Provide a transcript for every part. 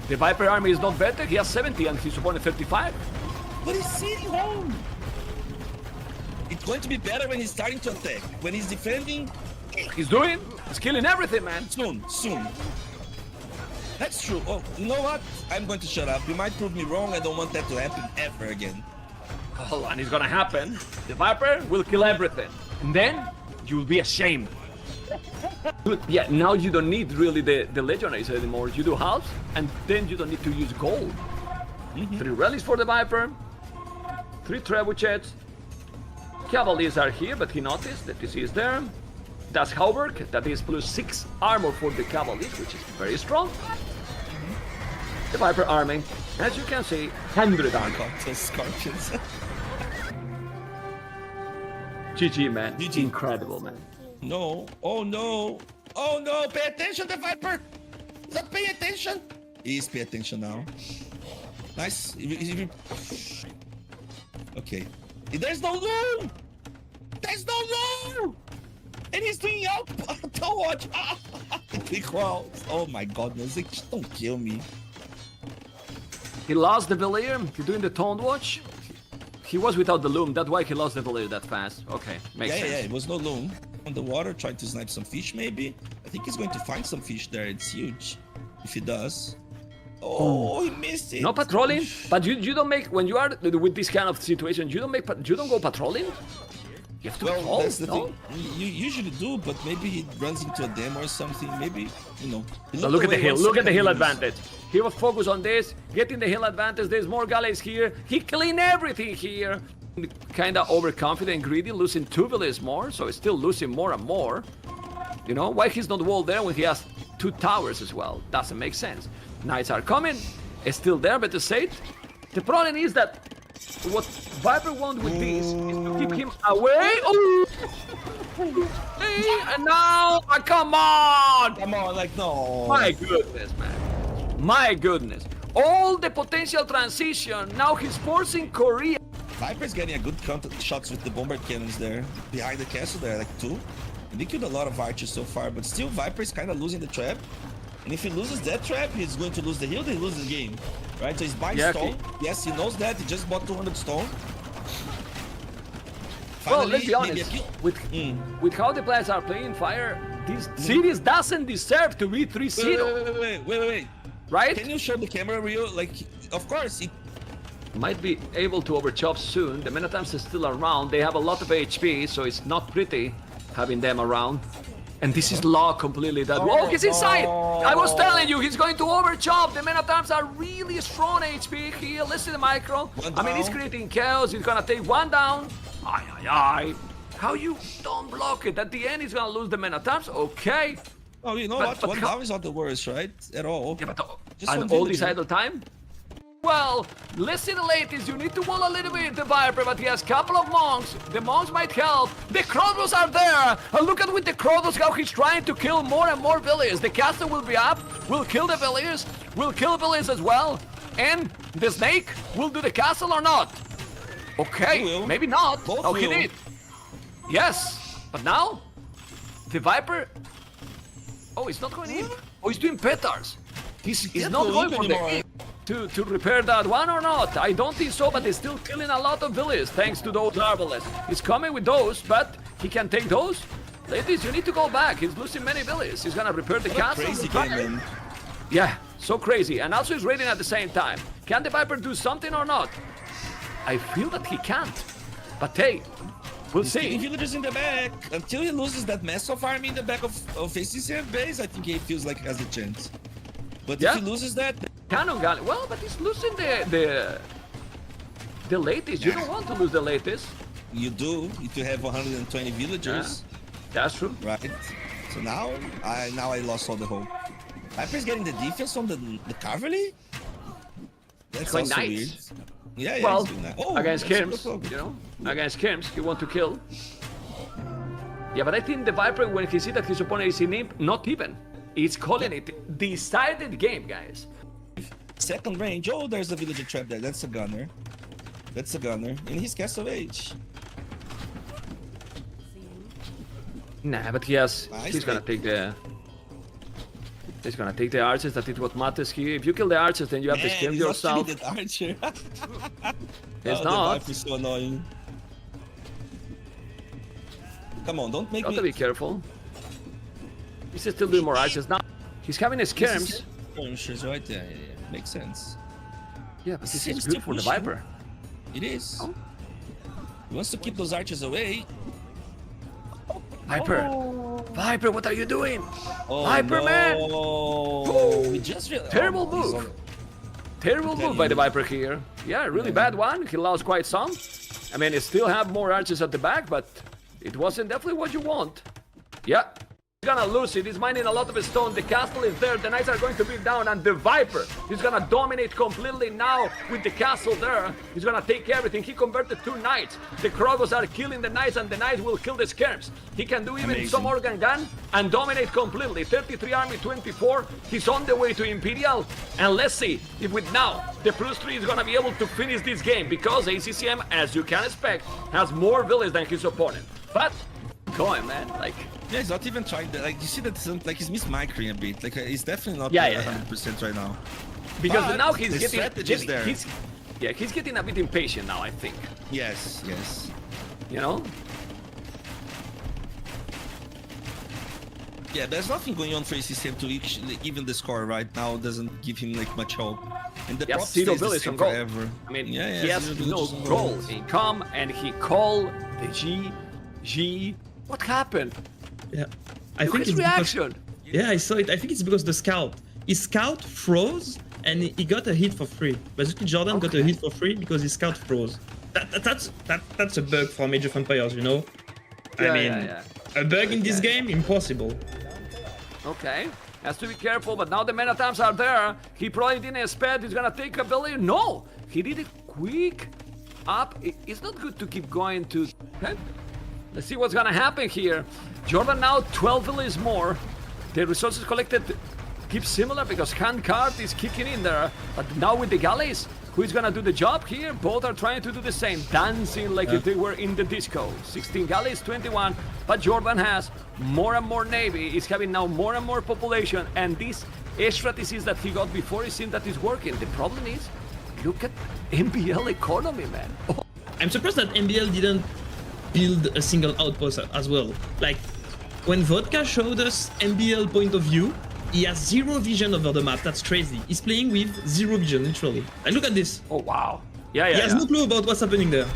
The Viper army is not better. He has 70 and his opponent 35. But he's sitting home. It's going to be better when he's starting to attack. When he's defending, He's killing everything, man. soon. That's true. Oh, you know what? I'm going to shut up. You might prove me wrong. I don't want that to happen ever again. Oh, and it's gonna happen. The Viper will kill everything. And then you'll be ashamed. Good. Yeah, now you don't need really the legendaries anymore. You do halves, and then you don't need to use gold. 3 relics for the Viper. 3 trebuchets. Cavaliers are here, but he noticed that this is there. That's Hauberg, that is plus 6 armor for the Cavaliers, which is very strong. The Viper army, as you can see, 100 armor. Those scorpions. GG, man. GG. Incredible, man. No. Oh no. Oh no. Pay attention, the Viper. He's not paying attention. He's paying attention now. Nice. Okay. There's no loom. There's no loom. And he's doing out. Don't watch. Oh my goodness. Just don't kill me. He lost the Valier. He's doing the Toned Watch. He was without the loom. That's why he lost the Valier that fast. Okay, makes sense. Yeah, it was no loom. On the water, trying to snipe some fish maybe. I think he's going to find some fish there. It's huge. If he does. Oh, he missed it. No patrolling, but you don't make, when you are with this kind of situation, you don't go patrolling. You have to patrol, that's the thing. You usually do, but maybe he runs into a dam or something. Maybe, you know. So look at the hill. Look at the hill advantage. He was focused on this, getting the hill advantage. There's more galleys here. He cleaned everything here. Kinda overconfident, greedy, losing 2 villages more, so he's still losing more and more. You know, why he's not walled there when he has 2 towers as well? Doesn't make sense. Knights are coming. It's still there, but to say it, the problem is that what Viper wants with this is to keep him away. Oh! Hey, and now, come on! Come on, like, no. My goodness, man. My goodness. All the potential transition, now he's forcing Korea. Viper's getting a good count of shots with the bomber cannons there. Behind the castle there, like 2. And they killed a lot of archers so far, but still Viper's kind of losing the trap. And if he loses that trap, he's going to lose the hill, then he loses the game. Right? So he's buying stone. Okay. Yes, he knows that. He just bought 200 stone. Well, Finally, let's be honest. With how the players are playing Fire, this series doesn't deserve to be 3-0. Wait. Right? Can you show the camera real? Like, of course, it Might be able to overchop soon. The Menatams is still around. They have a lot of HP, so it's not pretty having them around. And this is locked completely. Oh, he's inside! I was telling you, he's going to overchop. The Menatams are really strong HP here. Listen to the micro. I mean, he's creating chaos. He's gonna take 1 down. Aye. How you don't block it? At the end, he's gonna lose the Menatams. Okay. Oh, you know what? 1 down is not the worst, right? At all. Yeah, but Just and all this idle time? Well, listen, ladies, you need to wall a little bit the Viper, but he has a couple of monks. The monks might help. The crossbows are there. And look at with the crossbows how he's trying to kill more and more villagers. The castle will be up. Will kill the villagers. Will kill villagers as well. And the snake will do the castle or not? Okay, maybe not. Both oh, he will. did. Yes, but now the Viper. Oh, he's not going in. Oh, he's doing petards. He's not going for the to repair that one or not. I don't think so, but he's still killing a lot of villagers thanks to those arbalists. He's coming with those, but he can take those. Ladies, you need to go back. He's losing many villagers. He's gonna repair the castle. Crazy game, man. Yeah, so crazy. And also he's raiding at the same time. Can the Viper do something or not? I feel that he can't. But hey, we'll see. Killing villagers in the back. Until he loses that massive army in the back of his CCF base, I think he feels like he has a chance. But if he loses that... Cannon gun. Well, but he's losing the latest. You don't want to lose the latest. You do, if you have 120 villagers. Yeah, that's true. Right. So now I lost all the hope. Viper's getting the defense from the cavalry? That's quite also nice. weird. Yeah, Well, he's doing that. against Skirms, you know? Against Skirms, he want to kill. Yeah, but I think the Viper, when he sees that his opponent is in imp, not even. He's calling it decided game, guys. Second range. Oh, there's a villager trap there. That's a gunner. That's a gunner. In his castle age. Nah, but he has. Nice, He's gonna take the. He's gonna take the archers, that is what matters here. If you kill the archers, then you have to skirm he's yourself. Not killing that archer. It's The not. Viper is so annoying. Come on, don't make Got me... to be careful. He's still doing more archers now. He's having his skirms. Skirmishes, right? Yeah. Makes sense. Yeah, but this is Seems good to for the push him. Viper. It is. Oh. He wants to keep those archers away. Viper! Viper, what are you doing? Oh, Viper, no. man! He just Terrible he's move. Terrible move by the Viper here. Yeah, really bad one. He lost quite some. I mean, he still have more archers at the back, but it wasn't definitely what you want. Yeah. He's gonna lose it. He's mining a lot of stone. The castle is there. The knights are going to be down, and the Viper is gonna dominate completely now with the castle there. He's gonna take everything. He converted 2 knights. The Krogos are killing the knights, and the knights will kill the skirms. He can do even some organ gun and dominate completely. 33 army, 24. He's on the way to Imperial, and let's see if with now the plus 3 is gonna be able to finish this game, because ACCM, as you can expect, has more villages than his opponent. But going, man, like. Yeah, he's not even trying. Like you see that, like he's mismicring a bit. Like he's definitely not 100% right now. Because But now he's the getting, strategy is there. he's getting a bit impatient now, I think. Yes. You know? Yeah, there's nothing going on for ACCM to even the score right now. Doesn't give him like much hope. And the prop stays Sitaux the is same on goal. forever. I mean, yeah, he has Sitaux no is on goal. He come and he call the G. What happened? Yeah, I Look think his it's reaction. Yeah, I saw it. I think it's because the scout. His scout froze and he got a hit for free. Basically, Jordan got a hit for free because his scout froze. That's a bug for Age of Empires, you know. I mean, a bug in this game, impossible. Okay, has to be careful. But now the men at arms are there. He probably didn't expect he's gonna take ability. No, he did it quick. Up. It's not good to keep going to. Okay. Let's see what's gonna happen here. Jordan now 12 villages more. The resources collected keep similar because Handcart is kicking in there. But now with the galleys, who is gonna do the job here? Both are trying to do the same, dancing like if they were in the disco. 16 galleys, 21. But Jordan has more and more navy. He's having now more and more population. And these strategies that he got before, it seems that is working. The problem is, look at MBL economy, man. Oh. I'm surprised that MBL didn't build a single outpost as well. Like, when Vodka showed us MBL point of view, he has zero vision over the map. That's crazy. He's playing with zero vision, literally. And look at this. Oh, wow. Yeah. He has no clue about what's happening there.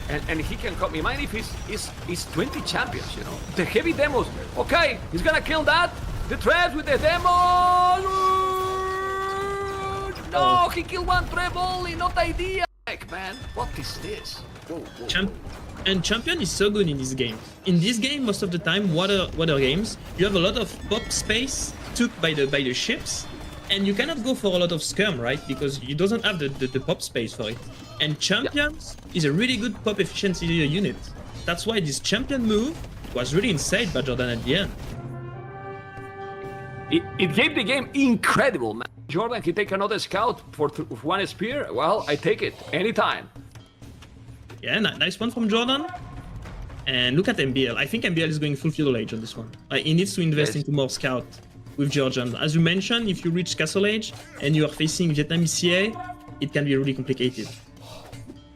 And he can cut me. Mind if he's 20 champions, you know? The heavy demos. Okay, he's gonna kill that. The traps with the demos. No, he killed one trap only, not idea. Man, what is this? Whoa. And Champion is so good in this game. In this game, most of the time, water games, you have a lot of pop space took by the ships, and you cannot go for a lot of skirm, right? Because you doesn't have the pop space for it. And Champions is a really good pop efficiency unit. That's why this Champion move was really insane by Jordan at the end. It gave the game incredible, man. Jordan can take another scout for one spear. Well, I take it anytime. Yeah, nice one from Jordan. And look at MBL. I think MBL is going full feudal age on this one. He needs to invest into more scout with Georgian. As you mentioned, if you reach castle age and you are facing Vietnamese CA, it can be really complicated.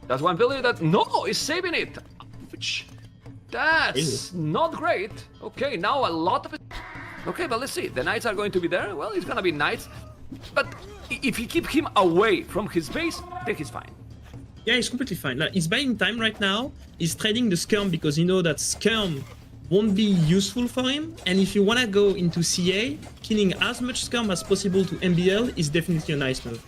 That's one village that is saving it. Which that's not great. Okay, now a lot of it. Okay, but let's see. The knights are going to be there. Well, it's gonna be knights. But if you keep him away from his base, then he's fine. Yeah, he's completely fine. Like, he's buying time right now. He's trading the skirm because he knows that skirm won't be useful for him. And if you want to go into CA, killing as much skirm as possible to MBL is definitely a nice move.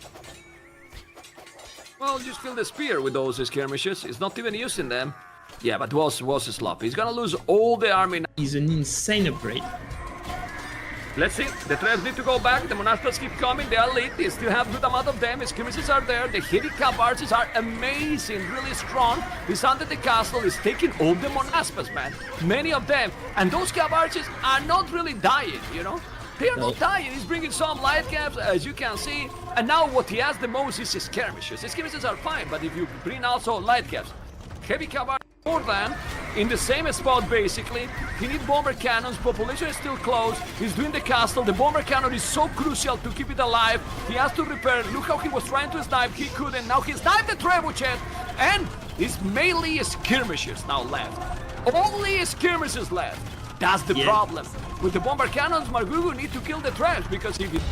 Well, just kill the spear with those skirmishes. He's not even using them. Yeah, but was sloppy. He's gonna lose all the army. He's an insane upgrade. Let's see. The traps need to go back. The Monaspas keep coming. They are lit. They still have a good amount of them. Skirmishes are there. The heavy cap archers are amazing, really strong. He's under the castle. He's taking all the Monaspas, man. Many of them. And those cap archers are not really dying, you know? They are not dying. He's bringing some light caps, as you can see. And now what he has the most is skirmishes. Skirmishes are fine, but if you bring also light caps, heavy cap archers more than in the same spot basically. He needs bomber cannons, population is still close, he's doing the castle, the bomber cannon is so crucial to keep it alive, he has to repair, look how he was trying to snipe, he couldn't, now he sniped the trebuchet, and his melee skirmishes now left. Only skirmishes left. That's the problem. With the bomber cannons, Margugu need to kill the trash, because if it...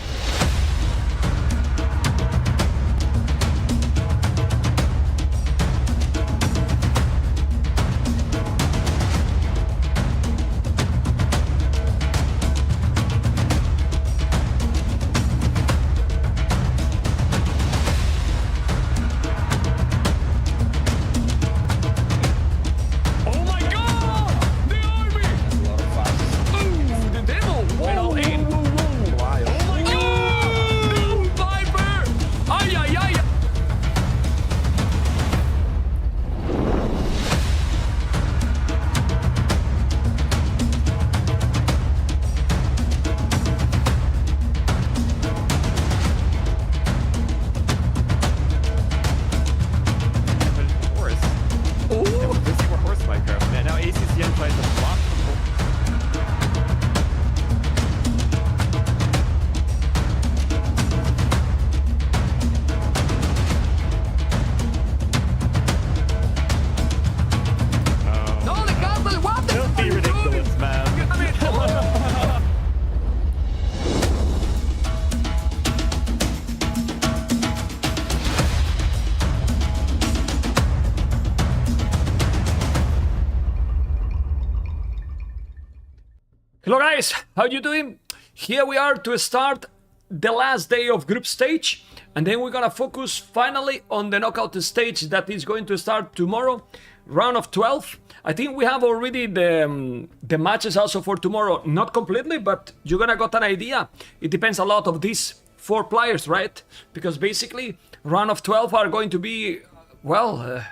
Hello guys, how you doing? Here we are to start the last day of group stage, and then we're gonna focus finally on the knockout stage that is going to start tomorrow, round of 12. I think we have already the matches also for tomorrow, not completely, but you're gonna got an idea. It depends a lot of these 4 players, right? Because basically round of 12 are going to be, well,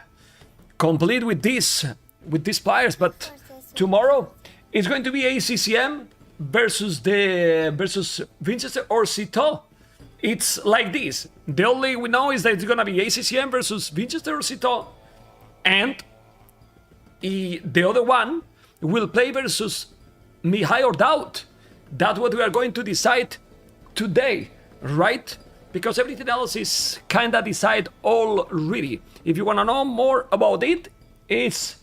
complete with these players, but tomorrow it's going to be ACCM versus Vinchester or Sitaux. It's like this. The only we know is that it's gonna be ACCM versus Vinchester or Sitaux, and the other one will play versus Mihai or DauT. That's what we are going to decide today, right? Because everything else is kinda decided already. If you wanna know more about it, it's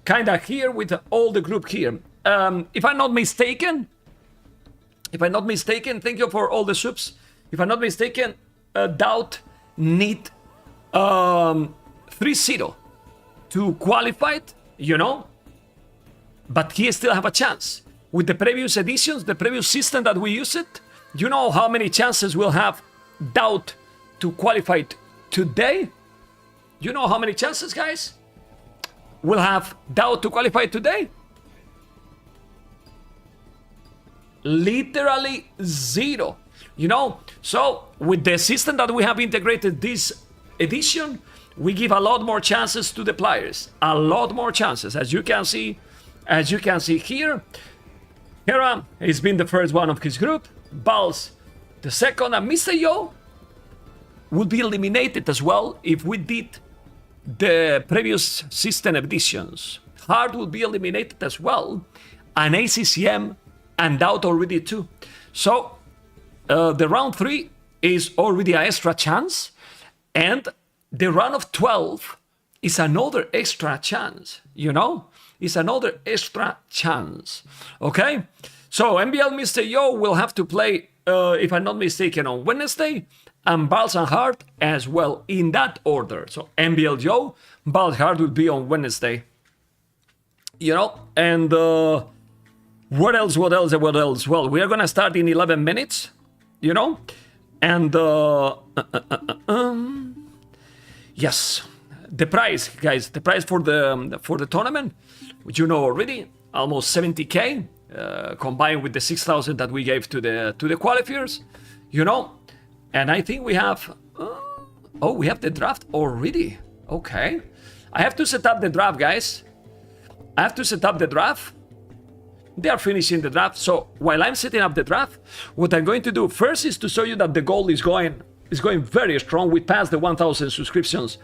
kinda here with all the group here. If I'm not mistaken, thank you for all the subs. If I'm not mistaken, DauT need 3-0 to qualify, you know, but he still have a chance. With the previous editions, the previous system that we used it, you know how many chances we'll have DauT to qualify today? You know how many chances, guys? We'll have DauT to qualify today? Literally 0, you know. So with the system that we have integrated this edition, we give a lot more chances to the players, a lot more chances. As you can see here, Hera has been the first one of his group, Bals the second, and Mr. Yo would be eliminated as well if we did the previous system editions. Hard will be eliminated as well, and ACCM and DauT already too. So the round 3 is already an extra chance, and the round of 12 is another extra chance, you know? It's another extra chance, okay? So MBL Mr. Yo will have to play, if I'm not mistaken, on Wednesday, and Bals and Hard as well, in that order. So MBL Yo, Bals Hard will be on Wednesday, you know? And what else? Well, we are gonna start in 11 minutes, you know? And yes, the prize, guys, the prize for the tournament, which you know already, almost 70k, combined with the 6,000 that we gave to the qualifiers, you know. And I think we have, oh, we have the draft already. Okay, I have to set up the draft, guys. I have to set up the draft. They are finishing the draft, so while I'm setting up the draft, what I'm going to do first is to show you that the goal is going is going very strong. We passed the 1,000 subscriptions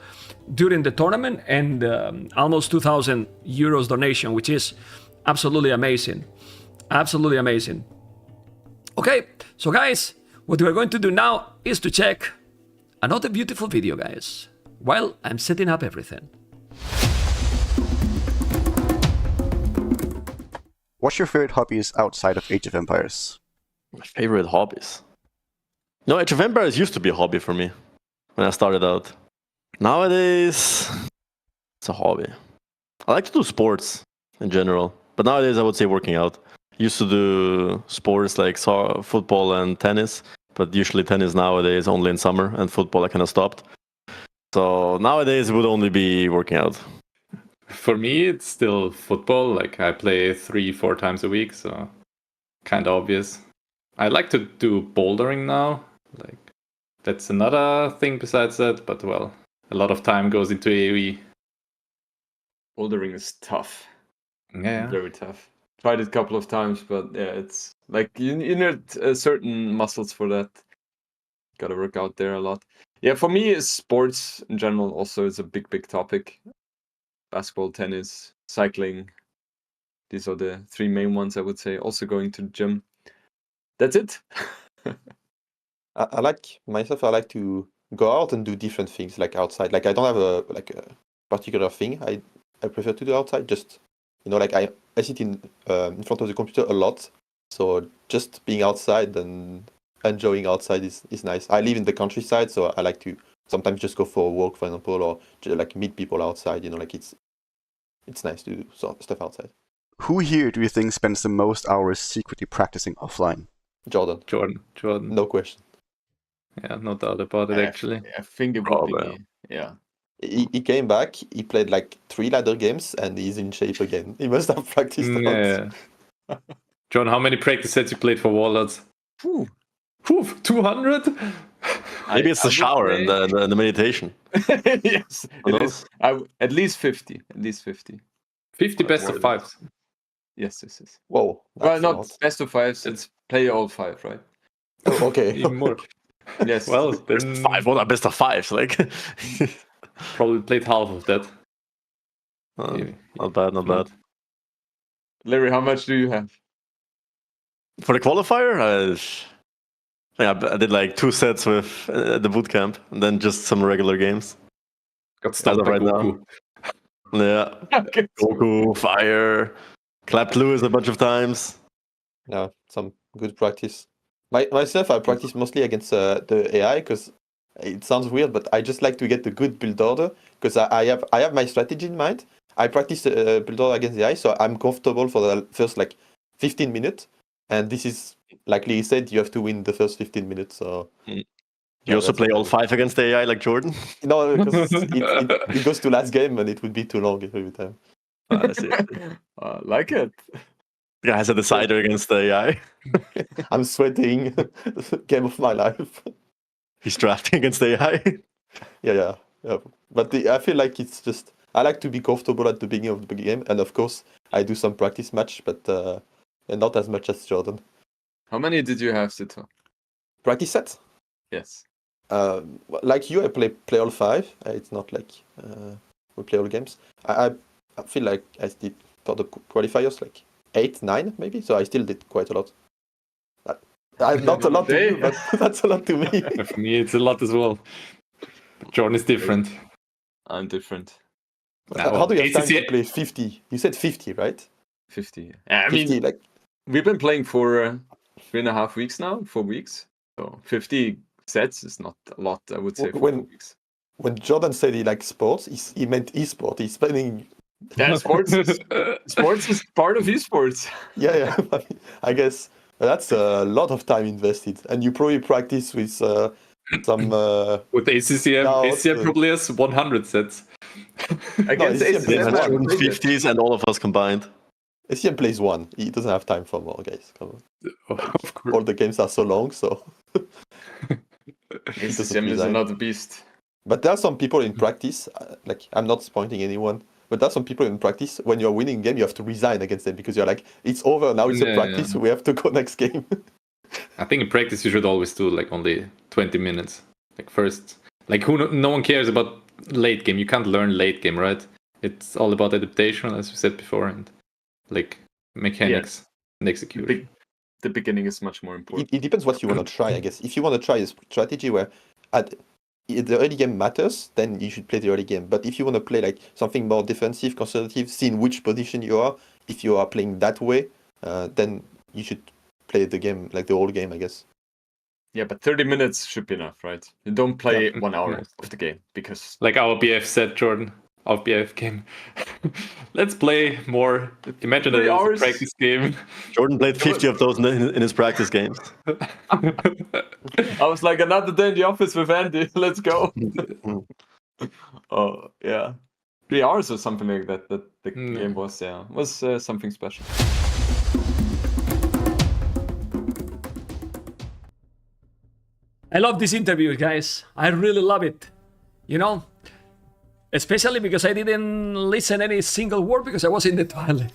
during the tournament and almost 2,000 euros donation, which is absolutely amazing. Absolutely amazing. Okay, so guys, what we're going to do now is to check another beautiful video, guys, while I'm setting up everything. What's your favorite hobbies outside of Age of Empires? My favorite hobbies? No, Age of Empires used to be a hobby for me when I started out. Nowadays, it's a hobby. I like to do sports in general, but nowadays I would say working out. Used to do sports like football and tennis, but usually tennis nowadays only in summer, and football I kind of stopped. So nowadays it would only be working out. For me, it's still football. Like I play 3-4 times a week, so kind of obvious. I like to do bouldering now. Like that's another thing besides that, but well, a lot of time goes into AoE. Bouldering is tough. Yeah. Very tough. Tried it a couple of times, but yeah, it's like you need certain muscles for that. Gotta work out there a lot. Yeah, for me, sports in general also is a big topic. Basketball, tennis, cycling. These are the three main ones, I would say. Also going to the gym. That's it. I like to go out and do different things like outside. Like I don't have a particular thing I prefer to do outside. Just like I sit in front of the computer a lot. So just being outside and enjoying outside is nice. I live in the countryside, so I like to sometimes just go for a walk, for example, or just like meet people outside. Like it's nice to do stuff outside. Who here do you think spends the most hours secretly practicing offline? Jordan. Jordan. No question. Yeah, no doubt about it, actually. I think it would be me. Yeah. He came back, he played like 3 ladder games, and he's in shape again. He must have practiced a lot. Yeah. John, how many practice sets you played for Warlords? 200? Maybe it's the shower and the meditation. Yes. It is. At least 50. 50 best of 5s. Yes. Whoa. Well, not best of 5s, it's play all 5, right? Oh, okay. Even more. Yes. Well, Best of 5. What are best of 5s? Like, probably played half of that. not bad. Larry, how much do you have? For the qualifier, I did like 2 sets with the boot camp, and then just some regular games. Got stuck right now. Yeah. Okay. Goku, fire, clap Lewis a bunch of times. Yeah, some good practice. Myself, I practice mostly against the AI because it sounds weird, but I just like to get the good build order because I have my strategy in mind. I practice build order against the AI, so I'm comfortable for the first 15 minutes. And this is, like Lee said, you have to win the first 15 minutes. So You also play all 5 against the AI like Jordan? No, because it goes to last game and it would be too long every time. I see. Like it. The guy has a decider against the AI. I'm sweating. Game of my life. He's drafting against the AI. Yeah. But I feel like it's just, I like to be comfortable at the beginning of the game. And of course, I do some practice match, but not as much as Jordan. How many did you have, Sitaux? Practice sets? Yes. Like you, I play all 5. It's not like we play all games. I feel like I did for the qualifiers 8, 9 maybe. So I still did quite a lot. Not a lot to you, but that's a lot to me. For me, it's a lot as well. John is different. I'm different. How do you have time ACC to play 50? You said 50, right? 50. I 50, mean, we've been playing for 3.5 weeks now, 4 weeks. So 50 sets is not a lot, I would say, for 4 weeks. When Jordan said he likes sports, he meant esport. He's spending... Yeah, sports is part of esports. Yeah. I guess that's a lot of time invested. And you probably practice with some... With ACCM, ACCM probably has 100 sets. Against ACCM, 50s and all of us combined. ACCM plays 1. He doesn't have time for more, guys. Come on. Of course. All the games are so long, so... ACCM is another beast. But there are some people in practice, I'm not pointing anyone, but there are some people in practice, when you're winning a game, you have to resign against them because you're like, it's over, now it's a practice, we have to go next game. I think in practice you should always do only 20 minutes. Like first, like no one cares about late game. You can't learn late game, right? It's all about adaptation, as we said before, and like mechanics and execution. The beginning is much more important. It depends what you want to try, I guess. If you want to try a strategy where the early game matters, then you should play the early game. But if you want to play like something more defensive, conservative, see in which position you are, if you are playing that way, then you should play the game, like the whole game, I guess. Yeah, but 30 minutes should be enough, right? You don't play 1 hour of the game because... Like our BF said, Jordan, our BF game. Let's play more. Imagine that it's a practice game. Jordan played 50 of those in his practice games. I was like, another day in the office with Andy. Let's go. Oh, yeah. 3 hours or something like that. That the game was, something special. I love this interview, guys. I really love it. You know, especially because I didn't listen any single word because I was in the toilet.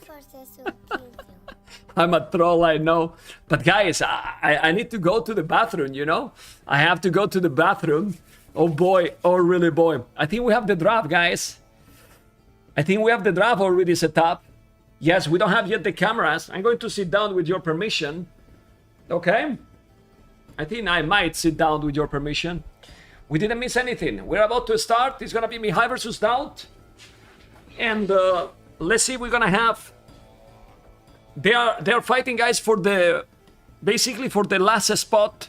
I'm a troll, I know. But guys, I need to go to the bathroom, you know? I have to go to the bathroom. Oh boy, oh really boy. I think we have the draft, guys. I think we have the draft already set up. Yes, we don't have yet the cameras. I'm going to sit down with your permission. Okay? I think I might sit down with your permission. We didn't miss anything. We're about to start. It's gonna be Mihai versus DauT. And let's see, we're gonna have... They are fighting, guys, for the... Basically for the last spot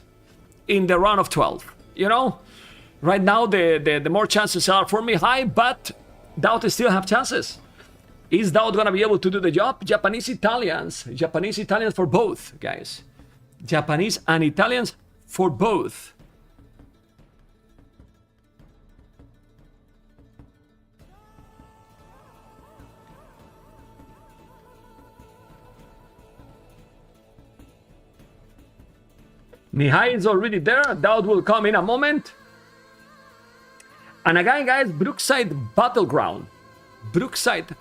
in the round of 12. You know? Right now, the more chances are for Mihai, but DauT still have chances. Is DauT gonna be able to do the job? Japanese Italians for both, guys. Japanese and Italians for both. Mihai is already there. DauT will come in a moment. And again, guys, Brookside Battleground. Brookside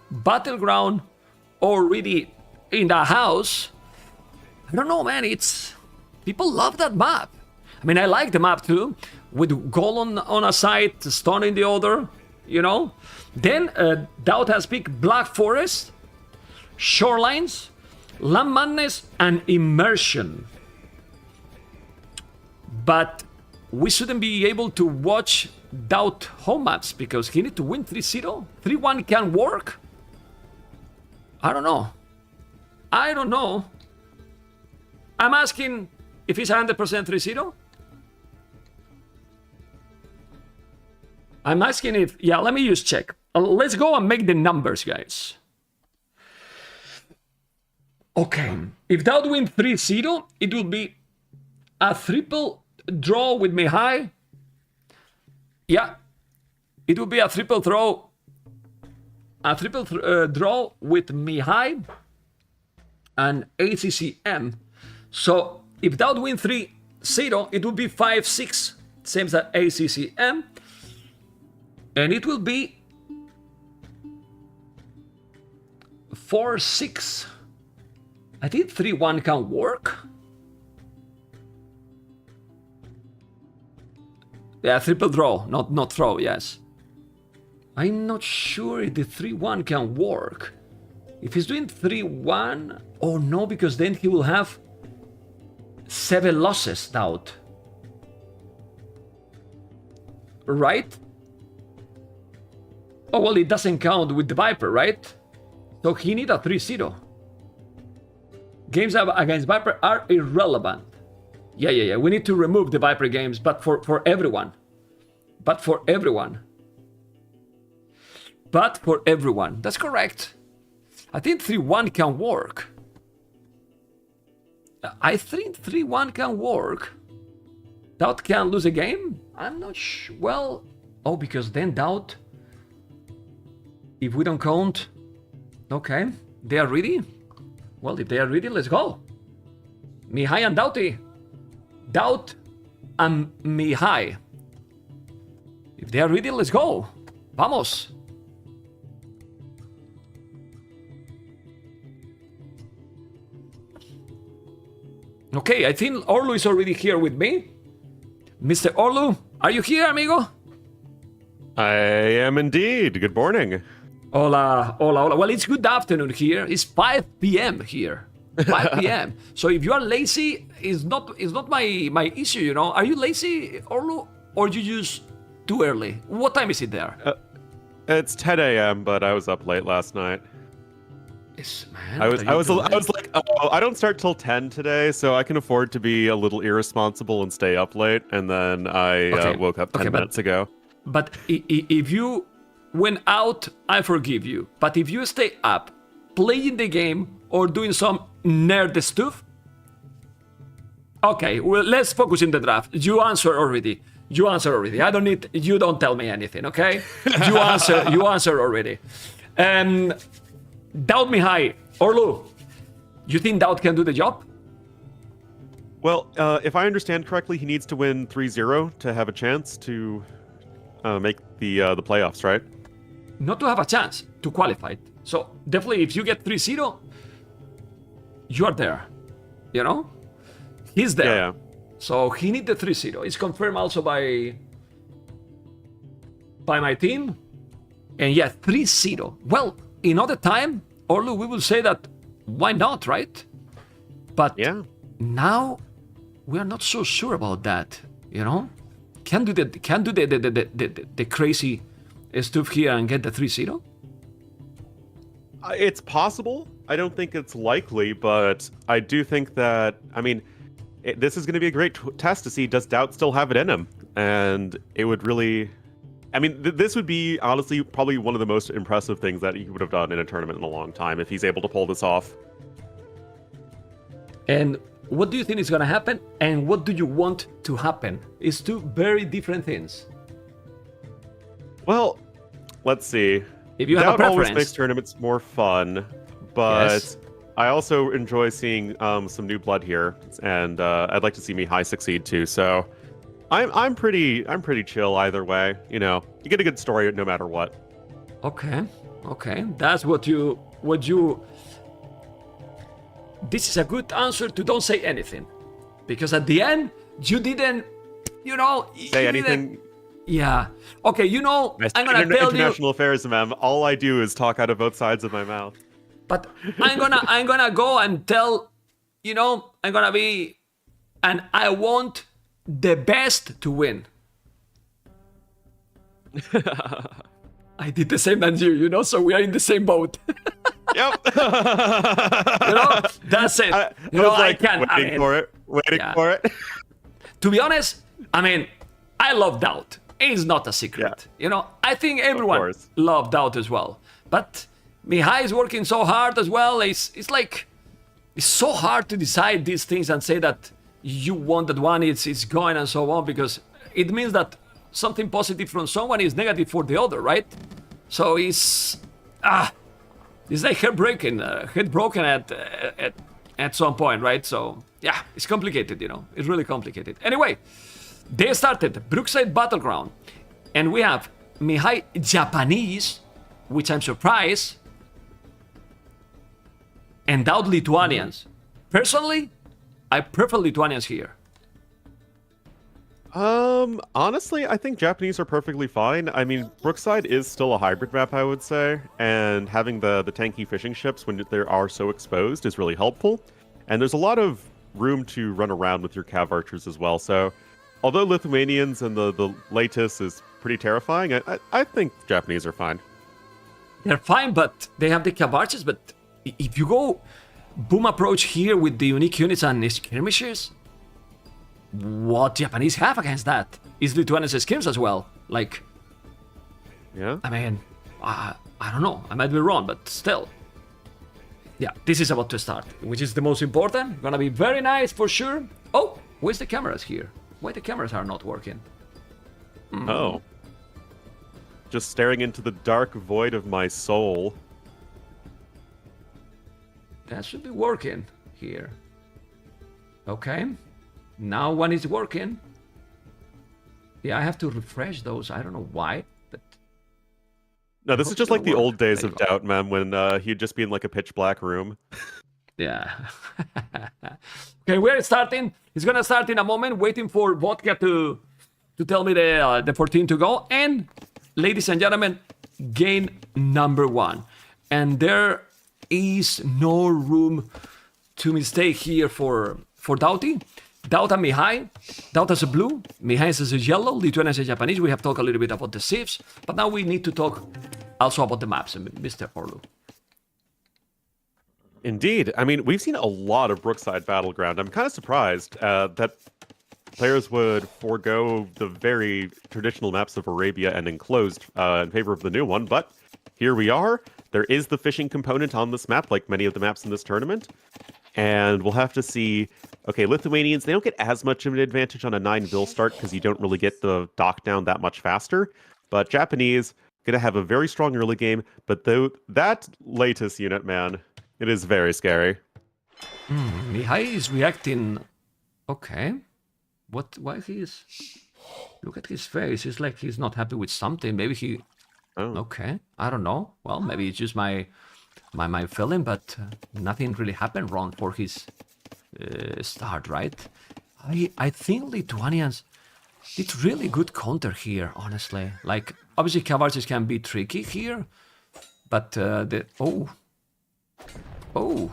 Battleground already in the house. I don't know, man. It's... People love that map. I mean, I like the map too. With gold on a side, stone in the other, you know. Then DauT has picked Black Forest, Shorelines, Land Madness, and Immersion. But we shouldn't be able to watch DauT home maps because he needs to win 3-0. 3-1 can work. I don't know. I don't know. I'm asking if he's 100% 3-0. I'm asking if... Yeah, let me just check. Let's go and make the numbers, guys. Okay. If DauT wins 3-0, it will be a triple draw with Mihai. Yeah. It will be a triple draw. A triple draw with Mihai and ACCM. So if DauT wins 3-0, it will be 5-6, same as ACCM. And it will be 4-6. I think 3-1 can work. Yeah, triple draw, not throw, yes. I'm not sure if the 3-1 can work. If he's doing 3-1, oh no, because then he will have 7 losses, DauT. Right? Oh, well, it doesn't count with the Viper, right? So he needs a 3-0. Games against Viper are irrelevant. Yeah. We need to remove the Viper games, but for everyone. But for everyone. That's correct. I think 3-1 can work. I think 3-1 can work. DauT can lose a game? I'm not sure. Well, oh, because then DauT... If we don't count... Okay, they are ready? Well, if they are ready, let's go. Mihai and DauT. DauT and Mihai. If they are ready, let's go. Vamos. Okay, I think Orlu is already here with me. Mr. Orlu, are you here, amigo? I am indeed. Good morning. Hola, hola, hola. Well, it's good afternoon here. It's 5 p.m. here. 5 p.m. So if you are lazy, it's not my issue, you know. Are you lazy, Orlu, or you just too early? What time is it there? It's 10 a.m., but I was up late last night. Yes, man. I was like, oh, I don't start till 10 today, so I can afford to be a little irresponsible and stay up late. And then I woke up 10 minutes ago. But if you went out, I forgive you. But if you stay up, playing the game or doing some nerd stuff, okay, well, let's focus in the draft. You answer already. I don't need, you don't tell me anything, okay? You answer already. DauT Mihai, Orlu, you think DauT can do the job? Well, if I understand correctly, he needs to win 3-0 to have a chance to make the playoffs, right? Not to have a chance, to qualify. So definitely if you get 3-0, you are there, you know? He's there. Yeah. So he needs the 3-0. It's confirmed also by my team. And yeah, 3-0. Well, another time, Orlu, we will say that why not, right? But now we are not so sure about that, you know? Can do the crazy stuff here and get the 3-0? It's possible. I don't think it's likely, but I do think that, I mean, this is going to be a great test to see, does DauT still have it in him? And it would really, I mean, this would be, honestly, probably one of the most impressive things that he would have done in a tournament in a long time, if he's able to pull this off. And what do you think is going to happen? And what do you want to happen? It's two very different things. Well, let's see. If you have a DauT always preference. makes tournaments more fun, but Yes. I also enjoy seeing some new blood here, and I'd like to see Mihai succeed too. So I'm pretty chill either way. You know, you get a good story no matter what. Okay. That's what you. This is a good answer to don't say anything, because at the end you didn't, you know, Say anything. Yeah. Okay. You know, I'm gonna tell you. International affairs, ma'am. All I do is talk out of both sides of my mouth. But I'm gonna go and tell, you know, I'm gonna be, and I want the best to win. I did the same as you know, so we are in the same boat. Yep. You know, that's it. I can't. Waiting for it. To be honest, I mean, I love DauT. It's not a secret. You know, I think everyone loves DauT as well. But Mihai is working so hard as well. It's like, it's so hard to decide these things and say that you want that one, it's going and so on, because it means that something positive from someone is negative for the other, right? So it's like heartbroken at some point, right? So yeah, it's complicated, you know. It's really complicated. Anyway, they started Brookside Battleground, and we have Mihai Japanese, which I'm surprised, and DauT Lithuanians. Personally, I prefer Lithuanians here. Honestly, I think Japanese are perfectly fine. I mean, Brookside is still a hybrid map, I would say, and having the tanky fishing ships when they are so exposed is really helpful. And there's a lot of room to run around with your cav archers as well. So, although Lithuanians and the latest is pretty terrifying, I think Japanese are fine. They're fine, but they have the cav archers. But if you go boom approach here with the unique units and skirmishers, what Japanese have against that is Lithuanians skims as well. Like, yeah. I mean, I don't know. I might be wrong, but still. Yeah, this is about to start, which is the most important. Gonna be very nice for sure. Oh, where's the cameras here? Why the cameras are not working? Oh. Just staring into the dark void of my soul. That should be working here. Okay. Now one is working. Yeah, I have to refresh those. I don't know why, but... No, this is just like the old days of DauT, man, when he'd just be in like a pitch black room. Yeah. Okay, we're starting. It's gonna start in a moment, waiting for Vodka to to tell me the 14 to go. And, ladies and gentlemen, game number 1. And there is no room to mistake here for DauT. DauT and Mihai. DauT as a blue, Mihai as a yellow, Lithuanians as Japanese. We have talked a little bit about the civs, but now we need to talk also about the maps, Mr. Orlu. Indeed. I mean, we've seen a lot of Brookside Battleground. I'm kind of surprised that players would forego the very traditional maps of Arabia and Enclosed in favor of the new one, but here we are. There is the fishing component on this map, like many of the maps in this tournament. And we'll have to see... Okay, Lithuanians, they don't get as much of an advantage on a 9-bill start because you don't really get the dock down that much faster. But Japanese, going to have a very strong early game. But though that latest unit, man, it is very scary. Mihai is reacting... Okay. Why he is... Look at his face. It's like he's not happy with something. Maybe he... Oh. Okay. I don't know. Well, maybe it's just my feeling, but nothing really happened wrong for his start, right? I think Lithuanians did really good counter here, honestly. Like, obviously Cavalry can be tricky here, but Oh.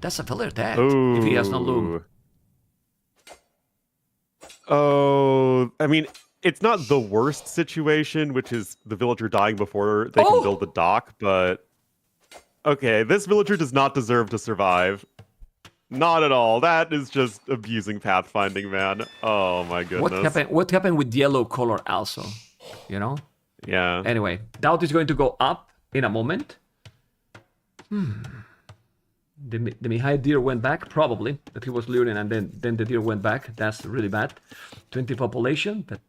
That's a pillar dead if he has no loom. Oh, I mean, it's not the worst situation, which is the villager dying before they can build the dock, but... Okay, this villager does not deserve to survive. Not at all. That is just abusing pathfinding, man. Oh my goodness. What happened with yellow color also? You know? Yeah. Anyway, DauT is going to go up in a moment. The Mihai deer went back, probably, that he was luring, and then the deer went back. That's really bad. 20 population, but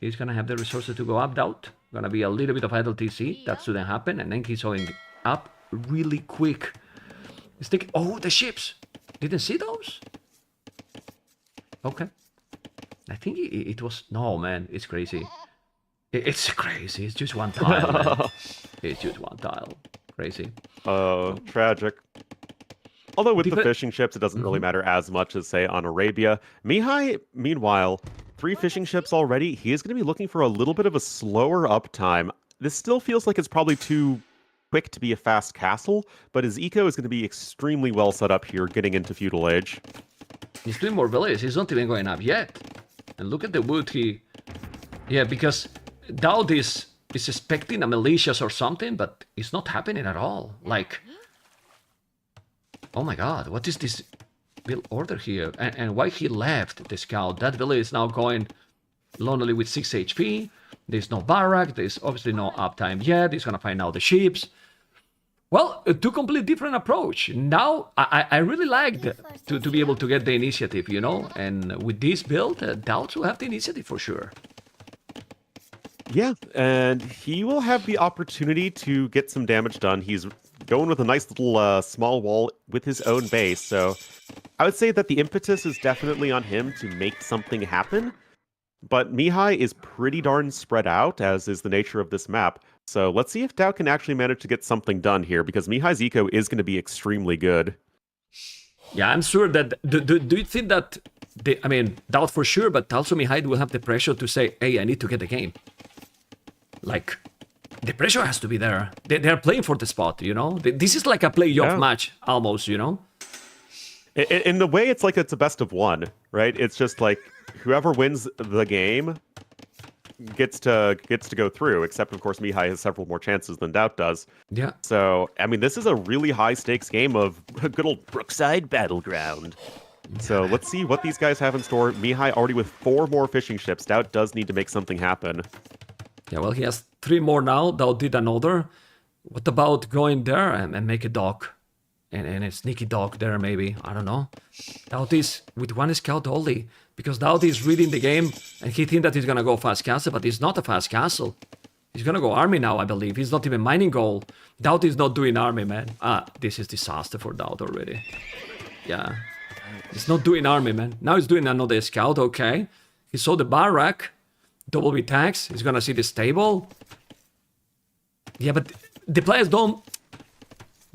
he's gonna have the resources to go up, DauT. Gonna be a little bit of idle TC. That shouldn't happen, and then he's going up really quick. Oh, the ships! Didn't see those? Okay. I think it was... No, man, it's crazy. It's crazy. It's just one tile, man. It's just one tile. Crazy. Oh, tragic. Although with the fishing ships, it doesn't really matter as much as, say, on Arabia. Mihai, meanwhile, 3 fishing ships already. He is going to be looking for a little bit of a slower uptime. This still feels like it's probably too quick to be a fast castle, but his eco is going to be extremely well set up here, getting into Feudal Age. He's doing more villages. He's not even going up yet. And look at the wood he... Yeah, because DauT is expecting a militias or something, but it's not happening at all. Like... Oh my god, what is this build order here? And why he left the scout? That village is now going lonely with 6 HP. There's no barrack. There's obviously no uptime yet. He's gonna find out the ships. Well, two completely different approach. Now, I really like to be able to get the initiative, you know? And with this build, DauT will have the initiative for sure. Yeah, and he will have the opportunity to get some damage done. He's going with a nice little small wall with his own base, so I would say that the impetus is definitely on him to make something happen. But Mihai is pretty darn spread out, as is the nature of this map. So let's see if DauT can actually manage to get something done here, because Mihai's eco is going to be extremely good. Yeah, I'm sure that... Do you think that... I mean, DauT for sure, but also Mihai will have the pressure to say, hey, I need to get the game. Like, the pressure has to be there. They're playing for the spot, you know? This is like a playoff match, almost, you know? In a way, it's like it's a best of one, right? It's just like, whoever wins the game gets to go through, except, of course, Mihai has several more chances than DauT does. Yeah. So, I mean, this is a really high-stakes game of a good old Brookside Battleground. So let's see what these guys have in store. Mihai already with 4 more fishing ships. DauT does need to make something happen. Yeah, well, he has 3 more now. DauT did another. What about going there and make a dock? And a sneaky dock there, maybe. I don't know. DauT is with 1 scout only. Because DauT is reading the game and he thinks that he's going to go fast castle, but it's not a fast castle. He's going to go army now, I believe. He's not even mining gold. DauT is not doing army, man. This is disaster for DauT already. Yeah. He's not doing army, man. Now he's doing another scout, okay. He saw the barrack. Double B tax. He's gonna see the stable. Yeah, but the players don't...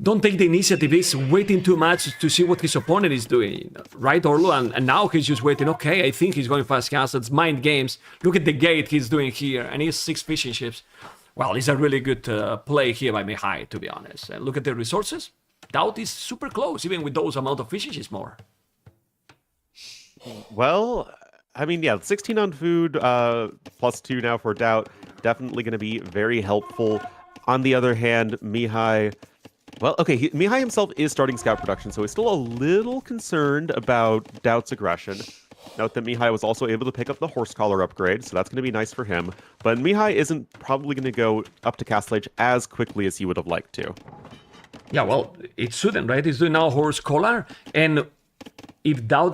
don't take the initiative. He's waiting too much to see what his opponent is doing, right, Orlu? And now he's just waiting. Okay, I think he's going fast castle. It's mind games. Look at the gate he's doing here, and he has 6 fishing ships. Well, it's a really good play here by Mihai, to be honest. And look at the resources. DauT is super close, even with those amount of fishing ships more. Well, I mean, yeah, 16 on food, +2 now for DauT. Definitely going to be very helpful. On the other hand, Mihai... Well, okay, Mihai himself is starting scout production, so he's still a little concerned about DauT's aggression. Note that Mihai was also able to pick up the horse collar upgrade, so that's going to be nice for him. But Mihai isn't probably going to go up to Castle Age as quickly as he would have liked to. Yeah, well, it shouldn't, right? He's doing now horse collar, and if DauT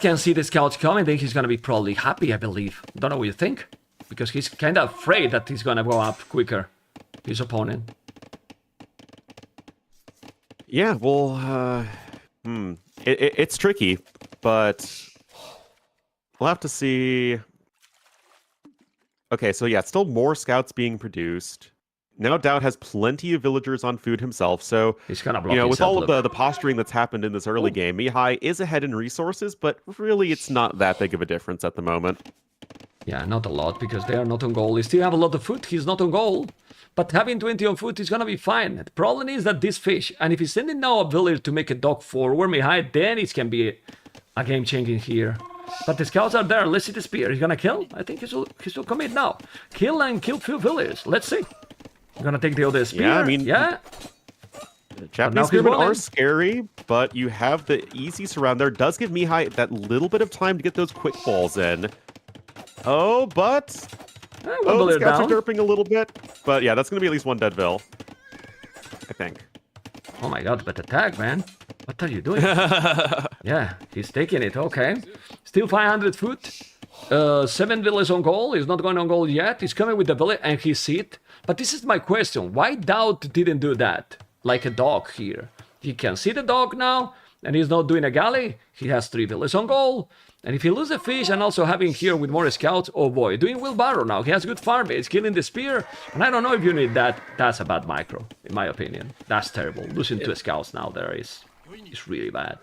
can see the scouts coming, then he's going to be probably happy, I believe. Don't know what you think, because he's kind of afraid that he's going to go up quicker, his opponent. Yeah, well, it's tricky, but we'll have to see. Okay, so yeah, still more scouts being produced. Now DauT has plenty of villagers on food himself, so he's gonna block with all of the posturing that's happened in this early game, Mihai is ahead in resources, but really it's not that big of a difference at the moment. Yeah, not a lot, because they are not on goal. They still have a lot of food, he's not on goal. But having 20 on food is gonna be fine. The problem is that this fish, and if he's sending now a villager to make a dock forward, Mihai, then it can be a game changing here. But the scouts are there. Let's see the spear. He's gonna kill? I think he'll commit now. Kill and kill few villagers. Let's see. I'm gonna take the other spear. Yeah, I mean, yeah. Japanese spearmen are scary, but you have the easy surround there. Does give Mihai that little bit of time to get those quick balls in. Oh, but... the scouts are derping a little bit. But yeah, that's going to be at least one dead vill, I think. Oh my god, but attack, man. What are you doing? Yeah, he's taking it, okay. Still 500 foot. 7 villas on goal. He's not going on goal yet. He's coming with the village and he see it. But this is my question. Why DauT didn't do that? Like a dog here. He can see the dog now, and he's not doing a galley. He has 3 villas on goal. And if he loses a fish and also having here with more scouts, oh boy, doing wheelbarrow now. He has good farm base, killing the spear. And I don't know if you need that. That's a bad micro, in my opinion. That's terrible. Losing 2 scouts now there is really bad.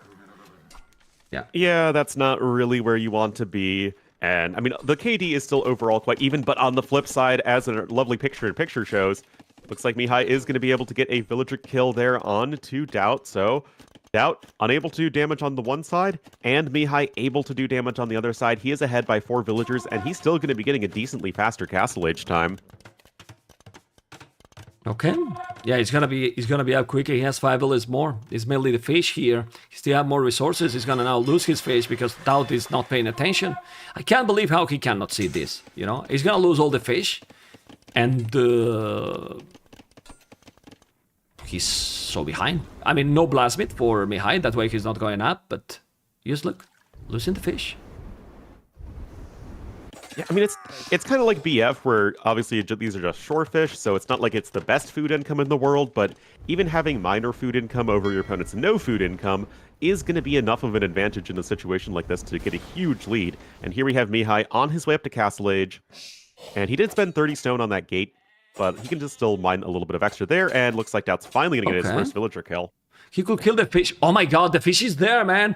Yeah. Yeah, that's not really where you want to be. And, I mean, the KD is still overall quite even, but on the flip side, as a lovely picture-in-picture shows, looks like Mihai is going to be able to get a villager kill there on to DauT, so... DauT unable to do damage on the one side, and Mihai able to do damage on the other side. He is ahead by 4 villagers, and he's still going to be getting a decently faster Castle Age time. Okay. Yeah, he's gonna be up quicker. He has 5 villagers more. He's mainly the fish here. He still have more resources. He's gonna now lose his fish because DauT is not paying attention. I can't believe how he cannot see this. You know, he's gonna lose all the fish, and he's so behind. I mean, no blasmith for Mihai, that way he's not going up, but just look, losing the fish. Yeah, I mean, it's kind of like BF, where obviously these are just shore fish, so it's not like it's the best food income in the world, but even having minor food income over your opponent's no food income is going to be enough of an advantage in a situation like this to get a huge lead. And here we have Mihai on his way up to Castle Age, and he did spend 30 stone on that gate, but he can just still mine a little bit of extra there, and looks like DauT's finally going to get his first villager kill. He could kill the fish. Oh my god, the fish is there, man.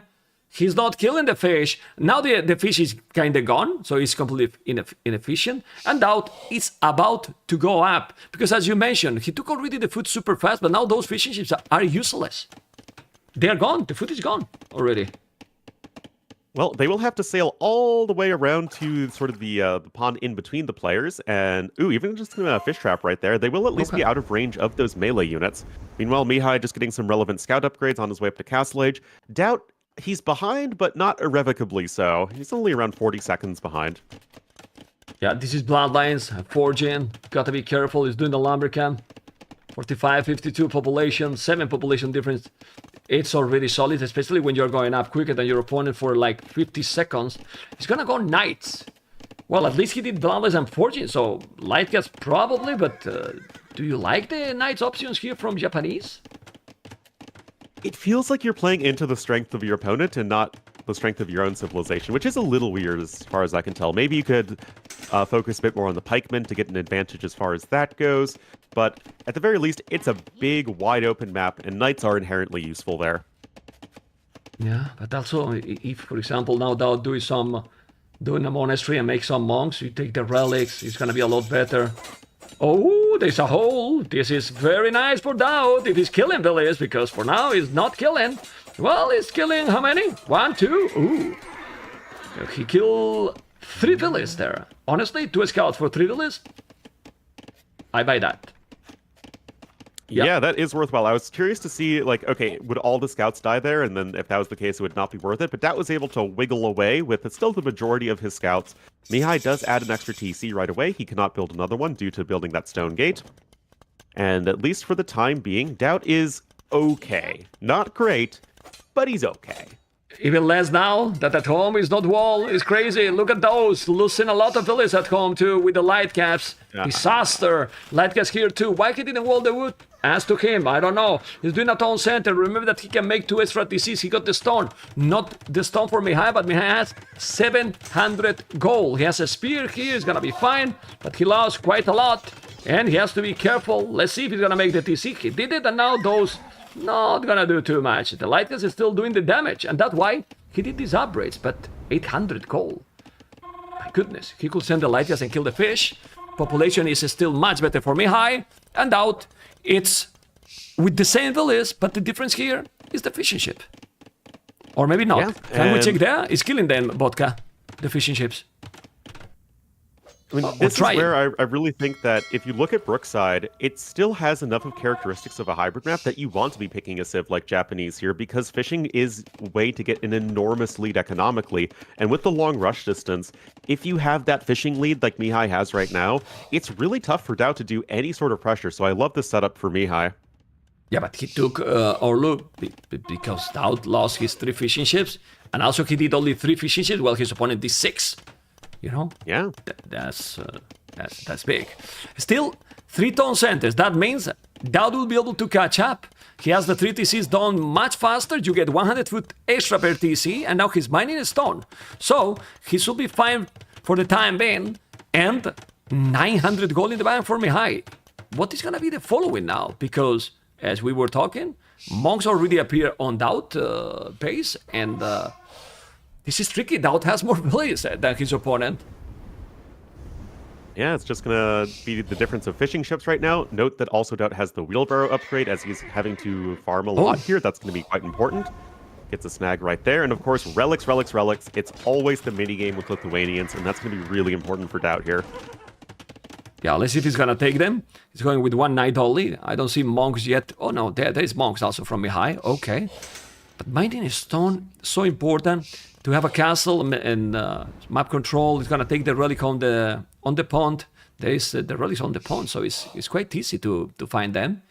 He's not killing the fish. Now the fish is kind of gone, so he's completely inefficient. And DauT is about to go up. Because as you mentioned, he took already the food super fast, but now those fishing ships are useless. They are gone. The food is gone already. Well, they will have to sail all the way around to sort of the pond in between the players, and even just a fish trap right there, they will at least be out of range of those melee units. Meanwhile, Mihai just getting some relevant scout upgrades on his way up to Castle Age. DauT, he's behind, but not irrevocably so. He's only around 40 seconds behind. Yeah, this is Bloodlines, forging. Gotta be careful, he's doing the lumbercan. 45, 52 population, 7 population difference. It's already solid, especially when you're going up quicker than your opponent for like 50 seconds. He's gonna go Knights. Well, at least he did Bloodlines and Forging, so light gas probably, but do you like the Knights options here from Japanese? It feels like you're playing into the strength of your opponent and not the strength of your own civilization, which is a little weird as far as I can tell. Maybe you could focus a bit more on the pikemen to get an advantage as far as that goes. But at the very least, it's a big, wide open map, and knights are inherently useful there. Yeah, but also if, for example, now DauT doing a monastery and make some monks, you take the relics, it's gonna be a lot better. Oh, there's a hole. This is very nice for DauT if he's killing villages, because for now he's not killing. Well, he's killing how many? 1, 2. Ooh. He killed 3 villages there. Honestly, 2 scouts for 3 villages? I buy that. Yeah, that is worthwhile. I was curious to see, like, okay, would all the scouts die there? And then if that was the case, it would not be worth it. But DauT was able to wiggle away with still the majority of his scouts. Mihai does add an extra TC right away. He cannot build another one due to building that stone gate. And at least for the time being, DauT is okay. Not great, but he's okay. Even less now that at home is not wall. It's crazy. Look at those. Losing a lot of villages at home too with the light caps. Yeah. Disaster. Light caps here too. Why he didn't wall the wood? As to him, I don't know. He's doing a town center. Remember that he can make 2 extra TCs. He got the stone. Not the stone for Mihai, but Mihai has 700 gold. He has a spear here. He's gonna be fine. But he lost quite a lot. And he has to be careful. Let's see if he's gonna make the TC. He did it, and now those not gonna do too much. The light gas is still doing the damage, and that's why he did these upgrades. But 800 gold. My goodness. He could send the light gas and kill the fish. Population is still much better for Mihai. And DauT. It's with the same villages, but the difference here is the fishing ship. Or maybe not. Yeah, Can we check there? It's killing them, vodka, the fishing ships. I mean, this is where I really think that if you look at Brookside, it still has enough of characteristics of a hybrid map that you want to be picking a civ like Japanese here, because fishing is a way to get an enormous lead economically. And with the long rush distance, if you have that fishing lead like Mihai has right now, it's really tough for DauT to do any sort of pressure. So I love this setup for Mihai. Yeah, but he took Orlu because DauT lost his 3 fishing ships, and also he did only 3 fishing ships while his opponent did 6. You know? Yeah. That's big. Still, 3 town centers. That means DauT will be able to catch up. He has the 3 TCs done much faster. You get 100 foot extra per TC, and now he's mining a stone. So he should be fine for the time being, and 900 gold in the bank for Mihai. What is gonna be the following now? Because as we were talking, monks already appear on DauT base, and this is tricky. DauT has more villages than his opponent. Yeah, it's just going to be the difference of fishing ships right now. Note that also DauT has the wheelbarrow upgrade as he's having to farm a lot here. That's going to be quite important. Gets a snag right there. And of course, relics. It's always the minigame with Lithuanians, and that's going to be really important for DauT here. Yeah, let's see if he's going to take them. He's going with 1 knight only. I don't see monks yet. Oh no, there is monks also from Mihai. Okay. But mining a stone, so important. To have a castle and map control, it's gonna take the relic on the pond. There is the relics on the pond, so it's quite easy to find them.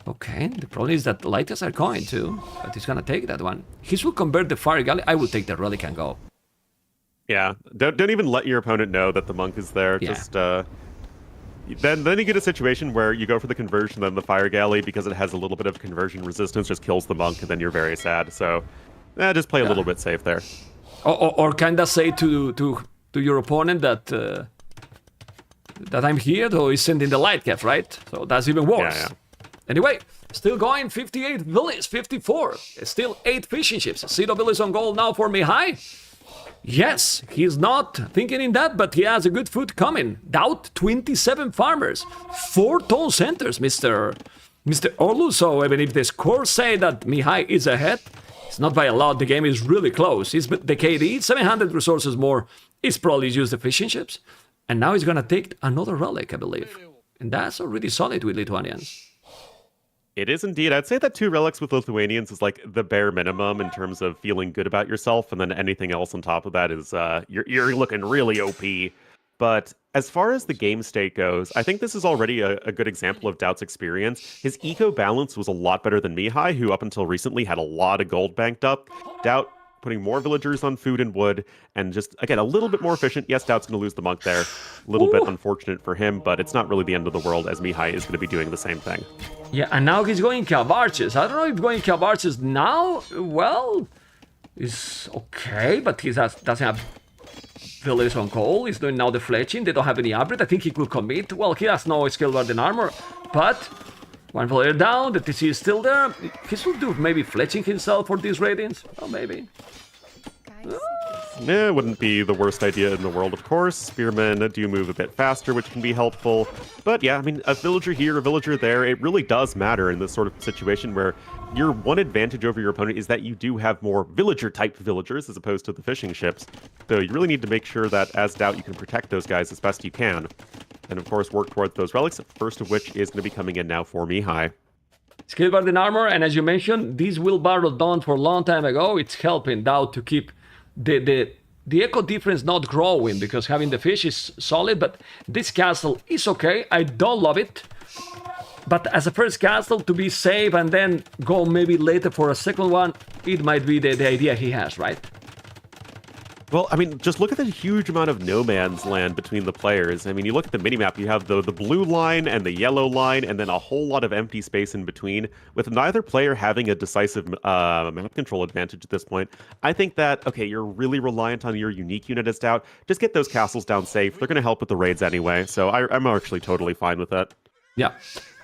Okay, the problem is that the lighters are going to, but he's gonna take that one. He will convert the fire galley. I will take the relic and go. Yeah, don't even let your opponent know that the monk is there. Yeah. Just then you get a situation where you go for the conversion, then the fire galley, because it has a little bit of conversion resistance, just kills the monk, and then you're very sad. So. Just play a little bit safe there. Or kind of say to your opponent that I'm here, though he's sending the light caps, right? So that's even worse. Yeah. Anyway, still going 58 villages, 54. Still 8 fishing ships. Sitaux village on goal now for Mihai. Yes, he's not thinking in that, but he has a good foot coming. DauT 27 farmers, 4 town centers, Mr. Orlu. So even if the scores say that Mihai is ahead, it's not by a lot. The game is really close. He's the KD, 700 resources more. He's probably used the fishing ships. And now he's going to take another relic, I believe. And that's already solid with Lithuanians. It is indeed. I'd say that 2 relics with Lithuanians is like the bare minimum in terms of feeling good about yourself. And then anything else on top of that is you're looking really OP. But as far as the game state goes, I think this is already a good example of DauT's experience. His eco balance was a lot better than Mihai, who up until recently had a lot of gold banked up. DauT putting more villagers on food and wood, and just, again, a little bit more efficient. Yes, DauT's going to lose the monk there. A little bit unfortunate for him, but it's not really the end of the world, as Mihai is going to be doing the same thing. Yeah, and now he's going Cavalry. I don't know if going Cavalry now, well, is okay, but he doesn't have village on coal. He's doing now the fletching. They don't have any upgrade. I think he could commit. Well, he has no skill guardian armor, but one villager down. The TC is still there. He should do maybe fletching himself for these ratings. Oh, maybe. Yeah, it wouldn't be the worst idea in the world, of course. Spearmen do move a bit faster, which can be helpful. But yeah, I mean, a villager here, a villager there, it really does matter in this sort of situation where your one advantage over your opponent is that you do have more villager-type villagers as opposed to the fishing ships. So you really need to make sure that, as DauT, you can protect those guys as best you can. And of course, work towards those relics, first of which is going to be coming in now for Mihai. Skill guardian armor, and as you mentioned, this wheelbarrow done for a long time ago, it's helping DauT to keep the echo difference not growing, because having the fish is solid, but this castle is okay. I don't love it, but as a first castle to be safe and then go maybe later for a second one, it might be the idea he has, right? Well, I mean, just look at the huge amount of no man's land between the players. I mean, you look at the minimap, you have the blue line and the yellow line, and then a whole lot of empty space in between, with neither player having a decisive map control advantage at this point. I think that, okay, you're really reliant on your unique unit as DauT. Just get those castles down safe. They're going to help with the raids anyway, so I'm actually totally fine with that. Yeah,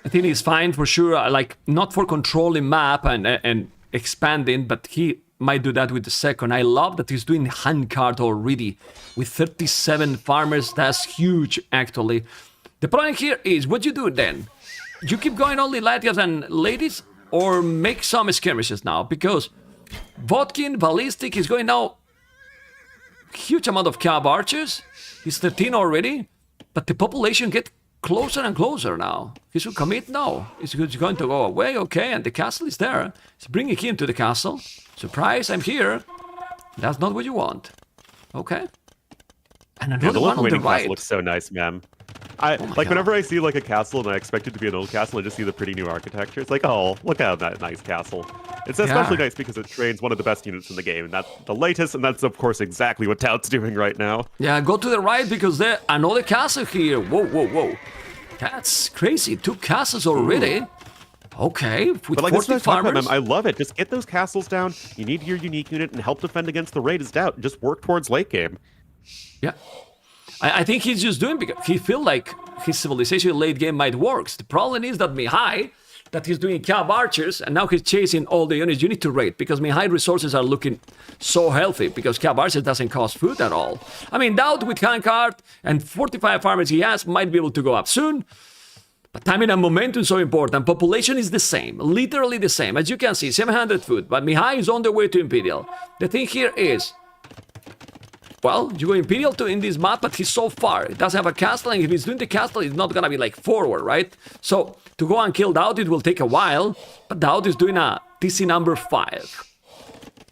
I think he's fine for sure, like, not for controlling map and expanding, but he might do that with the second. I love that he's doing handcart already with 37 farmers. That's huge, actually. The problem here is, what you do then? You keep going only Latias and ladies, or make some skirmishes now? Because Vodkin, Ballistic is going now huge amount of Cav archers. He's 13 already, but the population get closer and closer now. He should commit? No. He's going to go away, okay, and the castle is there. He's bringing him to the castle. Surprise, I'm here. That's not what you want. Okay. And another one on the right. Castle looks so nice, man. Whenever I see like a castle and I expect it to be an old castle, I just see the pretty new architecture. It's like, oh, look at that nice castle. It's especially nice because it trains one of the best units in the game, and that's the latest, and that's of course exactly what DauT's doing right now. Yeah, go to the right because there's another castle here. Whoa, whoa, whoa. That's crazy. 2 castles already. Ooh. Okay, with but like 40 farmers. I love it. Just get those castles down. You need your unique unit and help defend against the raid as DauT. Just work towards late game. Yeah. I think he's just doing because he feels like his civilization late game might work. The problem is that Mihai, that he's doing Cav archers, and now he's chasing all the units you need to raid, because Mihai resources are looking so healthy, because Cav archers doesn't cost food at all. I mean, DauT with handcart and 45 farmers he has might be able to go up soon, but timing and momentum is so important. Population is the same, literally the same. As you can see, 700 food, but Mihai is on the way to Imperial. The thing here is, well, you go Imperial in this map, but he's so far. He doesn't have a castle, and if he's doing the castle, it's not gonna be like forward, right? So, to go and kill DauT, it will take a while, but DauT is doing a TC number 5.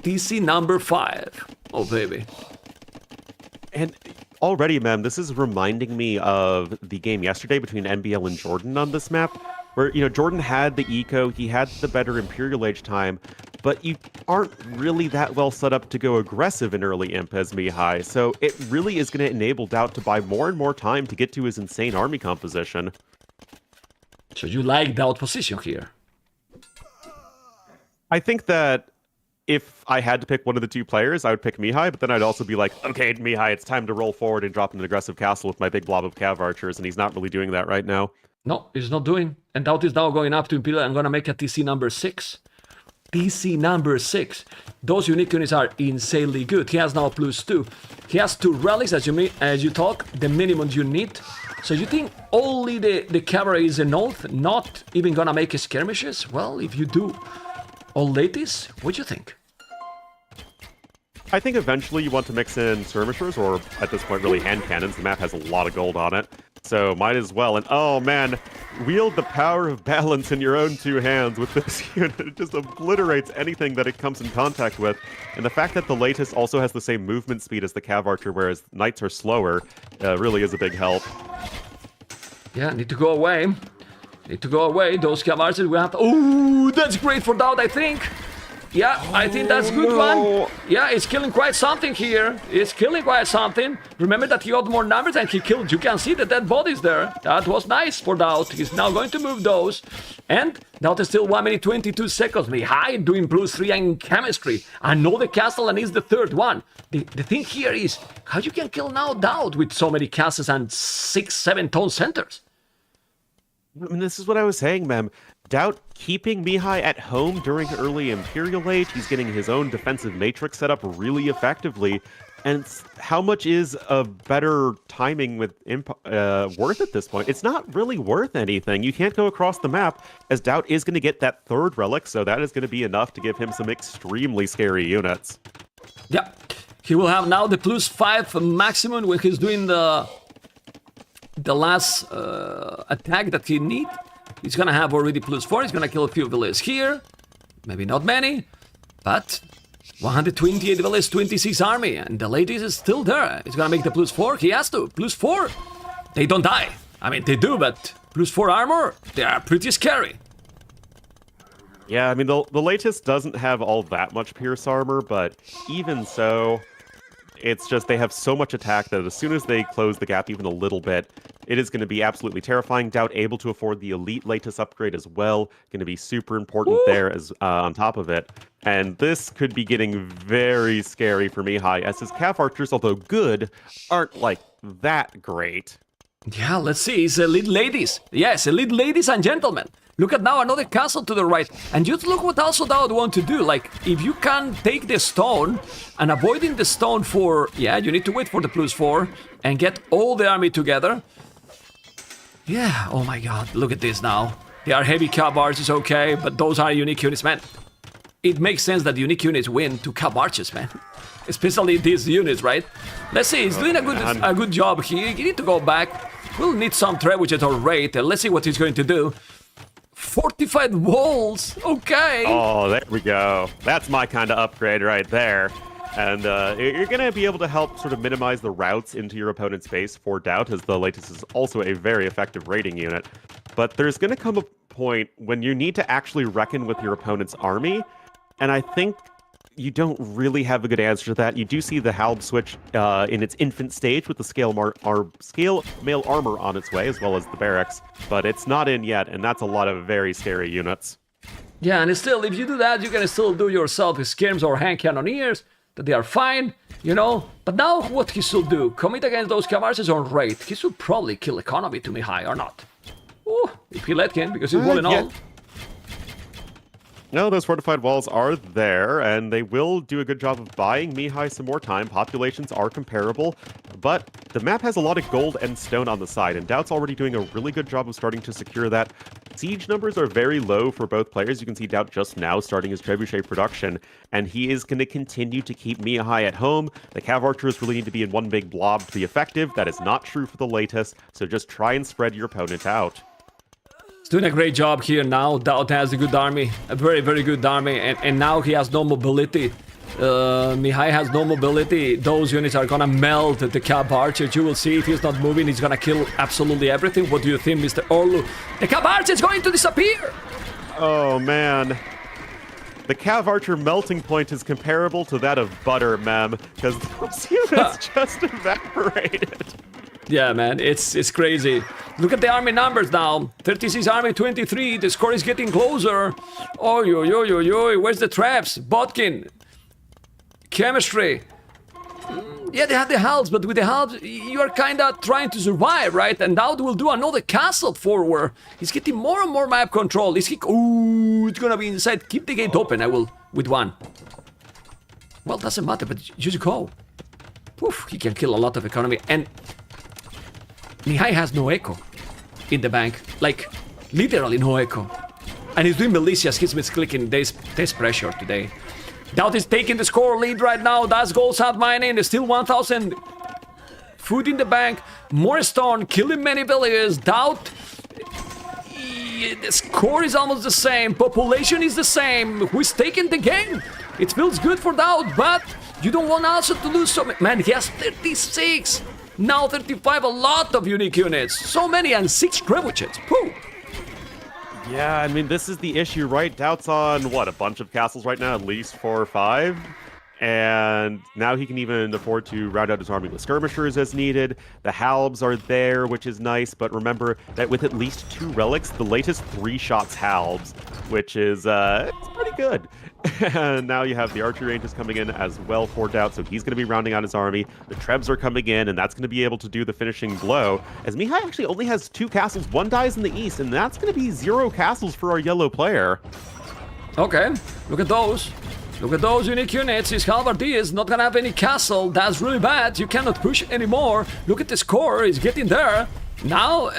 TC number 5. Oh, baby. And already, man, this is reminding me of the game yesterday between NBL and Jordan on this map, where, you know, Jordan had the eco, he had the better Imperial Age time, but you aren't really that well set up to go aggressive in early imp as Mihai, so it really is going to enable DauT to buy more and more time to get to his insane army composition. So you like DauT position here? I think that if I had to pick one of the 2 players, I would pick Mihai, but then I'd also be like, okay, Mihai, it's time to roll forward and drop an aggressive castle with my big blob of Cav archers, and he's not really doing that right now. No, he's not doing. And DauT is now going up to Imperial. I'm going to make a TC number 6. TC number 6. Those unique units are insanely good. He has now +2. He has 2 relics, as you talk, the minimum you need. So you think only the cavalry is enough, not even gonna make skirmishes? Well, if you do all ladies, what do you think? I think eventually you want to mix in skirmishers, or at this point really hand cannons. The map has a lot of gold on it, so might as well. And oh man, wield the power of balance in your own 2 hands with this unit. It just obliterates anything that it comes in contact with. And the fact that the latest also has the same movement speed as the Cav archer, whereas knights are slower, really is a big help. Yeah, need to go away. Need to go away. Those Cav archers will have to... Ooh, that's great for DauT, I think. Yeah, I think that's a good one. Yeah, it's killing quite something here. It's killing quite something. Remember that he got more numbers and he killed. You can see the dead bodies there. That was nice for DauT. He's now going to move those. And DauT is still 1 minute 22 seconds. Mihai doing +3 in chemistry. Another castle and is the third one. The thing here is how you can kill now DauT with so many castles and 6-7 tone centers. I mean, this is what I was saying, Mem. DauT keeping Mihai at home during early Imperial Age. He's getting his own defensive matrix set up really effectively. And how much is a better timing with worth at this point? It's not really worth anything. You can't go across the map, as DauT is going to get that third relic, so that is going to be enough to give him some extremely scary units. Yeah, he will have now the +5 maximum when he's doing the last attack that he needs. He's gonna have already +4. He's gonna kill a few villages here. Maybe not many, but 128 villages, 26 army, and the ladies is still there. He's gonna make the +4. He has to. +4. They don't die. I mean, they do, but +4 armor, they are pretty scary. Yeah, I mean, the latest doesn't have all that much pierce armor, but even so, it's just they have so much attack that as soon as they close the gap even a little bit, it is going to be absolutely terrifying. DauT able to afford the elite latest upgrade as well, going to be super important there as on top of it. And this could be getting very scary for Mihai, as his Cav archers, although good, aren't like that great. Yeah, let's see. It's elite ladies. Yes, elite ladies and gentlemen. Look at now another castle to the right. And just look what also DauT want to do. Like, if you can take the stone and avoiding the stone for... Yeah, you need to wait for the +4 and get all the army together. Yeah, oh my god, look at this now. They are heavy Cav archers, okay, but those are unique units, man. It makes sense that unique units win to Cav archers, man. Especially these units, right? Let's see, he's doing a good job here. You need to go back. We'll need some trebuchets or raid. Let's see what he's going to do. Fortified walls, okay. Oh, there we go. That's my kind of upgrade right there. And you're going to be able to help sort of minimize the routes into your opponent's base for DauT, as the latest is also a very effective raiding unit. But there's going to come a point when you need to actually reckon with your opponent's army, and I think you don't really have a good answer to that. You do see the Halb switch in its infant stage with the scale mail armor on its way, as well as the barracks, but it's not in yet, and that's a lot of very scary units. Yeah, and still, if you do that, you can still do yourself skirms or hand cannoneers, that they are fine, you know. But now what he should do, commit against those Cavalry on raid. He should probably kill economy to Mihai or not. Ooh, if he let him, because he's rolling all. No, those fortified walls are there, and they will do a good job of buying Mihai some more time. Populations are comparable, but the map has a lot of gold and stone on the side, and DauT's already doing a really good job of starting to secure that. Siege numbers are very low for both players. You can see DauT just now starting his trebuchet production, and he is going to continue to keep Mihai at home. The Cav archers really need to be in one big blob to be effective. That is not true for the latest, so just try and spread your opponent out. Doing a great job here now. DauT has a good army, a very, very good army, and now he has no mobility. Mihai has no mobility. Those units are gonna melt the Cav archers. You will see if he's not moving, he's gonna kill absolutely everything. What do you think, Mr. Orlu? The Cav archer is going to disappear! Oh, man. The Cav archer melting point is comparable to that of butter, mem, because those units just evaporated. Yeah, man, it's crazy. Look at the army numbers now. 36 army, 23. The score is getting closer. Oh, yo. Where's the traps? Botkin. Chemistry. Yeah, they have the halves, but with the halves, you are kind of trying to survive, right? And DauT will do another castle forward. He's getting more and more map control. Is he? Ooh, it's gonna be inside. Keep the gate open. I will with one. Well, doesn't matter, but just go. Poof, he can kill a lot of economy. And Mihai has no echo in the bank, like literally no echo, and he's doing malicious. He's misclicking. There's pressure today. DauT is taking the score lead right now. That's goals out mining. There's still 1,000 food in the bank. More stone, killing many villagers. DauT, the score is almost the same. Population is the same. Who's taking the game? It feels good for DauT, but you don't want also to lose so many. Man, he has 36. Now 35, a lot of unique units. So many, and 6 trebuchets. Pooh. Yeah, I mean, this is the issue, right? DauT's on, what, a bunch of castles right now? At least 4 or 5? And now he can even afford to round out his army with skirmishers as needed. The halbs are there, which is nice, but remember that with at least 2 relics, the latest 3 shots halbs, which is, it's pretty good. And now you have the archery ranges coming in as well for DauT, so he's going to be rounding out his army. The Trebs are coming in, and that's going to be able to do the finishing blow, as Mihai actually only has 2 castles. 1 dies in the east, and that's going to be 0 castles for our yellow player. Okay, look at those. Look at those unique units. His Cavalry is not gonna have any castle. That's really bad. You cannot push anymore. Look at this core. He's getting there. Now,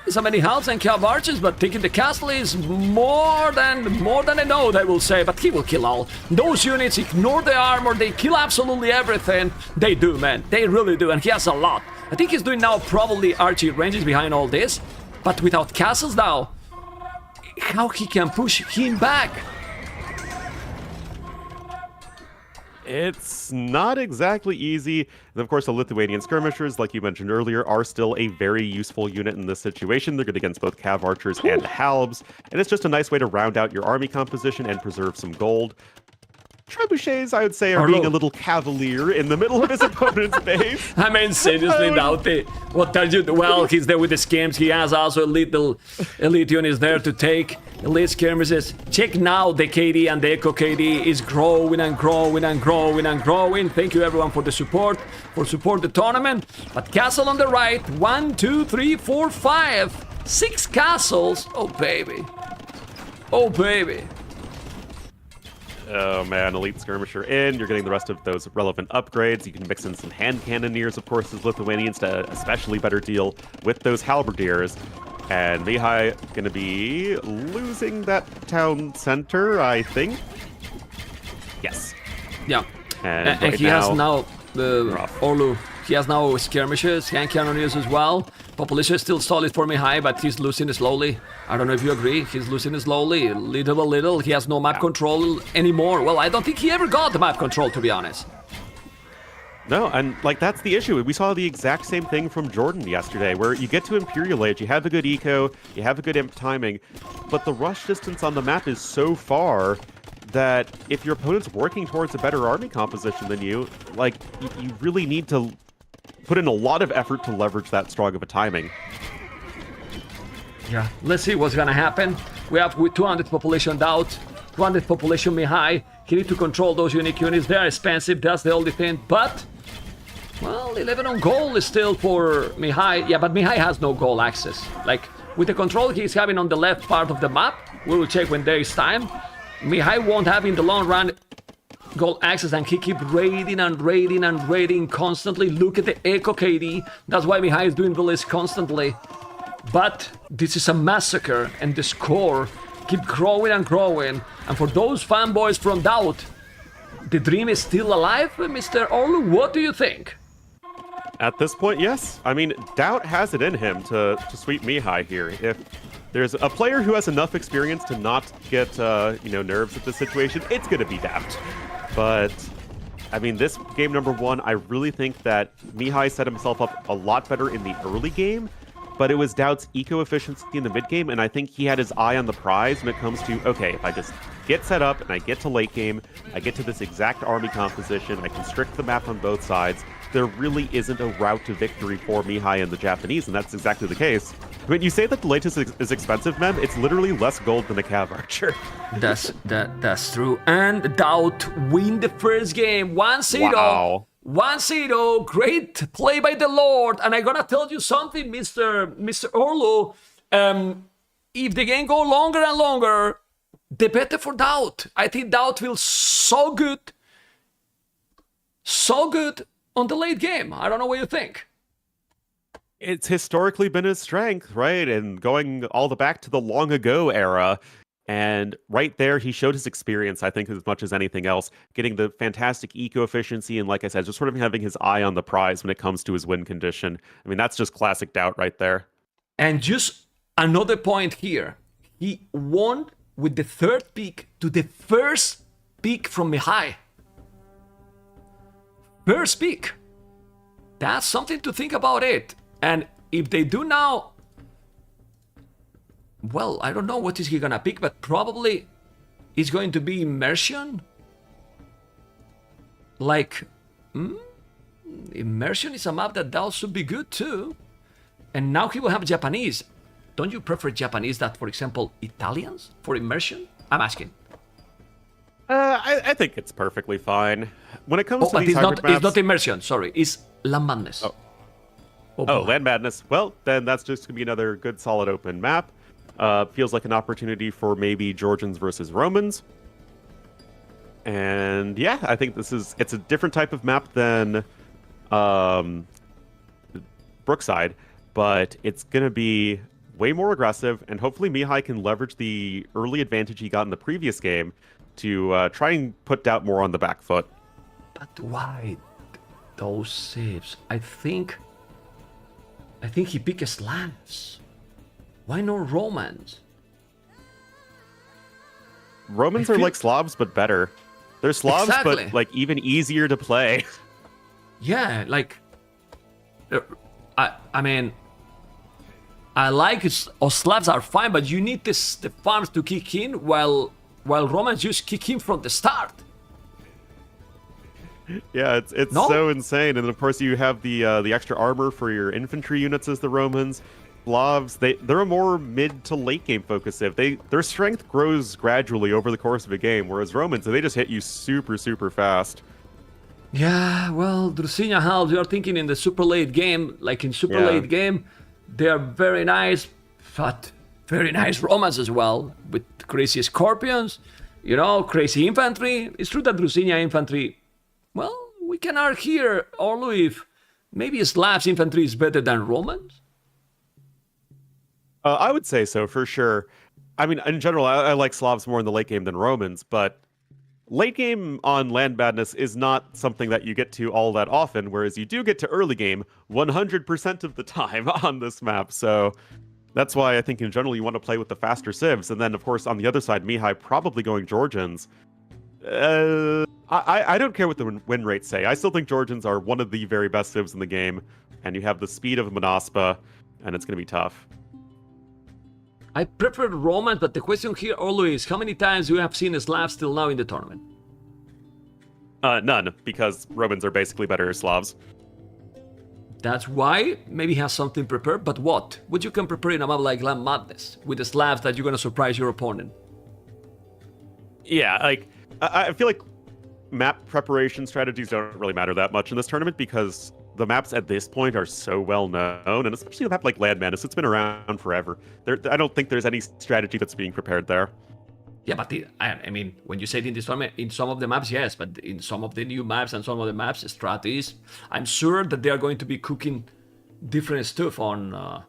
so many halves and Cavalry, but taking the castle is more than I know, they will say. But he will kill all. Those units ignore the armor. They kill absolutely everything. They do, man. They really do. And he has a lot. I think he's doing now probably archery ranges behind all this. But without castles now, how he can push him back? It's not exactly easy. And of course, the Lithuanian skirmishers, like you mentioned earlier, are still a very useful unit in this situation. They're good against both cav archers and halbs, and it's just a nice way to round out your army composition and preserve some gold. Trebuchets, I would say, are being a little cavalier in the middle of his opponent's base. I mean, seriously, DauT. What does you do? Well, he's there with the skims. He has also elite units there to take. Elite skirmishes. Check now the KD, and the Echo KD is growing and growing and growing and growing. Thank you everyone for the support, the tournament. But castle on the right. 1, 2, 3, 4, 5. 6 castles. Oh, baby. Oh, baby. Oh man, Elite Skirmisher in, you're getting the rest of those relevant upgrades. You can mix in some hand cannoneers, of course, as Lithuanians to especially better deal with those halberdiers. And Mihai gonna be losing that town center, I think. Yes. Yeah. And he has now the rough. Orlu. He has now skirmishes, hand cannoneers as well. Population is still solid for Mihai, but he's losing it slowly. I don't know if you agree. He's losing it slowly, little by little. He has no map control anymore. Well, I don't think he ever got the map control, to be honest. No, and like that's the issue. We saw the exact same thing from Jordan yesterday, where you get to Imperial Age, you have a good eco, you have a good imp timing, but the rush distance on the map is so far that if your opponent's working towards a better army composition than you, like, you really need to put in a lot of effort to leverage that strong of a timing. Yeah, let's see what's gonna happen. We have with 200 population DauT, 200 population Mihai. He need to control those unique units. They are expensive, that's the only thing. But, well, 11 on goal is still for Mihai. Yeah, but Mihai has no goal access. Like, with the control he's having on the left part of the map, we will check when there is time. Mihai won't have in the long run goal access, and he keep raiding and raiding and raiding constantly. Look at the Echo KD. That's why Mihai is doing the list constantly. But this is a massacre, and the score keep growing and growing. And for those fanboys from DauT, the dream is still alive, Mr. Orlu. What do you think? At this point, yes. I mean, DauT has it in him to sweep Mihai here. If there's a player who has enough experience to not get, nerves at this situation, it's going to be DauT. But, I mean, this game number 1, I really think that Mihai set himself up a lot better in the early game, but it was DauT's eco-efficiency in the mid-game, and I think he had his eye on the prize when it comes to, okay, if I just get set up and I get to late game, I get to this exact army composition, I constrict the map on both sides, there really isn't a route to victory for Mihai and the Japanese, and that's exactly the case. When you say that the latest is expensive, Mem, it's literally less gold than a cav archer. That's true. And DauT win the first game. 1-0. Wow. 1-0. Great play by the Lord. And I'm gonna tell you something, Mr. Orlu. If the game go longer and longer, the better for DauT. I think DauT feels so good on the late game. I don't know what you think. It's historically been his strength, right? And going all the back to the long ago era. And right there, he showed his experience, I think, as much as anything else, getting the fantastic eco-efficiency. And like I said, just sort of having his eye on the prize when it comes to his win condition. I mean, that's just classic DauT right there. And just another point here. He won with the 3rd pick to the 1st pick from Mihai. 1st pick. That's something to think about it. And if they do now well, I don't know what is he gonna pick, but probably it's going to be immersion. Like, immersion is a map that should be good too. And now he will have Japanese. Don't you prefer Japanese that, for example, Italians for immersion? I'm asking. I think it's perfectly fine. When it comes to but these hybrid maps... it's not immersion, sorry. It's Land Madness. Oh, Land Madness. Well, then that's just going to be another good, solid open map. Feels like an opportunity for maybe Georgians versus Romans. And yeah, I think it's a different type of map than Brookside, but it's going to be way more aggressive, and hopefully Mihai can leverage the early advantage he got in the previous game to try and put DauT more on the back foot. But why those saves? I think he picked Slavs. Why no Romans? Romans are like Slavs, but better. They're Slavs, Exactly. but like even easier to play. Yeah, like I mean, I like Slavs are fine, but you need the farms to kick in while Romans just kick in from the start. Yeah, it's No? so insane. And then of course you have the extra armor for your infantry units as the Romans. Slavs, they're a more mid to late game focus civ. Their strength grows gradually over the course of a game, whereas Romans, they just hit you super fast. Yeah, well, Drusinia halves, you're thinking in the super late game, like in super late game, they are very nice, but very nice Romans as well, with crazy scorpions, you know, crazy infantry. It's true that Drusinia infantry, well, we can argue here, Orlu, if maybe Slavs infantry is better than Romans. I would say so, for sure. I mean, in general, I like Slavs more in the late game than Romans, but late game on Land Madness is not something that you get to all that often, whereas you do get to early game 100% of the time on this map. So that's why I think in general you want to play with the faster civs. And then, of course, on the other side, Mihai probably going Georgians. I don't care what the win rates say. I still think Georgians are one of the very best civs in the game, and you have the speed of Monaspa, and it's going to be tough. I prefer Romans, but the question here, Orlu, is how many times you have seen Slavs till now in the tournament? None, because Romans are basically better Slavs. That's why maybe he has something prepared, but what? What you can prepare in a map like Land Madness with the Slavs that you're gonna surprise your opponent? Yeah, like, I feel like map preparation strategies don't really matter that much in this tournament because the maps at this point are so well known, and especially a map like Land Madness, it's been around forever. I don't think there's any strategy that's being prepared there. Yeah, but I mean, when you say it in this tournament, in some of the maps, yes, but in some of the new maps and some of the maps, strategies, I'm sure that they are going to be cooking different stuff on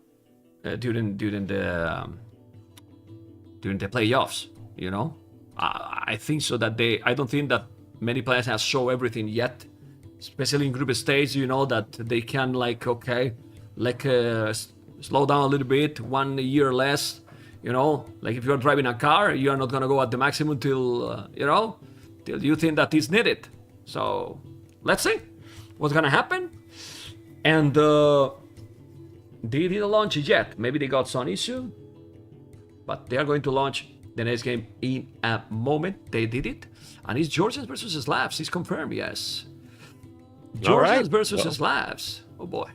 during the playoffs. You know, I think so that I don't think that many players have shown everything yet, especially in group stage. You know that they can slow down a little bit, 1 year less. You know, like if you're driving a car, you are not gonna go at the maximum till you think that is needed. So let's see what's gonna happen. And they didn't launch it yet. Maybe they got some issue, but they are going to launch the next game in a moment. They did it, and it's Georgians versus Slavs. It's confirmed, yes. Georgians versus Slavs. Oh boy.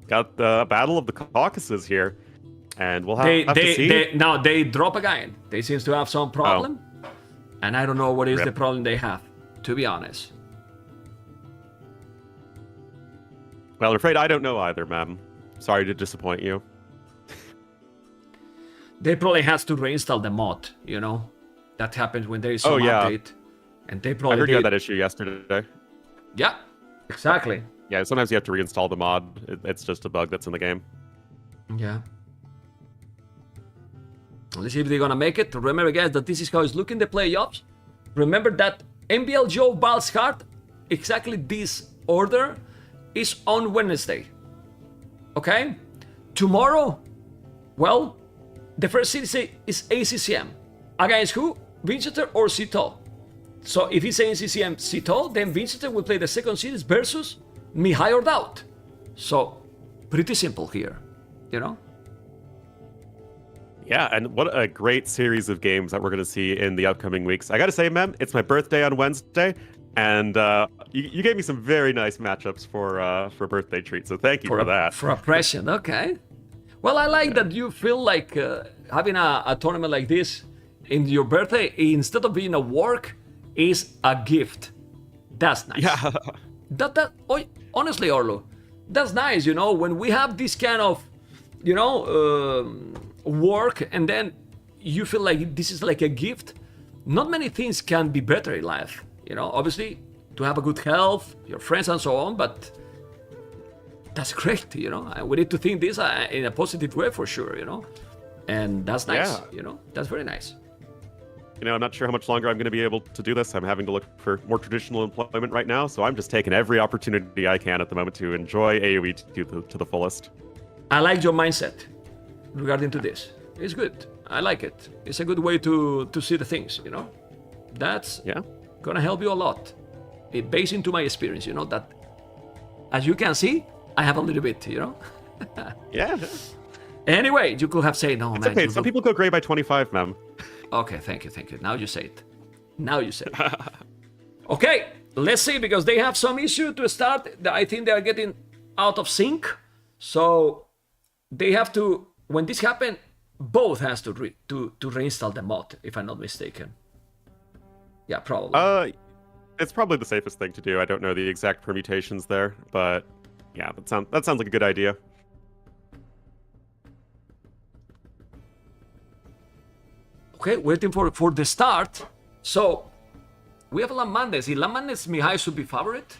Got the Battle of the Caucasus here. And we'll have to see. They drop again. They seem to have some problem. And I don't know what is the problem they have, to be honest. Well, I'm afraid I don't know either, ma'am. Sorry to disappoint you. They probably has to reinstall the mod, you know? That happens when there is some update. And they probably I heard you had that issue yesterday. Yeah, exactly. Yeah, sometimes you have to reinstall the mod. It's just a bug that's in the game. Yeah. Let's see if they're gonna make it. Remember, guys, that this is how it's looking the playoffs. Remember that NBL Joe Ball's card, exactly this order, is on Wednesday. Okay? Tomorrow, well, the first series is ACCM. Against who? Vinchester or Sitaux. So if he's saying CCM Sitaux, then Vinchester will play the second series versus Mihai or DauT. So, pretty simple here, you know? Yeah, and what a great series of games that we're going to see in the upcoming weeks. I got to say, Mem, it's my birthday on Wednesday, and you gave me some very nice matchups for a birthday treat, so thank you for that. For a present, okay. Well, I like that you feel like having a tournament like this in your birthday, instead of being a work, is a gift. That's nice. Yeah. Honestly, Orlo, that's nice, when we have this kind of, work, and then you feel like this is like a gift. Not many things can be better in life, obviously, to have a good health, your friends and so on, but that's great, we need to think this in a positive way for sure, and that's nice, that's very nice. I'm not sure how much longer I'm going to be able to do this. I'm having to look for more traditional employment right now, so I'm just taking every opportunity I can at the moment to enjoy AoE to the fullest. I like your mindset regarding to this. It's good. I like it. It's a good way to see the things, That's gonna help you a lot. Based into my experience, that as you can see, I have a little bit, Yeah. Anyway, you could have said, no, it's man. Okay, some people go gray by 25, Mem. Okay, thank you. Now you say it. Okay, let's see, because they have some issue to start. I think they are getting out of sync. So they have to, when this happens, both has to reinstall the mod, if I'm not mistaken. Yeah, probably. It's probably the safest thing to do. I don't know the exact permutations there, but yeah, that sounds like a good idea. Okay, waiting for the start. So we have Lamandes. In Lamandes, Mihai should be favorite.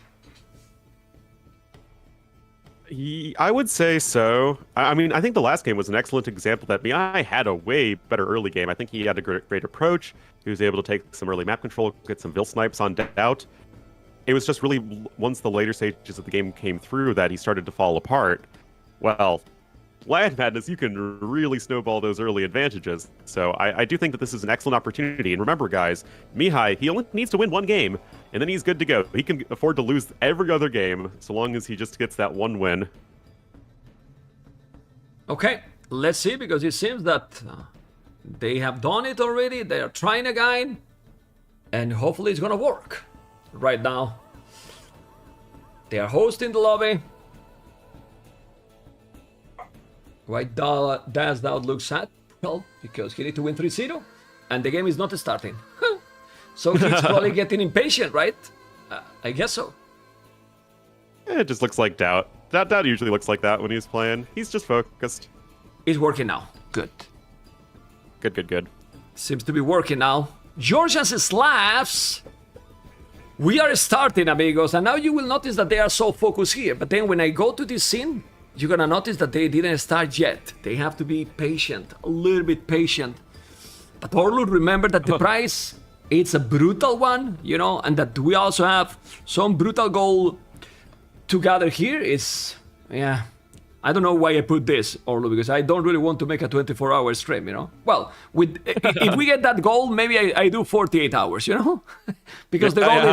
I would say so. I mean, I think the last game was an excellent example that Mihai had a way better early game. I think he had a great approach. He was able to take some early map control, get some Vil snipes on DauT. It was just really once the later stages of the game came through that he started to fall apart. Well, Land Madness, you can really snowball those early advantages. So I do think that this is an excellent opportunity. And remember, guys, Mihai, he only needs to win one game, and then he's good to go. He can afford to lose every other game, so long as he just gets that one win. Okay, let's see, because it seems that they have done it already. They are trying again, and hopefully it's gonna work. Right now, they are hosting the lobby. Why does DauT look sad? Well, because he needs to win 3-0, and the game is not starting. So he's probably getting impatient, right? I guess so. It just looks like DauT. DauT usually looks like that when he's playing. He's just focused. It's working now. Good. Good. Seems to be working now. Georgians and Slavs. We are starting, amigos, and now you will notice that they are so focused here. But then when I go to this scene, you're gonna notice that they didn't start yet. They have to be patient, a little bit patient. But Orlu, remember that the price, it's a brutal one, and that we also have some brutal goal to gather here. Is, I don't know why I put this, Orlu, because I don't really want to make a 24-hour stream, Well, if we get that goal, maybe I do 48 hours, because the goal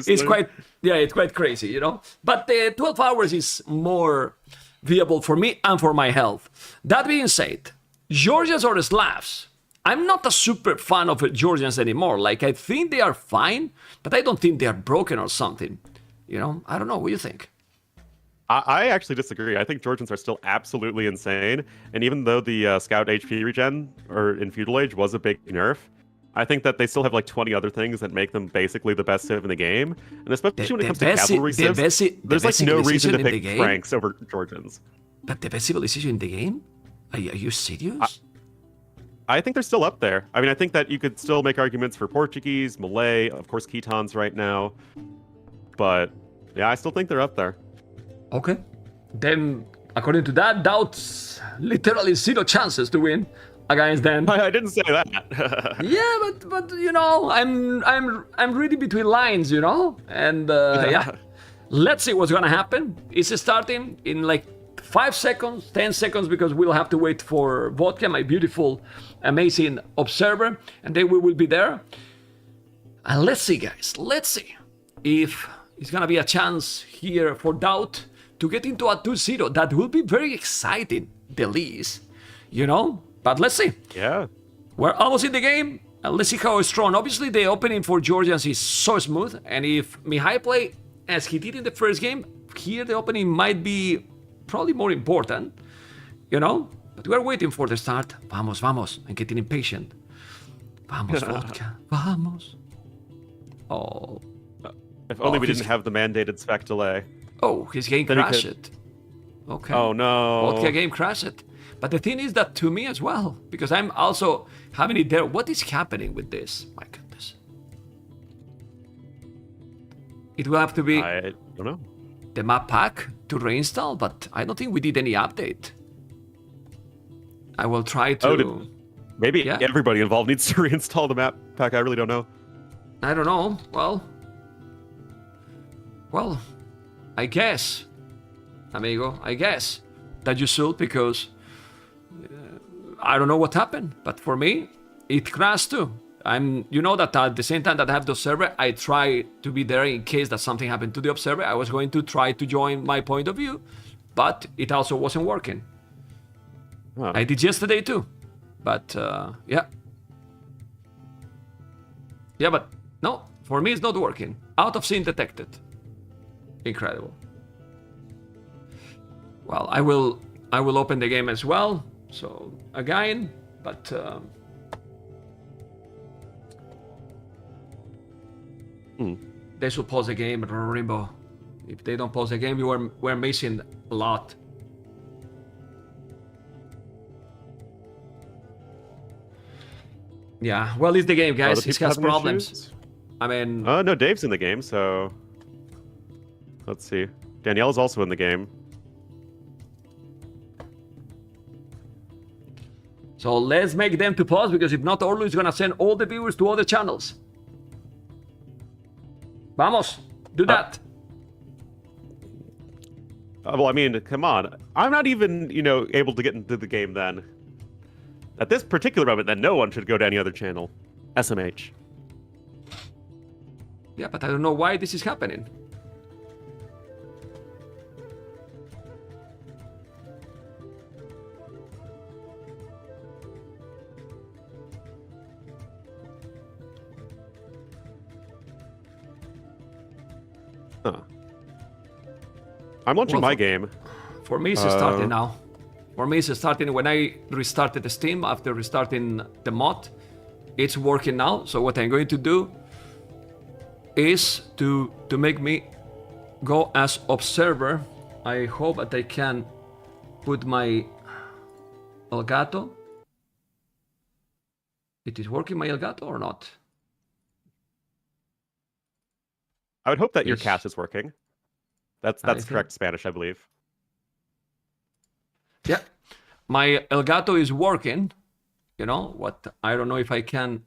is quite, it's quite crazy, But 12 hours is more viable for me and for my health. That being said, Georgians or Slavs, I'm not a super fan of Georgians anymore. Like, I think they are fine, but I don't think they are broken or something. I don't know. What do you think? I actually disagree. I think Georgians are still absolutely insane. And even though the Scout HP regen or in Feudal Age was a big nerf, I think that they still have like 20 other things that make them basically the best civ in the game. And especially when it comes to cavalry civs, there's like no reason to pick Franks over Georgians. But the best civilization in the game? Are you serious? I think they're still up there. I mean, I think that you could still make arguments for Portuguese, Malay, of course, Khitans right now. But yeah, I still think they're up there. Okay. Then, according to that, DauT's literally 0 chances to win against them. I didn't say that. Yeah, but I'm reading between lines, and let's see what's gonna happen. It's starting in like 5 seconds, 10 seconds, because we'll have to wait for Vodka, my beautiful, amazing observer, and then we will be there. And let's see, guys, let's see if it's gonna be a chance here for DauT to get into a 2-0. That will be very exciting, the least, But let's see. Yeah. We're almost in the game. And let's see how strong. Obviously, the opening for Georgians is so smooth. And if Mihai play as he did in the first game, here the opening might be probably more important. You know? But we're waiting for the start. Vamos, vamos. I'm getting impatient. Vamos, vodka. Vamos. Oh. If only we he's- didn't have the mandated spec delay. Oh, his game Then he crashed. could- Okay. Oh no. Vodka game crashed. But the thing is that to me as well, because I'm also having it there. What is happening with this? My goodness. It will have to be I don't know. the map pack to reinstall, but I don't think we did any update. I will try to... Oh, maybe Yeah. everybody involved needs to reinstall the map pack. I really don't know. I don't know. Well, I guess, amigo, I guess that you should, because I don't know what happened, but for me, it crashed too. You know that at the same time that I have the observer, I try to be there in case that something happened to the observer. I was going to try to join my point of view, but it also wasn't working. Huh. I did yesterday too, but yeah. Yeah, but no, for me it's not working. Out of scene detected. Incredible. Well, I will open the game as well. So again, but they should pause the game, Rainbow. If they don't pause the game, we're missing a lot. Yeah, well, it's the game, guys. Other It people has having problems. issues? I mean, No, Dave's in the game, so let's see. Danielle's also in the game. so let's make them to pause, because if not, Orlu is gonna send all the viewers to other channels. Vamos, do that. Well, I mean, come on. I'm not even, able to get into the game then. At this particular moment, then no one should go to any other channel. SMH. Yeah, but I don't know why this is happening. Huh. I'm launching Well, my game. For me, it's starting now. For me, it's starting when I restarted the Steam after restarting the mod. It's working now. So what I'm going to do is to make me go as observer. I hope that I can put my Elgato. It is working, my Elgato, or not? I would hope that your Yes. cast is working. That's think- correct Spanish, I believe. Yeah, my Elgato is working. You know what? I don't know if I can.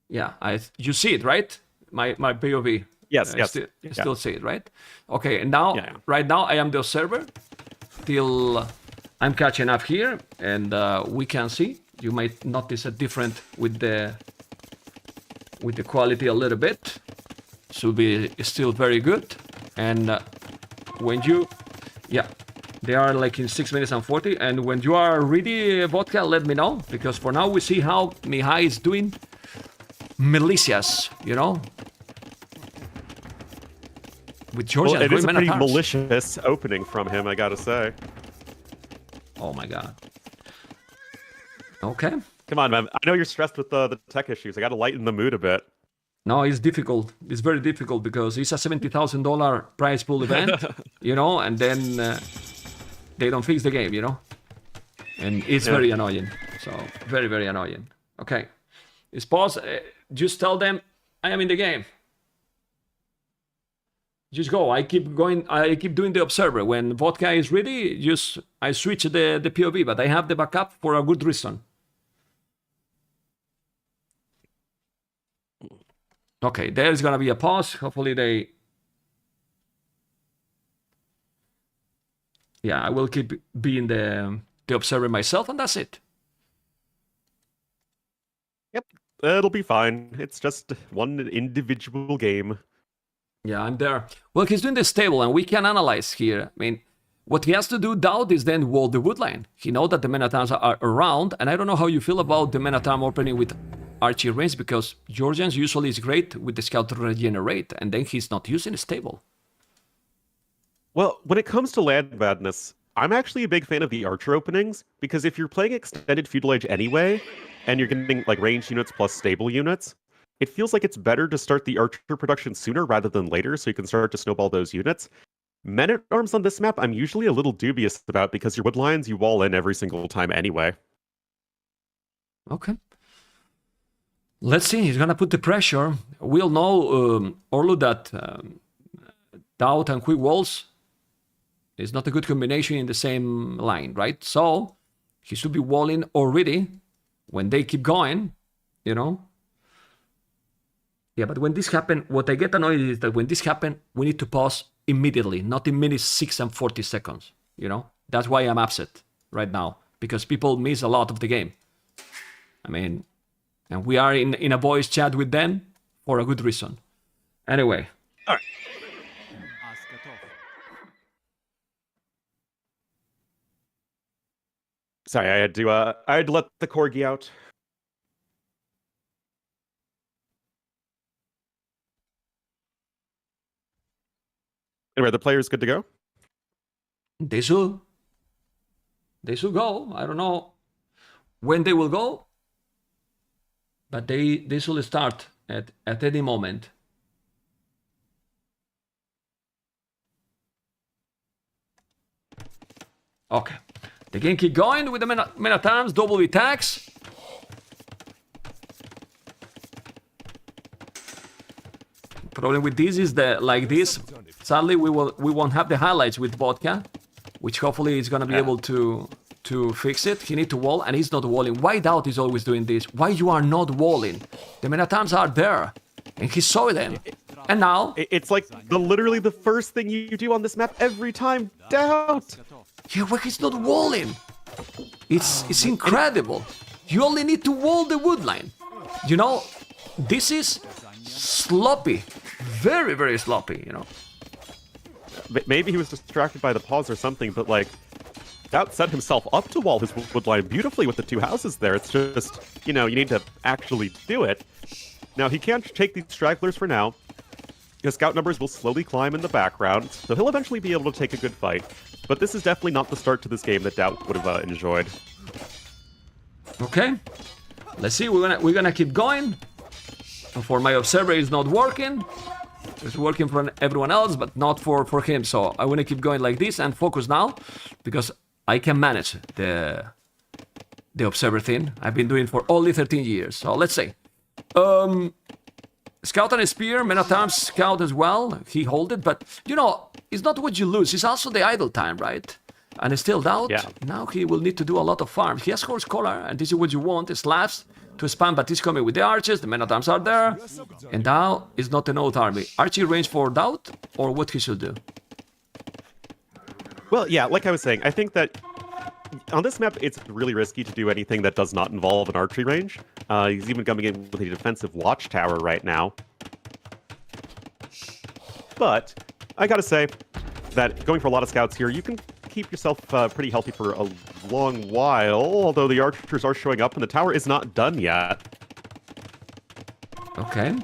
Yeah, you see it, right? My POV. Yes, yes. You Yeah. still see it, right? Okay, and now, Yeah. right now, I am the observer. Till I'm catching up here, and we can see. You might notice a different with the quality a little bit. Should be still very good. And when you, yeah, they are like in 6 minutes and 40. And when you are ready, Vodka, let me know, because for now we see how Mihai is doing militias, you know, with Georgia. Well, it is a going pretty men-at-arms. malicious opening from him, I gotta say. Oh my god. Okay. Come on, man. I know you're stressed with the tech issues. I gotta lighten the mood a bit. No, it's difficult. It's very difficult because it's a $70,000 prize pool event, you know, and then they don't fix the game, you know, and it's very annoying. So very, very annoying. Okay, it's pause. Just tell them I am in the game. Just go. I keep going. I keep doing the observer. When Vodka is ready, I switch the POV, but I have the backup for a good reason. Okay, there's gonna be a pause. Hopefully they... Yeah, I will keep being the observer myself, and that's it. Yep, it'll be fine. It's just one individual game. Yeah, I'm there. Well, he's doing the stable, and we can analyze here. I mean, What he has to do, DauT, is then wall the woodline. He knows that the men-at-arms are around, and I don't know how you feel about the men-at-arm opening with archery range, because Georgians usually is great with the scout to regenerate, and then he's not using a stable. Well, when it comes to land madness, I'm actually a big fan of the archer openings, because if you're playing extended feudal age anyway, and you're getting like ranged units plus stable units, it feels like it's better to start the archer production sooner rather than later, so you can start to snowball those units. Men-at-arms on this map, I'm usually a little dubious about, because your wood lines you wall in every single time anyway. Okay. Let's see, he's gonna put the pressure. We'll know, Orlu, that DauT and quick walls is not a good combination in the same line, right? So, he should be walling already when they keep going, you know? Yeah, but when this happens, what I get annoyed is that when this happens, we need to pause immediately, not in minutes 6 and 40 seconds, you know? That's why I'm upset right now, because people miss a lot of the game. I mean, and we are in a voice chat with them for a good reason. Anyway. All right. Sorry, I had to let the corgi out. Anyway, the player's good to go? They should. They should go. I don't know when they will go, but they should start at any moment. Okay. They can keep going with the men-at-arms, double attacks. Problem with this is that, like this, sadly we won't have the highlights with vodka, which hopefully is gonna be able to fix it. He need to wall, and he's not walling. Why DauT is always doing this? Why you are not walling? The men-at-arms are there, and he saw them. And now it's like literally the first thing you do on this map every time. DauT. Yeah, well, he's not walling. It's incredible. You only need to wall the woodline. You know, this is sloppy. Very, very sloppy, you know. Maybe he was distracted by the pause or something, but like, DauT set himself up to wall his woodline beautifully with the two houses there. It's just, you know, you need to actually do it. Now, he can't take these stragglers for now. His scout numbers will slowly climb in the background, so he'll eventually be able to take a good fight. But this is definitely not the start to this game that DauT would have enjoyed. Okay, let's see. We're gonna keep going. For my observer, it's not working. It's working for everyone else, but not for him. So I want to keep going like this and focus now, because I can manage the observer thing. I've been doing for only 13 years. So let's see. Scout and a spear, men-at-arms scout as well. He hold it, but you know, it's not what you lose. It's also the idle time, right? And it's still DauT. Yeah. Now he will need to do a lot of farms. He has horse collar, and this is what you want: is slabs to spam. But he's coming with the archers. The men-at-arms are there, and DauT is not an old army. Archery range for DauT, or what he should do? Well, yeah, like I was saying, I think that on this map, it's really risky to do anything that does not involve an archery range. He's even coming in with a defensive watchtower right now. But I gotta say that going for a lot of scouts here, you can keep yourself pretty healthy for a long while, although the archers are showing up and the tower is not done yet. Okay.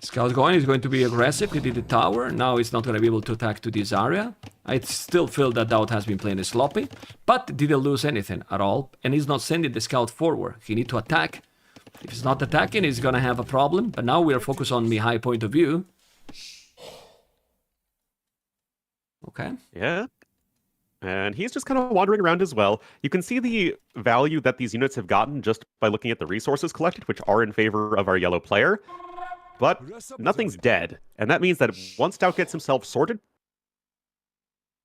Scout going, he's going to be aggressive. He did the tower. Now he's not going to be able to attack to this area. I still feel that DauT has been playing sloppy, but didn't lose anything at all. And he's not sending the scout forward. He need to attack. If he's not attacking, he's going to have a problem. But now we are focused on Mihai point of view. Okay. Yeah. And he's just kind of wandering around as well. You can see the value that these units have gotten just by looking at the resources collected, which are in favor of our yellow player. But nothing's dead. And that means that once DauT gets himself sorted,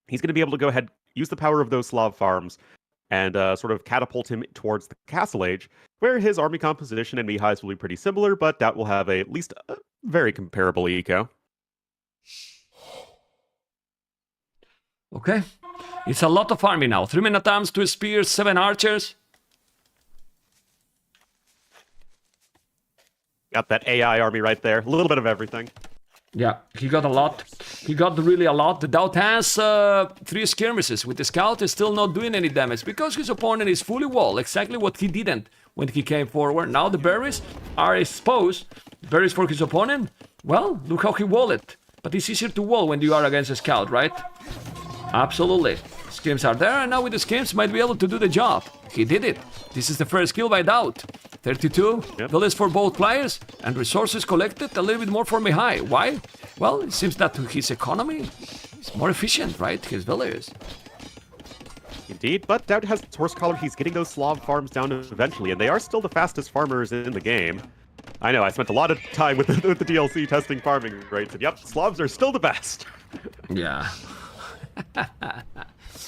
he's going to be able to go ahead, use the power of those Slav farms, and sort of catapult him towards the Castle Age, where his army composition and Mihai's will be pretty similar, but DauT will have at least a very comparable eco. Okay. It's a lot of army now. 3 men-at-arms, 2 spears, 7 archers. Got that AI army right there. A little bit of everything. Yeah, he got a lot. He got really a lot. The DauT has 3 skirmishes. With the scout, he's still not doing any damage because his opponent is fully walled. Exactly what he didn't when he came forward. Now the berries are exposed. Berries for his opponent. Well, look how he walled it. But it's easier to wall when you are against a scout, right? Absolutely. Skims are there, and now with the skims might be able to do the job. He did it. This is the first kill by DauT. 32 villas for both players, and resources collected a little bit more for Mihai. Why? Well, it seems that his economy is more efficient, right? His villagers. Indeed, but DauT has Horse Collar. He's getting those Slav farms down eventually, and they are still the fastest farmers in the game. I know, I spent a lot of time with the DLC testing farming rates, and yep, Slavs are still the best. Yeah.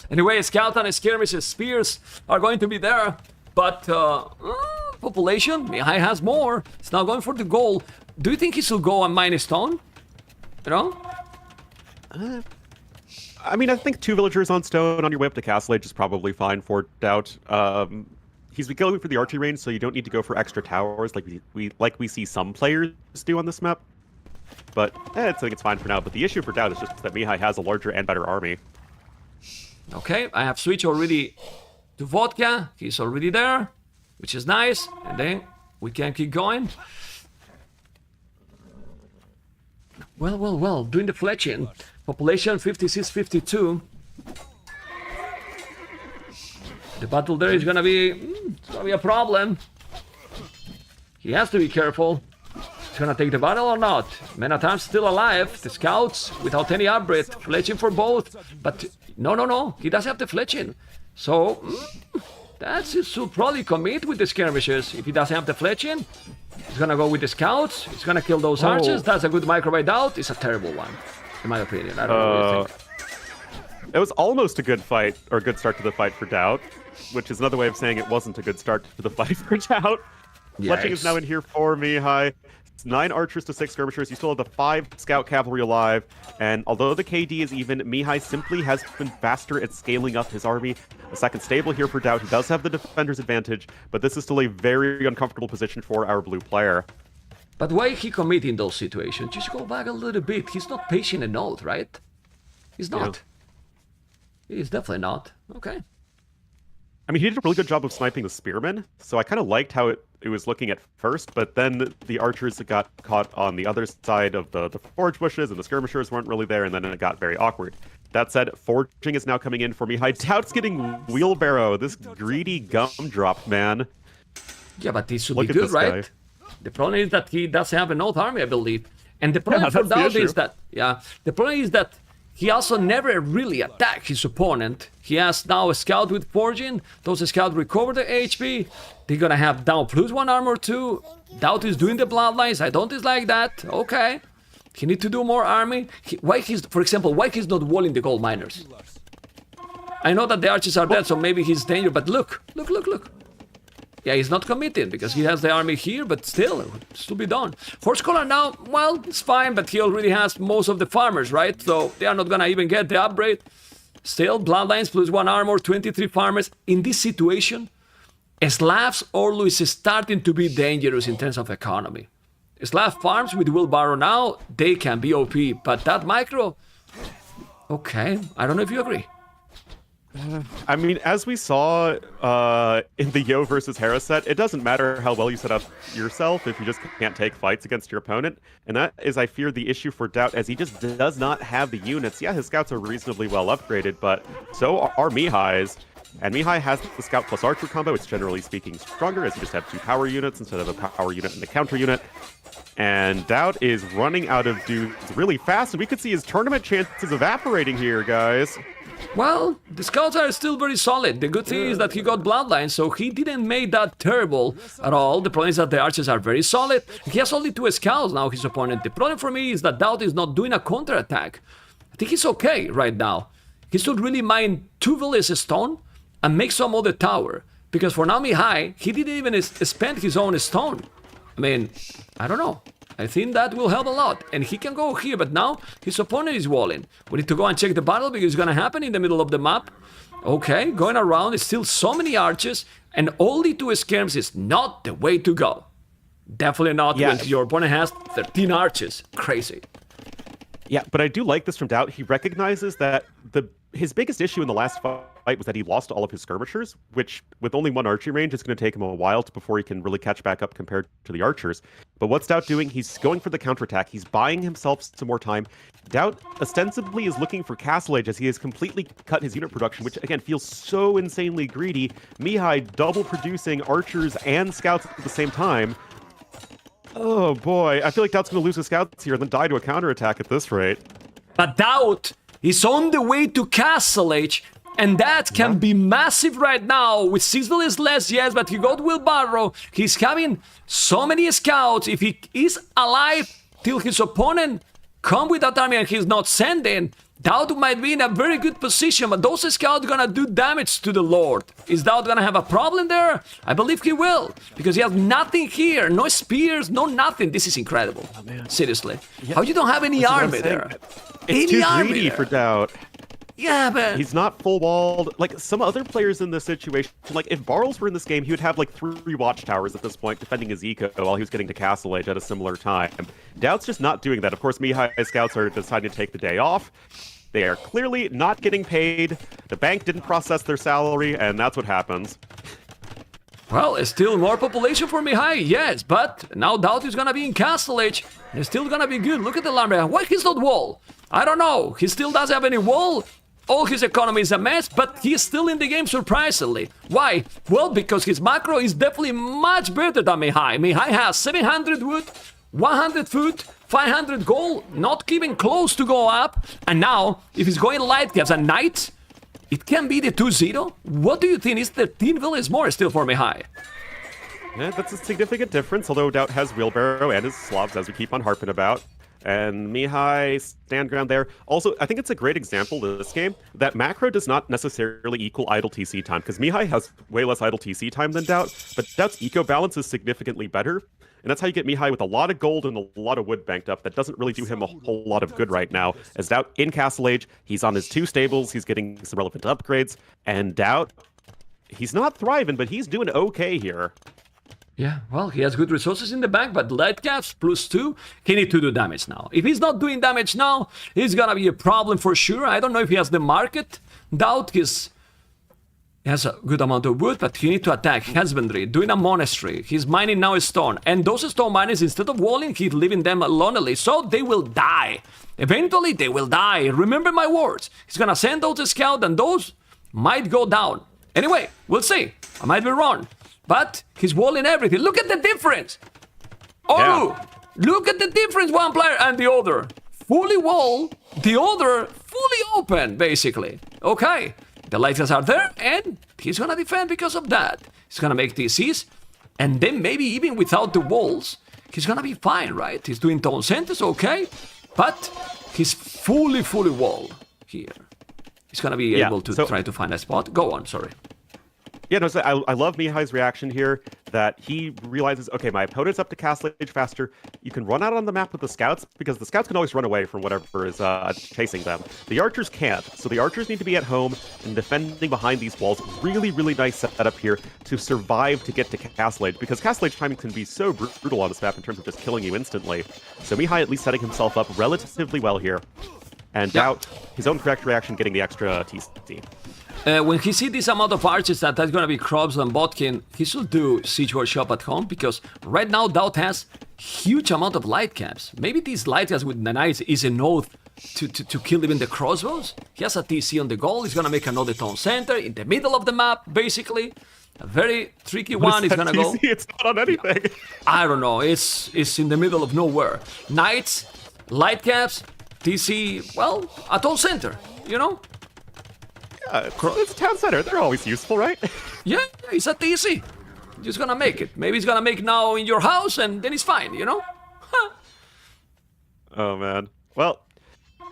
Anyway, Scout and Skirmishes spears are going to be there, but population, Mihai has more. He's now going for the goal. Do you think he should go and mine a stone? You know? I mean, I think 2 villagers on stone on your way up to Castle Age is probably fine for DauT. He's going for the archery range, so you don't need to go for extra towers like we see some players do on this map. But I think it's fine for now. But the issue for DauT is just that Mihai has a larger and better army. Okay, I have switched already to vodka. He's already there, which is nice. And then we can keep going. Well, doing the fletching. Population 56-52. The battle there is gonna be a problem. He has to be careful. He's gonna take the battle or not. Men-at-Arms still alive. The scouts without any upgrade, fletching for both. But no, he doesn't have the fletching. So he should probably commit with the skirmishes. If he doesn't have the fletching, he's gonna go with the scouts. He's gonna kill those archers. That's a good micro by DauT. It's a terrible one, in my opinion. I don't know what you think. It was almost a good fight, or a good start to the fight for DauT, which is another way of saying it wasn't a good start to the fight for DauT. Fletching is now in here for Mihai. It's 9 archers to 6 skirmishers. You still have the 5 scout cavalry alive. And although the KD is even, Mihai simply has been faster at scaling up his army. A second stable here for DauT. He does have the defender's advantage, but this is still a very uncomfortable position for our blue player. But why he commit in those situations? Just go back a little bit. He's not patient enough, right? He's not. Yeah. He's definitely not. Okay. I mean, he did a really good job of sniping the spearmen, so I kind of liked how it was looking at first, but then the archers got caught on the other side of the forge bushes, and the skirmishers weren't really there, and then it got very awkward. That said, forging is now coming in for Mihai. DauT's getting wheelbarrow, this greedy gumdrop, man. Yeah, but this should be good, right? Guy. The problem is that he doesn't have an old army, I believe. And the problem for DauT is that, the problem is that he also never really attacked his opponent. He has now a scout with forging. Those scouts recover the HP. They're gonna have down +1 armor too. DauT is doing the bloodlines. I don't dislike that. Okay. He need to do more army. For example, why he's not walling the gold miners? I know that the archers are dead, so maybe he's danger, but look. Yeah, he's not committing because he has the army here, but still, it's to be done. Horse Collar now, well, it's fine, but he already has most of the farmers, right? So they are not gonna even get the upgrade. Still, bloodlines +1 armor, 23 farmers. In this situation, Slavs always starting to be dangerous in terms of economy. Slav farms with wheelbarrow now, they can be OP, but that micro, okay, I don't know if you agree. I mean, as we saw in the Yo versus Hera set, it doesn't matter how well you set up yourself if you just can't take fights against your opponent. And that is, I fear, the issue for DauT, as he just does not have the units. Yeah, his scouts are reasonably well upgraded, but so are Mihai's. And Mihai has the scout plus archer combo, which generally speaking is stronger, as you just have 2 power units instead of a power unit and a counter unit. And DauT is running out of dudes really fast, and we could see his tournament chances evaporating here, guys. Well, the scouts are still very solid. The good thing is that he got bloodline, so he didn't make that terrible at all. The problem is that the archers are very solid. He has only 2 scouts now, his opponent. The problem for me is that DauT is not doing a counterattack. I think he's okay right now. He should really mine 2 villages stone and make some other tower. Because for now, Mihai, he didn't even spend his own stone. I mean, I don't know. I think that will help a lot. And he can go here, but now his opponent is walling. We need to go and check the battle because it's gonna happen in the middle of the map. Okay, going around, it's still so many archers, and only 2 skirms is not the way to go. Definitely not when your opponent has 13 archers. Crazy. Yeah, but I do like this from DauT. He recognizes that his biggest issue in the last fight was that he lost all of his skirmishers, which with only one archery range, it's going to take him a while before he can really catch back up compared to the archers. But what's DauT doing? He's going for the counterattack. He's buying himself some more time. DauT ostensibly is looking for castle age as he has completely cut his unit production, which again feels so insanely greedy. Mihai double producing archers and scouts at the same time. Oh boy, I feel like DauT's going to lose his scouts here and then die to a counterattack at this rate. But DauT is on the way to Castle Age, and that can be massive right now. With Cecil is less, yes, but he got Wheelbarrow. He's having so many scouts. If he is alive till his opponent come with that army and he's not sending, DauT might be in a very good position, but those scouts gonna do damage to the Lord. Is DauT gonna have a problem there? I believe he will, because he has nothing here. No spears, no nothing. This is incredible. Oh, man. Seriously. How you don't have any army there? It's too greedy for DauT. Yeah, but he's not full walled. Like some other players in this situation, like if Barles were in this game, he would have like 3 watchtowers at this point defending his eco while he was getting to Castle Age at a similar time. DauT's just not doing that. Of course, Mihai scouts are deciding to take the day off. They are clearly not getting paid. The bank didn't process their salary, and that's what happens. Well, it's still more population for Mihai, yes, but now DauT is gonna be in Castle Age. It's still gonna be good. Look at the army. Why he's not wall? I don't know. He still doesn't have any wall. All his economy is a mess, but he's still in the game surprisingly. Why? Well, because his macro is definitely much better than Mihai. Mihai has 700 wood, 100 food, 500 gold, not even close to go up. And now, if he's going light caps and knight, it can be the 2-0. What do you think? Is the 13 villains more still for Mihai? Yeah, that's a significant difference, although DauT has Wheelbarrow and his Slavs, as we keep on harping about. And Mihai stand ground there. Also, I think it's a great example of this game that macro does not necessarily equal idle TC time, because Mihai has way less idle TC time than DauT, but DauT's eco balance is significantly better. And that's how you get Mihai with a lot of gold and a lot of wood banked up. That doesn't really do him a whole lot of good right now. As DauT in Castle Age, he's on his 2 stables, he's getting some relevant upgrades, and DauT, he's not thriving, but he's doing okay here. Yeah, well, he has good resources in the bank, but light caps +2, he need to do damage now. If he's not doing damage now, it's gonna be a problem for sure. I don't know if he has the market. DauT he has a good amount of wood, but he need to attack husbandry, doing a monastery. He's mining now a stone, and those stone miners, instead of walling, he's leaving them lonely, so they will die. Eventually, they will die. Remember my words. He's gonna send those scouts, and those might go down. Anyway, we'll see. I might be wrong. But he's walling everything. Look at the difference. Oh, look at the difference, one player and the other. Fully wall, the other fully open, basically. Okay, the lighters are there, and he's gonna defend because of that. He's gonna make TCs, and then maybe even without the walls, he's gonna be fine, right? He's doing town centers, okay, but he's fully wall here. He's gonna be able to try to find a spot. Go on, sorry. Yeah, no, so I love Mihai's reaction here, that he realizes, okay, my opponent's up to Castle Age faster. You can run out on the map with the scouts, because the scouts can always run away from whatever is chasing them. The archers can't, so the archers need to be at home and defending behind these walls. Really, really nice setup here to survive to get to Castle Age, because Castle Age timing can be so brutal on this map in terms of just killing you instantly. So Mihai at least setting himself up relatively well here. And DauT, his own correct reaction, getting the extra TC. When he sees this amount of archers that's going to be Crops and Botkin, he should do Siege Workshop at home, because right now DauT has huge amount of light caps. Maybe these light caps with the knights is enough to kill even the crossbows. He has a TC on the goal. He's going to make another town center in the middle of the map, basically. A very tricky one is going to go. It's not on anything. I don't know. It's in the middle of nowhere. Knights, light caps, TC, well, a town center, you know? Yeah, it's town center. They're always useful, right? Yeah, it's a TC. Just gonna make it. Maybe he's gonna make now in your house, and then it's fine, you know? Oh, man. Well,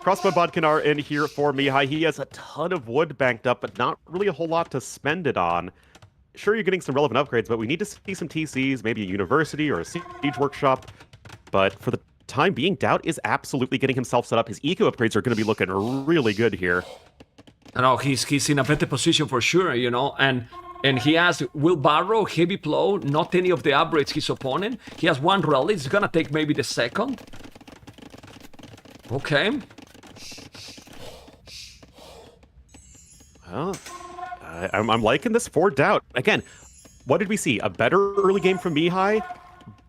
Crossbow Bodkin are in here for Mihai. He has a ton of wood banked up, but not really a whole lot to spend it on. Sure, you're getting some relevant upgrades, but we need to see some TCs, maybe a university or a siege workshop. But for the time being, DauT is absolutely getting himself set up. His eco upgrades are going to be looking really good here. No, he's in a better position for sure, you know, and he has Wheelbarrow, Heavy Plow, not any of the upgrades his opponent. He has one rally, it's gonna take maybe the second. Okay. Well, I'm liking this for DauT. Again, what did we see? A better early game from Mihai,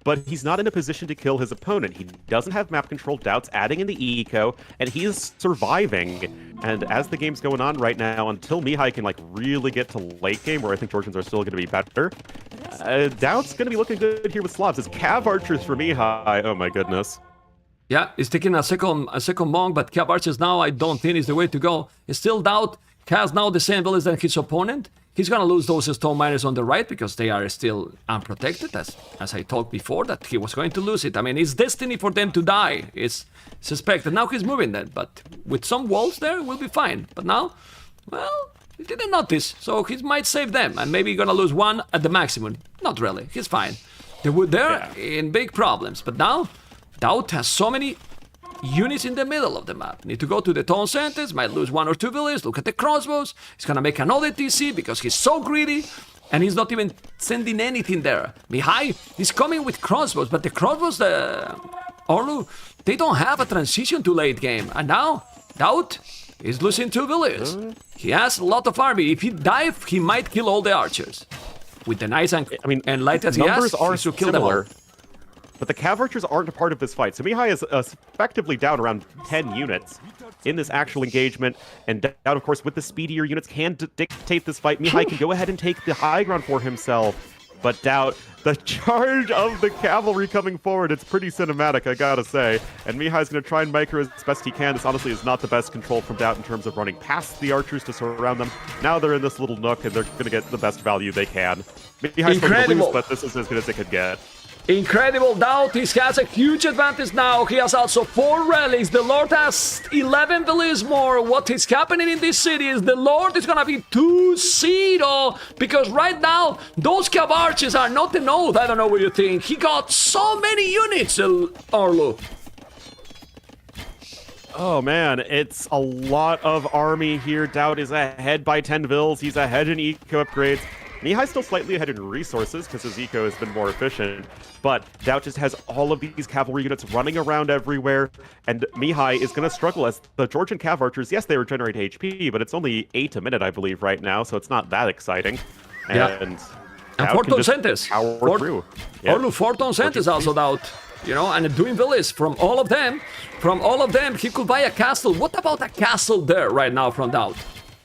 but he's not in a position to kill his opponent. He doesn't have map control. DauT's adding in the eco, and he is surviving. And as the game's going on right now, until Mihai can like really get to late game, where I think Georgians are still going to be better, DauT's going to be looking good here with Slavs. It's Cav Archers for Mihai. Oh my goodness. Yeah, he's taking a second monk, but Cav Archers now I don't think is the way to go. It's still DauT has now the same village than his opponent. He's gonna lose those stone miners on the right because they are still unprotected, as I talked before, that he was going to lose it. I mean, it's destiny for them to die. It's suspected. Now he's moving that, but with some walls there, we'll be fine. But now, well, he didn't notice, so he might save them, and maybe gonna lose one at the maximum. Not really, he's fine. They were there in big problems, but now, DauT has so many units in the middle of the map. Need to go to the town centers, might lose 1 or 2 villages, look at the crossbows. He's gonna make another TC because he's so greedy, and he's not even sending anything there. Mihai is coming with crossbows, but the crossbows, Orlu, they don't have a transition to late game. And now, DauT is losing 2 villages. He has a lot of army. If he dive, he might kill all the archers. With the knights and light as he has, he should kill them all. But the Cav Archers aren't a part of this fight, so Mihai is effectively down around 10 units in this actual engagement, and DauT, of course, with the speedier units, can dictate this fight. Mihai can go ahead and take the high ground for himself, but DauT, the charge of the cavalry coming forward, it's pretty cinematic, I gotta say, and Mihai's gonna try and micro as best he can. This honestly is not the best control from DauT in terms of running past the archers to surround them. Now they're in this little nook, and they're gonna get the best value they can. Mihai's going to lose, but this is as good as it could get. Incredible. DauT has a huge advantage now. He has also 4 relics. The Lord has 11 villages more. What is happening in this city is the Lord is gonna be 2-0, because right now those Cav Archers are not the node. I don't know what you think. He got so many units, Orlu. Oh man, it's a lot of army here. DauT is ahead by 10 vills. He's ahead in eco upgrades. Mihai's still slightly ahead in resources because his eco has been more efficient, but DauT just has all of these cavalry units running around everywhere, and Mihai is going to struggle as the Georgian Cav Archers, yes, they regenerate HP, but it's only 8 a minute, I believe, right now, so it's not that exciting. And 4 town centers. Orlu, 4 town centers also DauT. You know, and doing villas from all of them, he could buy a castle. What about a castle there right now from DauT?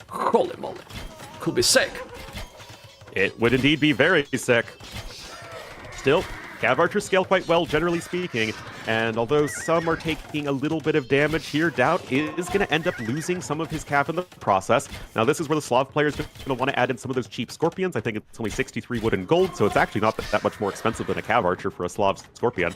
Holy moly. Could be sick. It would indeed be very sick. Still, Cav Archers scale quite well, generally speaking, and although some are taking a little bit of damage here, DauT is going to end up losing some of his Cav in the process. Now, this is where the Slav player is going to want to add in some of those cheap Scorpions. I think it's only 63 wood and gold, so it's actually not that much more expensive than a Cav Archer for a Slav Scorpion.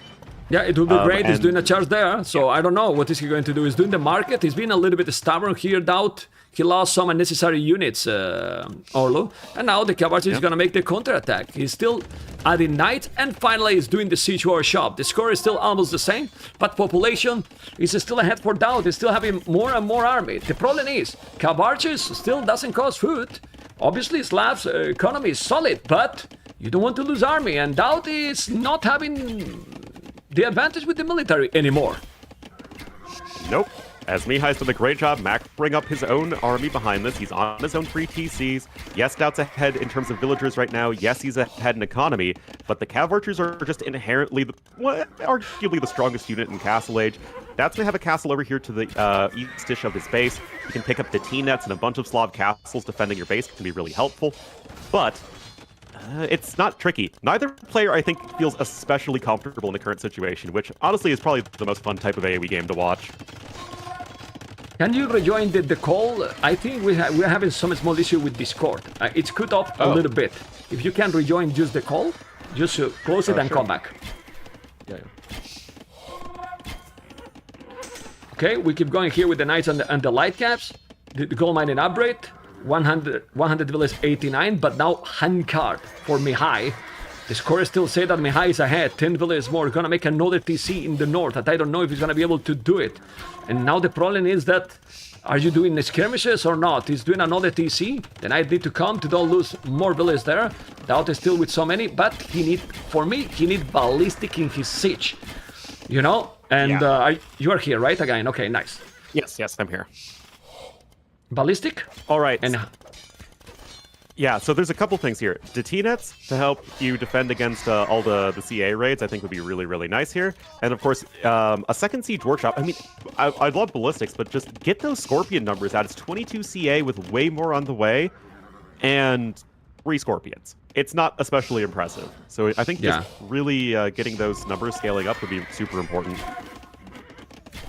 Yeah, it would be great. He's doing a charge there, so I don't know what is he going to do. He's doing the market. He's been a little bit stubborn here, DauT. He lost some unnecessary units, Orlu, and now the Cavalry is gonna make the counterattack. He's still adding knights, and finally he's doing the siege war shop. The score is still almost the same, but population is still ahead for DauT. He's still having more and more army. The problem is, Cavalry still doesn't cost food. Obviously, Slav's economy is solid, but you don't want to lose army, and DauT is not having the advantage with the military anymore. Nope. As Mihai's done a great job macroing up his own army behind this. He's on his own 3 TCs. Yes, DauT's ahead in terms of villagers right now. Yes, he's ahead in economy. But the Cav Archers are just inherently, arguably the strongest unit in Castle Age. DauT's gonna have a castle over here to the east-ish of his base. You can pick up the T-nets and a bunch of Slav castles defending your base. It can be really helpful. But it's not tricky. Neither player, I think, feels especially comfortable in the current situation, which honestly is probably the most fun type of AoE game to watch. Can you rejoin the call? I think we're having some small issue with Discord. It's cut off a little bit. If you can rejoin just the call, just close it and come back. Yeah. Okay, we keep going here with the knights and the light caps. The gold mining upgrade, 100 village 89, but now handcard for Mihai. The score still say that Mihai is ahead, 10 villages more, gonna make another TC in the north, that I don't know if he's gonna be able to do it. And now the problem is that, are you doing the skirmishes or not? He's doing another TC, then I need to come to don't lose more villages there. DauT is still with so many, but he need ballistic in his siege. You know, And Yeah. you are here, right? Again, okay, nice. Yes, I'm here. Ballistic? All right. And Yeah, so there's a couple things here. DauT nets to help you defend against all the CA raids, I think would be really, really nice here. And of course, a second siege workshop. I mean, I love ballistics, but just get those Scorpion numbers out. It's 22 CA with way more on the way, and 3 Scorpions. It's not especially impressive. So I think just really getting those numbers scaling up would be super important.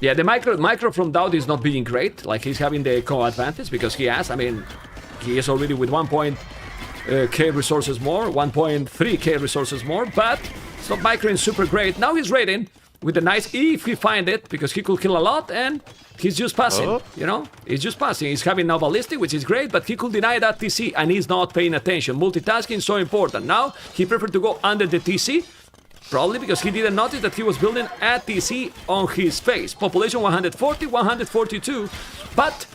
yeah, the micro from DauT is not being great. Like, he's having the co-advantage because he has, I mean, he is already with 1.k resources more, 1.3k resources more, but it's not microing super great. Now he's raiding with a nice E if he find it, because he could kill a lot, and he's just passing, you know? He's just passing. He's having now ballistic, which is great, but he could deny that TC, and he's not paying attention. Multitasking is so important. Now, he preferred to go under the TC, probably because he didn't notice that he was building a TC on his face. Population 140, 142, but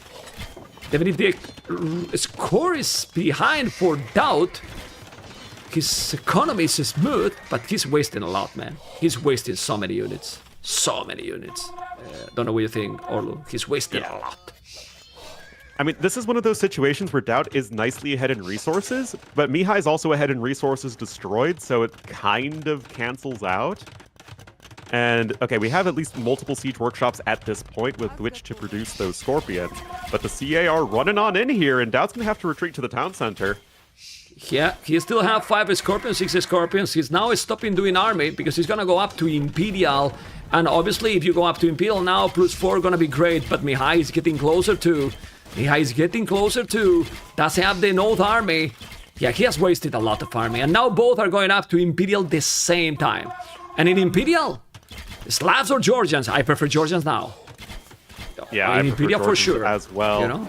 even if the score is behind for DauT, his economy is smooth, but he's wasting a lot, man. He's wasting so many units. So many units. Don't know what you think, Orlu. He's wasting a lot. I mean, this is one of those situations where DauT is nicely ahead in resources, but Mihai is also ahead in resources destroyed, so it kind of cancels out. And, okay, we have at least multiple siege workshops at this point with which to produce those Scorpions, but the CA are running on in here, and DauT's gonna have to retreat to the town center. Yeah, he still have 5 Scorpions, 6 Scorpions. He's now stopping doing army because he's gonna go up to Imperial. And obviously, if you go up to Imperial now, +4 gonna be great, but Mihai is getting closer to. Doesn't have the North army. Yeah, he has wasted a lot of army. And now both are going up to Imperial the same time. And in Imperial, Slavs or Georgians? I prefer Georgians now. Yeah, in I Imperial prefer for sure. as well. You know?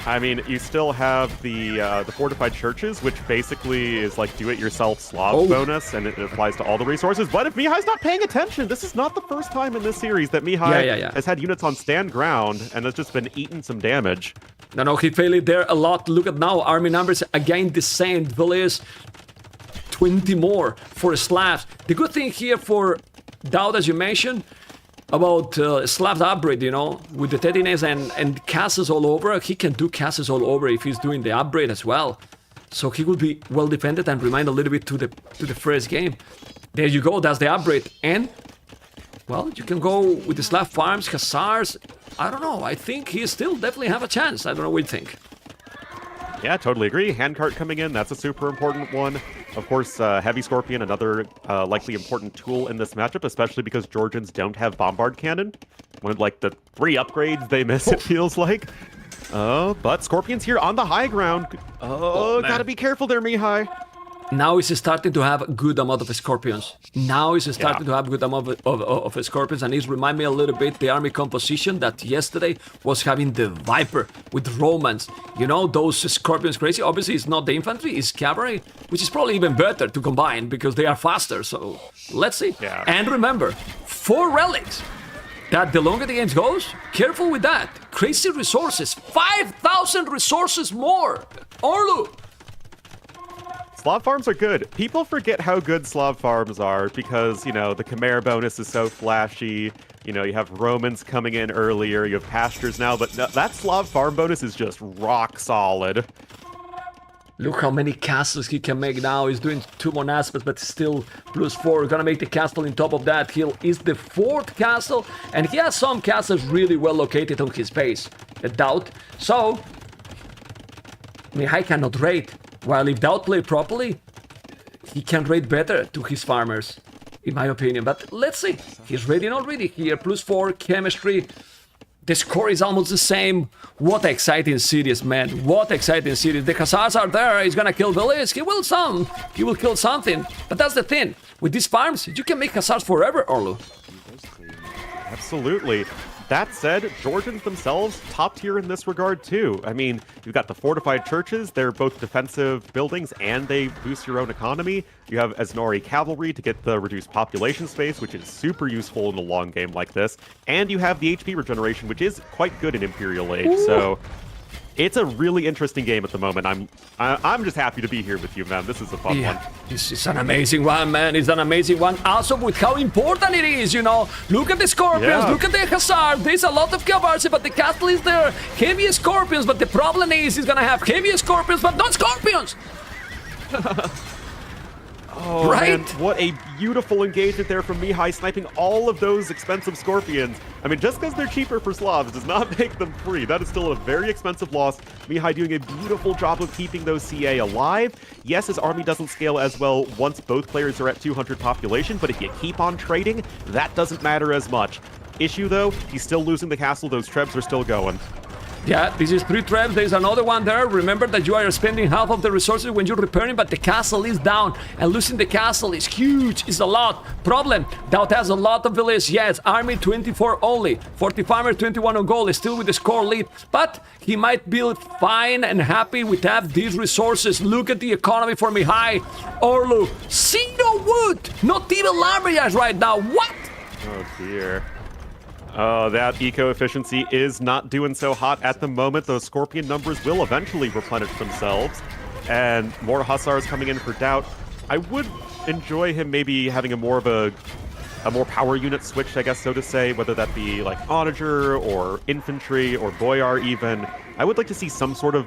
I mean, you still have the fortified churches, which basically is like do-it-yourself Slav bonus, and it applies to all the resources. But if Mihai's not paying attention, this is not the first time in this series that Mihai has had units on stand ground and has just been eating some damage. No, he failed there a lot. Look at now, army numbers again the same. Villiers, 20 more for Slavs. The good thing here for DauT, as you mentioned, about Slav's upgrade, you know, with the Tedines and castles all over, he can do castles all over if he's doing the upgrade as well. So he will be well defended and remind a little bit to the first game. There you go, that's the upgrade. And, well, you can go with the Slav farms, Hussars. I don't know, I think he still definitely have a chance. I don't know what you think. Yeah, totally agree. Handcart coming in, that's a super important one. Of course, Heavy Scorpion, another likely important tool in this matchup, especially because Georgians don't have Bombard Cannon. One of, like, the 3 upgrades they miss, it feels like. But Scorpion's here on the high ground. Gotta be careful there, Mihai. Now he's starting to have a good amount of Scorpions. Now he's starting to have a good amount of Scorpions, and it reminds me a little bit the army composition that yesterday was having the Viper with Romans. You know, those Scorpions crazy. Obviously, it's not the infantry, it's cavalry, which is probably even better to combine because they are faster. So let's see. Yeah. And remember, 4 relics. That the longer the game goes, careful with that. Crazy resources, 5,000 resources more. Orlu. Slav farms are good. People forget how good Slav farms are because, you know, the Khmer bonus is so flashy. You know, you have Romans coming in earlier, you have pastures now, but that Slav farm bonus is just rock solid. Look how many castles he can make now. He's doing 2 more aspects, but still +4. Gonna make the castle on top of that hill. Is the 4th castle, and he has some castles really well located on his base. The DauT. So, Mihai cannot raid. While if DauT play properly, he can raid better to his farmers, in my opinion. But let's see. He's raiding already here. +4 chemistry. The score is almost the same. What exciting series, man. What exciting series. The Hussars are there. He's gonna kill villages. He will kill something. But that's the thing. With these farms, you can make Hussars forever, Orlu. Absolutely. That said, Georgians themselves, top tier in this regard too. I mean, you've got the fortified churches, they're both defensive buildings and they boost your own economy. You have Asnori Cavalry to get the reduced population space, which is super useful in a long game like this. And you have the HP regeneration, which is quite good in Imperial Age. So It's a really interesting game at the moment. I'm just happy to be here with you, man. This is a fun one. This is an amazing one, man. It's an amazing one. Also, with how important it is, you know. Look at the Scorpions, look at the Hussars. There's a lot of Cavalry, but the castle is there. Heavy Scorpions, but the problem is he's gonna have heavy Scorpions, but not Scorpions. Oh, man, what a beautiful engagement there from Mihai, sniping all of those expensive Scorpions. I mean, just because they're cheaper for Slavs does not make them free. That is still a very expensive loss. Mihai doing a beautiful job of keeping those CA alive. Yes, his army doesn't scale as well once both players are at 200 population, but if you keep on trading, that doesn't matter as much. Issue, though, he's still losing the castle. Those trebs are still going. Yeah, this is 3 trebs. There's another one there. Remember that you are spending half of the resources when you're repairing, but the castle is down. And losing the castle is huge. It's a lot. Problem, DauT has a lot of villages. Yes, army 24 only. 40 farmers, 21 on goal. Is still with the score lead. But he might be fine and happy with have these resources. Look at the economy for Mihai. Orlu, zero wood. Not even lumberjacks right now. What? Oh, dear. Oh, that eco-efficiency is not doing so hot at the moment. Those Scorpion numbers will eventually replenish themselves. And more Hussars coming in for DauT. I would enjoy him maybe having a more power unit switch, I guess so to say, whether that be like Onager or infantry or Boyar even. I would like to see some sort of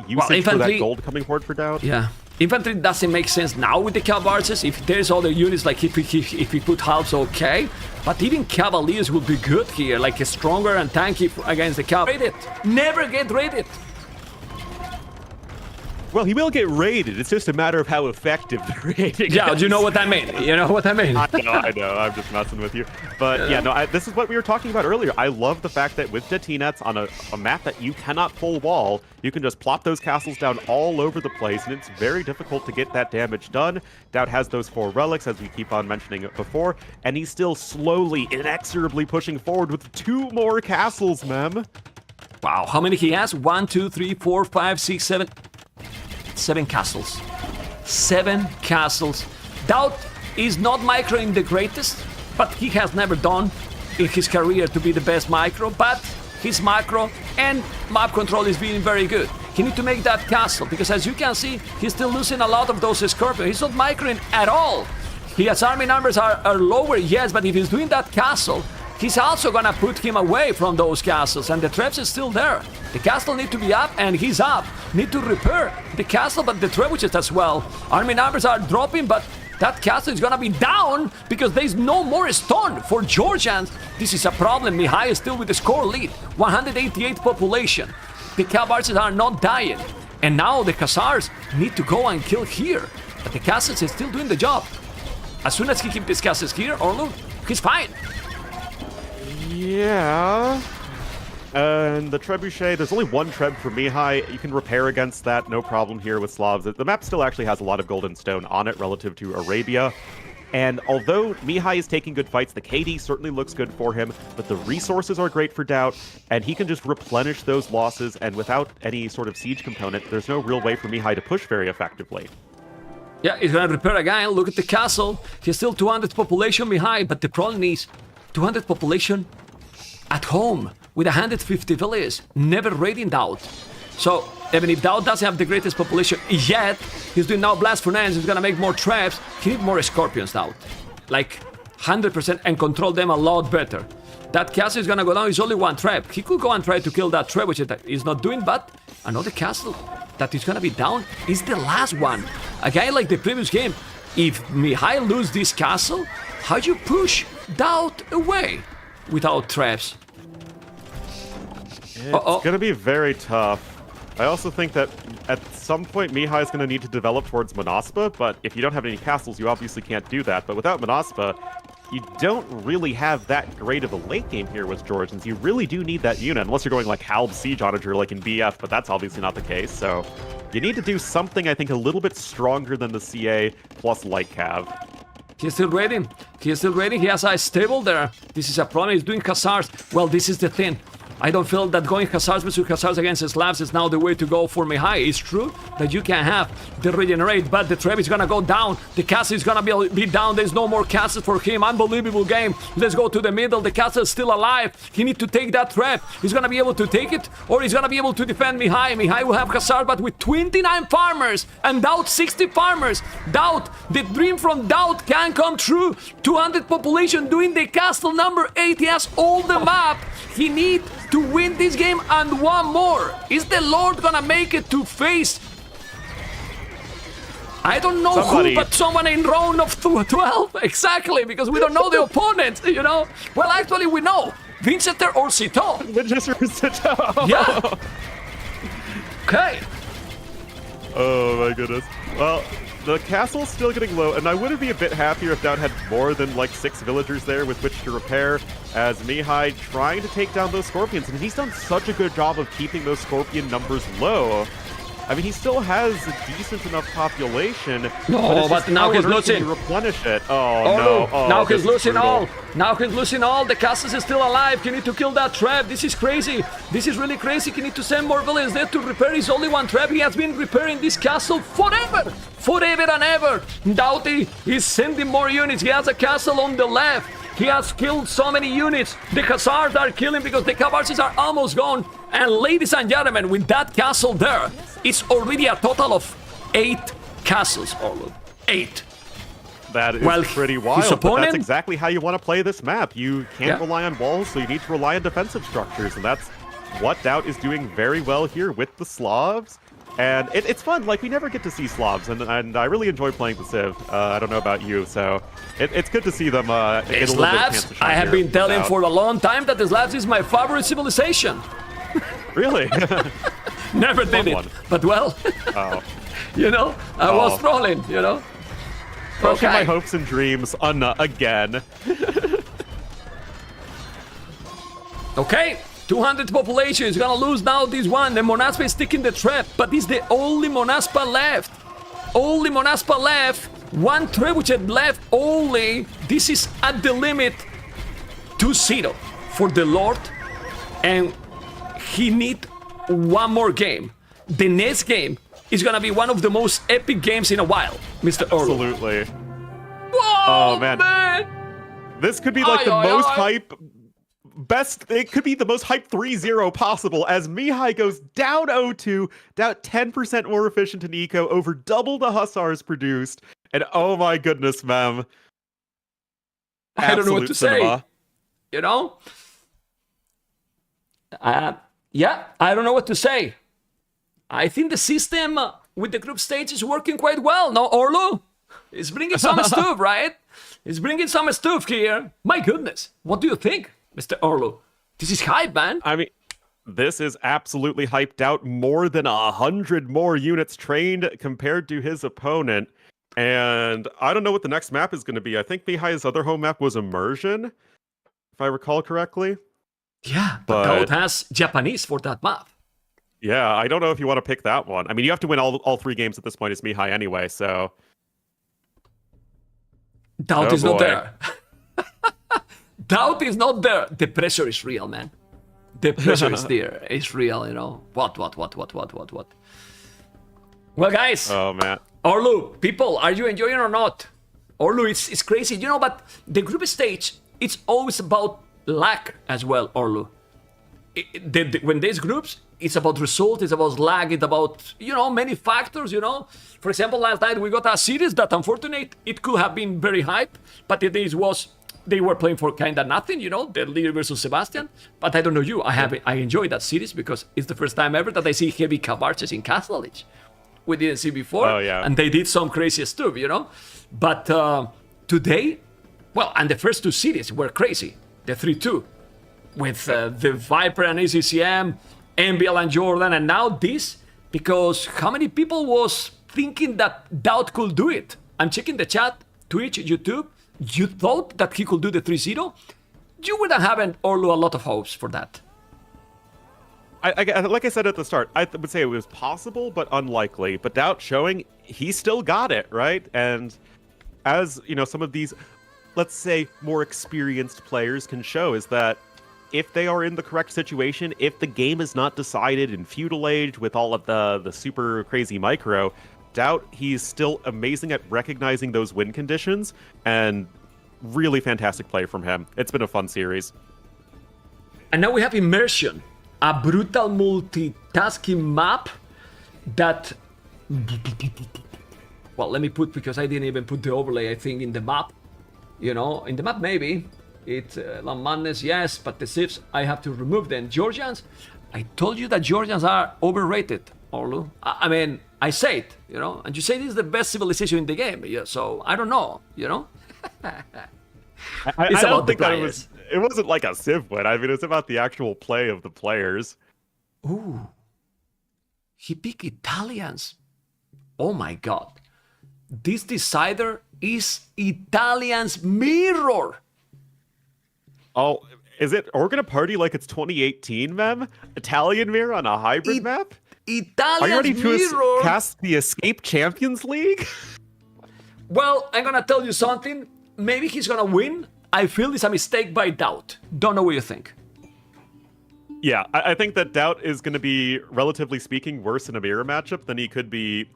usage for that gold coming forward for DauT. Yeah. Infantry doesn't make sense now with the Cavalries. If there's other units, like if we put halves, okay. But even Cavaliers would be good here, like stronger and tanky against the Cavalry. Never get raided. Well, he will get raided. It's just a matter of how effective the raiding Yeah, is. you know what I mean. You know what I mean. I know. I'm just messing with you. But yeah, no, this is what we were talking about earlier. I love the fact that with Detinets on a map that you cannot full wall, you can just plop those castles down all over the place, and it's very difficult to get that damage done. DauT has those 4 relics, as we keep on mentioning it before, and he's still slowly, inexorably pushing forward with 2 more castles, mem. Wow, how many he has? 1, 2, 3, 4, 5, 6, 7... 7 castles. 7 castles. DauT is not microing the greatest, but he has never done in his career to be the best micro, but his macro and map control is being very good. He needs to make that castle, because as you can see, he's still losing a lot of those Scorpions. He's not microing at all. His army numbers are lower, yes, but if he's doing that castle, he's also gonna put him away from those castles, and the traps is still there. The castle need to be up, and he's up. Need to repair the castle, but the trebuchets as well. Army numbers are dropping, but that castle is gonna be down because there's no more stone for Georgians. This is a problem. Mihai is still with the score lead. 188 population. The Cavalry are not dying. And now the Hussars need to go and kill here. But the castles is still doing the job. As soon as he keeps his castles here, Orlu, he's fine. Yeah. And the trebuchet, there's only 1 treb for Mihai. You can repair against that, no problem here with Slavs. The map still actually has a lot of golden stone on it relative to Arabia. And although Mihai is taking good fights, the KD certainly looks good for him, but the resources are great for DauT, and he can just replenish those losses, and without any sort of siege component, there's no real way for Mihai to push very effectively. Yeah, he's gonna repair again. Look at the castle. He's still 200 population behind, but the problem is 200 population at home with 150 villages, never raiding DauT. So, even if DauT doesn't have the greatest population yet, he's doing now Blast Furnace, he's gonna make more traps. He needs more Scorpions, DauT. Like, 100% and control them a lot better. That castle is gonna go down, it's only 1 trap. He could go and try to kill that trap, which he's not doing, but another castle that is gonna be down is the last one. A guy like the previous game, if Mihai loses this castle, how do you push DauT away without traps? It's gonna be very tough. I also think that at some point Mihai is gonna need to develop towards Monaspa, but if you don't have any castles, you obviously can't do that. But without Monaspa, you don't really have that great of a late game here with Georgians. You really do need that unit, unless you're going like Halb Siege Onager like in BF, but that's obviously not the case. So you need to do something, I think, a little bit stronger than the CA plus light cav. He's still ready. He is still ready. He has a stable there. This is a problem. He's doing Hussars. Well, this is the thing. I don't feel that going Hussars versus Hussars against Slavs is now the way to go for Mihai. It's true that you can have the regenerate, but the Trev is gonna go down. The castle is gonna be down. There's no more castles for him. Unbelievable game. Let's go to the middle. The castle is still alive. He need to take that Trev. He's gonna be able to take it, or he's gonna be able to defend Mihai. Mihai will have Hussars, but with 29 farmers and DauT 60 farmers. DauT, the dream from DauT can come true. 200 population doing the castle number 8. He has all the map. He need to win this game and one more. Is the Lord gonna make it to face? I don't know who, but someone in round of 12. Exactly, because we don't know the opponent, you know? Well, actually, we know. Vinchester or Sitaux. Vinchester or Sitaux. Yeah. Okay. Oh my goodness. Well, the castle's still getting low, and I wouldn't be a bit happier if DauT had more than like 6 villagers there with which to repair, as Mihai trying to take down those scorpions, and he's done such a good job of keeping those scorpion numbers low. I mean, he still has a decent enough population. No, but now he's losing. To replenish it. Oh no! Oh, now he's losing all. Now he's losing all. The castle is still alive. You need to kill that trap. This is crazy. This is really crazy. You need to send more villagers there to repair his only one trap. He has been repairing this castle forever and ever. DauT is sending more units. He has a castle on the left. He has killed so many units. The Hussars are killing because the Cavalry are almost gone. And ladies and gentlemen, with that castle there, it's already a total of 8 castles, Orlu. 8. That is pretty wild, but that's exactly how you want to play this map. You can't rely on walls, so you need to rely on defensive structures, and that's what DauT is doing very well here with the Slavs. And it's fun, like, we never get to see Slavs, and I really enjoy playing the Civ. I don't know about you, so it's good to see them get a little bit of a chance to shine. I have been telling for a long time that the Slavs is my favorite civilization. Really? Never did it, but well, you know, I was trolling, you know. Crushing my hopes and dreams again. Okay. 200 population is gonna lose now this one. The Monaspa is sticking the trap, but it's the only Monaspa left. Only Monaspa left. One trebuchet left only. This is at the limit. 2-0 for the Lord, and he need one more game. The next game is gonna be one of the most epic games in a while, Mr. Orlu. Absolutely. Whoa, oh man. This could be like the most hype. It could be the most hype 3-0 possible as Mihai goes down 0-2, down 10% more efficient in eco, over double the Hussars produced, and oh my goodness, mem. I don't know what to say. You know? Yeah, I don't know what to say. I think the system with the group stage is working quite well. No, Orlu? It's bringing some stuff, right? It's bringing some stuff here. My goodness. What do you think, Mr. Orlu? This is hype, man. I mean, this is absolutely hyped out. More than 100 more units trained compared to his opponent. And I don't know what the next map is going to be. I think Mihai's other home map was Immersion, if I recall correctly. Yeah, but DauT has Japanese for that map. Yeah, I don't know if you want to pick that one. I mean, you have to win all 3 games at this point as Mihai anyway, so... DauT is not there. DauT is not there. The pressure is real, man. The pressure is there. It's real, you know. What? Well, guys. Oh, man. Orlu, people, are you enjoying or not? Orlu, it's crazy. You know, but the group stage, it's always about lag as well, Orlu. When there's groups, it's about result, it's about lag, it's about, you know, many factors, you know. For example, last night we got a series that unfortunately it could have been very hype, but they were playing for kinda nothing, you know, the leader versus Sebastian. But I don't know you, I enjoyed that series because it's the first time ever that I see heavy Cavalry in Castle Age. We didn't see before, and they did some crazy stuff, you know. But today, well, and the first 2 series were crazy, the 3-2. With the Viper and ACCM, MBL and Jordan, and now this, because how many people was thinking that DauT could do it? I'm checking the chat, Twitch, YouTube. You thought that he could do the 3-0? You wouldn't have Orlu a lot of hopes for that. Like I said at the start, I would say it was possible, but unlikely. But DauT showing he still got it, right? And as, you know, some of these, let's say, more experienced players can show is that if they are in the correct situation, if the game is not decided in feudal age with all of the super crazy micro, DauT, he's still amazing at recognizing those win conditions, and really fantastic play from him. It's been a fun series. And now we have Immersion, a brutal multitasking map that... Well, let me put, because I didn't even put the overlay, I think, in the map. You know, in the map maybe. It's Land Madness, yes, but the Civs, I have to remove them. Georgians, I told you that Georgians are overrated, Orlu. I mean, I say it, you know, and you say this is the best civilization in the game, yeah, so I don't know, you know? I don't think that it wasn't like a Civ win. I mean, it's about the actual play of the players. Ooh. He picked Italians. Oh my god. This decider is Italians mirror. Oh, is it? We're gonna party like it's 2018, Mem? Italian mirror on a hybrid map? Italians Are you ready mirror. to cast the Escape Champions League? Well, I'm gonna tell you something. Maybe he's gonna win. I feel it's a mistake by DauT. Don't know what you think. Yeah, I think that DauT is going to be, relatively speaking, worse in a mirror matchup than he could be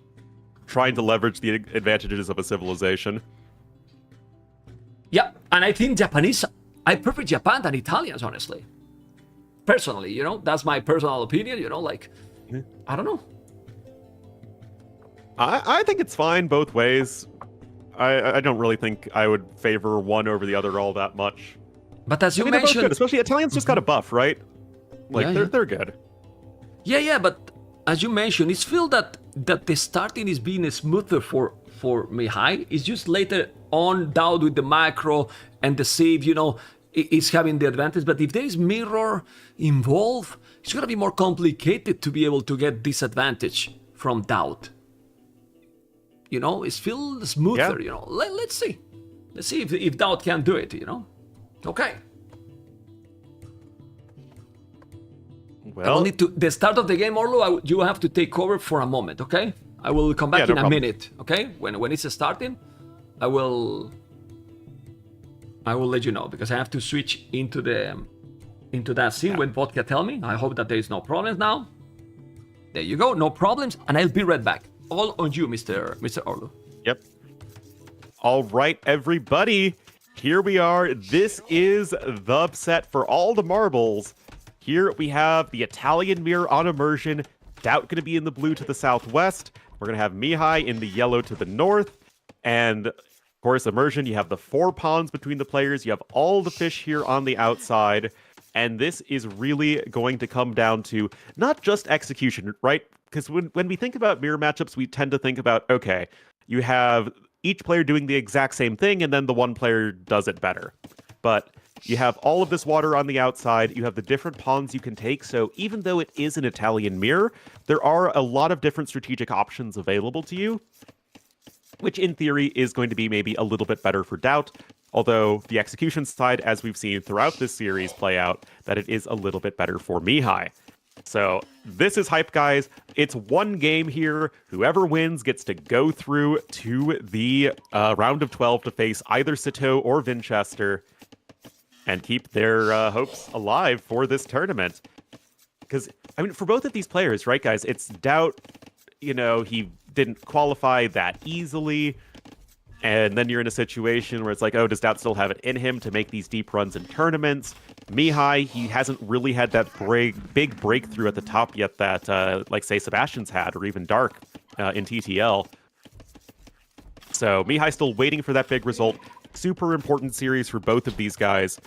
trying to leverage the advantages of a civilization. Yeah, and I think Japanese... I prefer Japan than Italians, honestly. Personally, you know? That's my personal opinion, you know? Like, I don't know. I think it's fine both ways. I don't really think I would favor one over the other all that much. But as you they're both mentioned... good, especially Italians just got a buff, right? Like, Yeah, they're good. Yeah, but as you mentioned, it's feel that the starting is being smoother for Mihai. It's just later on DauT with the macro and the save, you know, is having the advantage. But if there is mirror involved, it's gonna be more complicated to be able to get this advantage from DauT. You know, it's feel smoother, you know. Let's see. Let's see if DauT can do it, you know. Okay. Well, I will need to... The start of the game, Orlu, you have to take over for a moment, okay? I will come back in a minute, okay? When it's starting, I will let you know, because I have to switch into that scene when Vodka tell me. I hope that there is no problems now. There you go, no problems, and I'll be right back. All on you, Mr. Orlu. Yep. All right, everybody. Here we are. This is the set for all the marbles. Here we have the Italian mirror on immersion. DauT going to be in the blue to the southwest. We're going to have Mihai in the yellow to the north. And, of course, immersion, you have the 4 pawns between the players. You have all the fish here on the outside. And this is really going to come down to not just execution, right? Because when we think about mirror matchups, we tend to think about, okay, you have each player doing the exact same thing, and then the one player does it better. But you have all of this water on the outside, you have the different pawns you can take, so even though it is an Italian mirror, there are a lot of different strategic options available to you, which in theory is going to be maybe a little bit better for DauT, although the execution side, as we've seen throughout this series play out, that it is a little bit better for Mihai. So this is hype, guys. It's one game here. Whoever wins gets to go through to the round of 12 to face either Sitaux or Vinchester and keep their hopes alive for this tournament. Because, I mean, for both of these players, right, guys, it's DauT, you know, he didn't qualify that easily. And then you're in a situation where it's like, oh, does DauT still have it in him to make these deep runs in tournaments? Mihai, he hasn't really had that big breakthrough at the top yet that, like, say, Sebastian's had, or even Dark in TTL. So Mihai's still waiting for that big result. Super important series for both of these guys.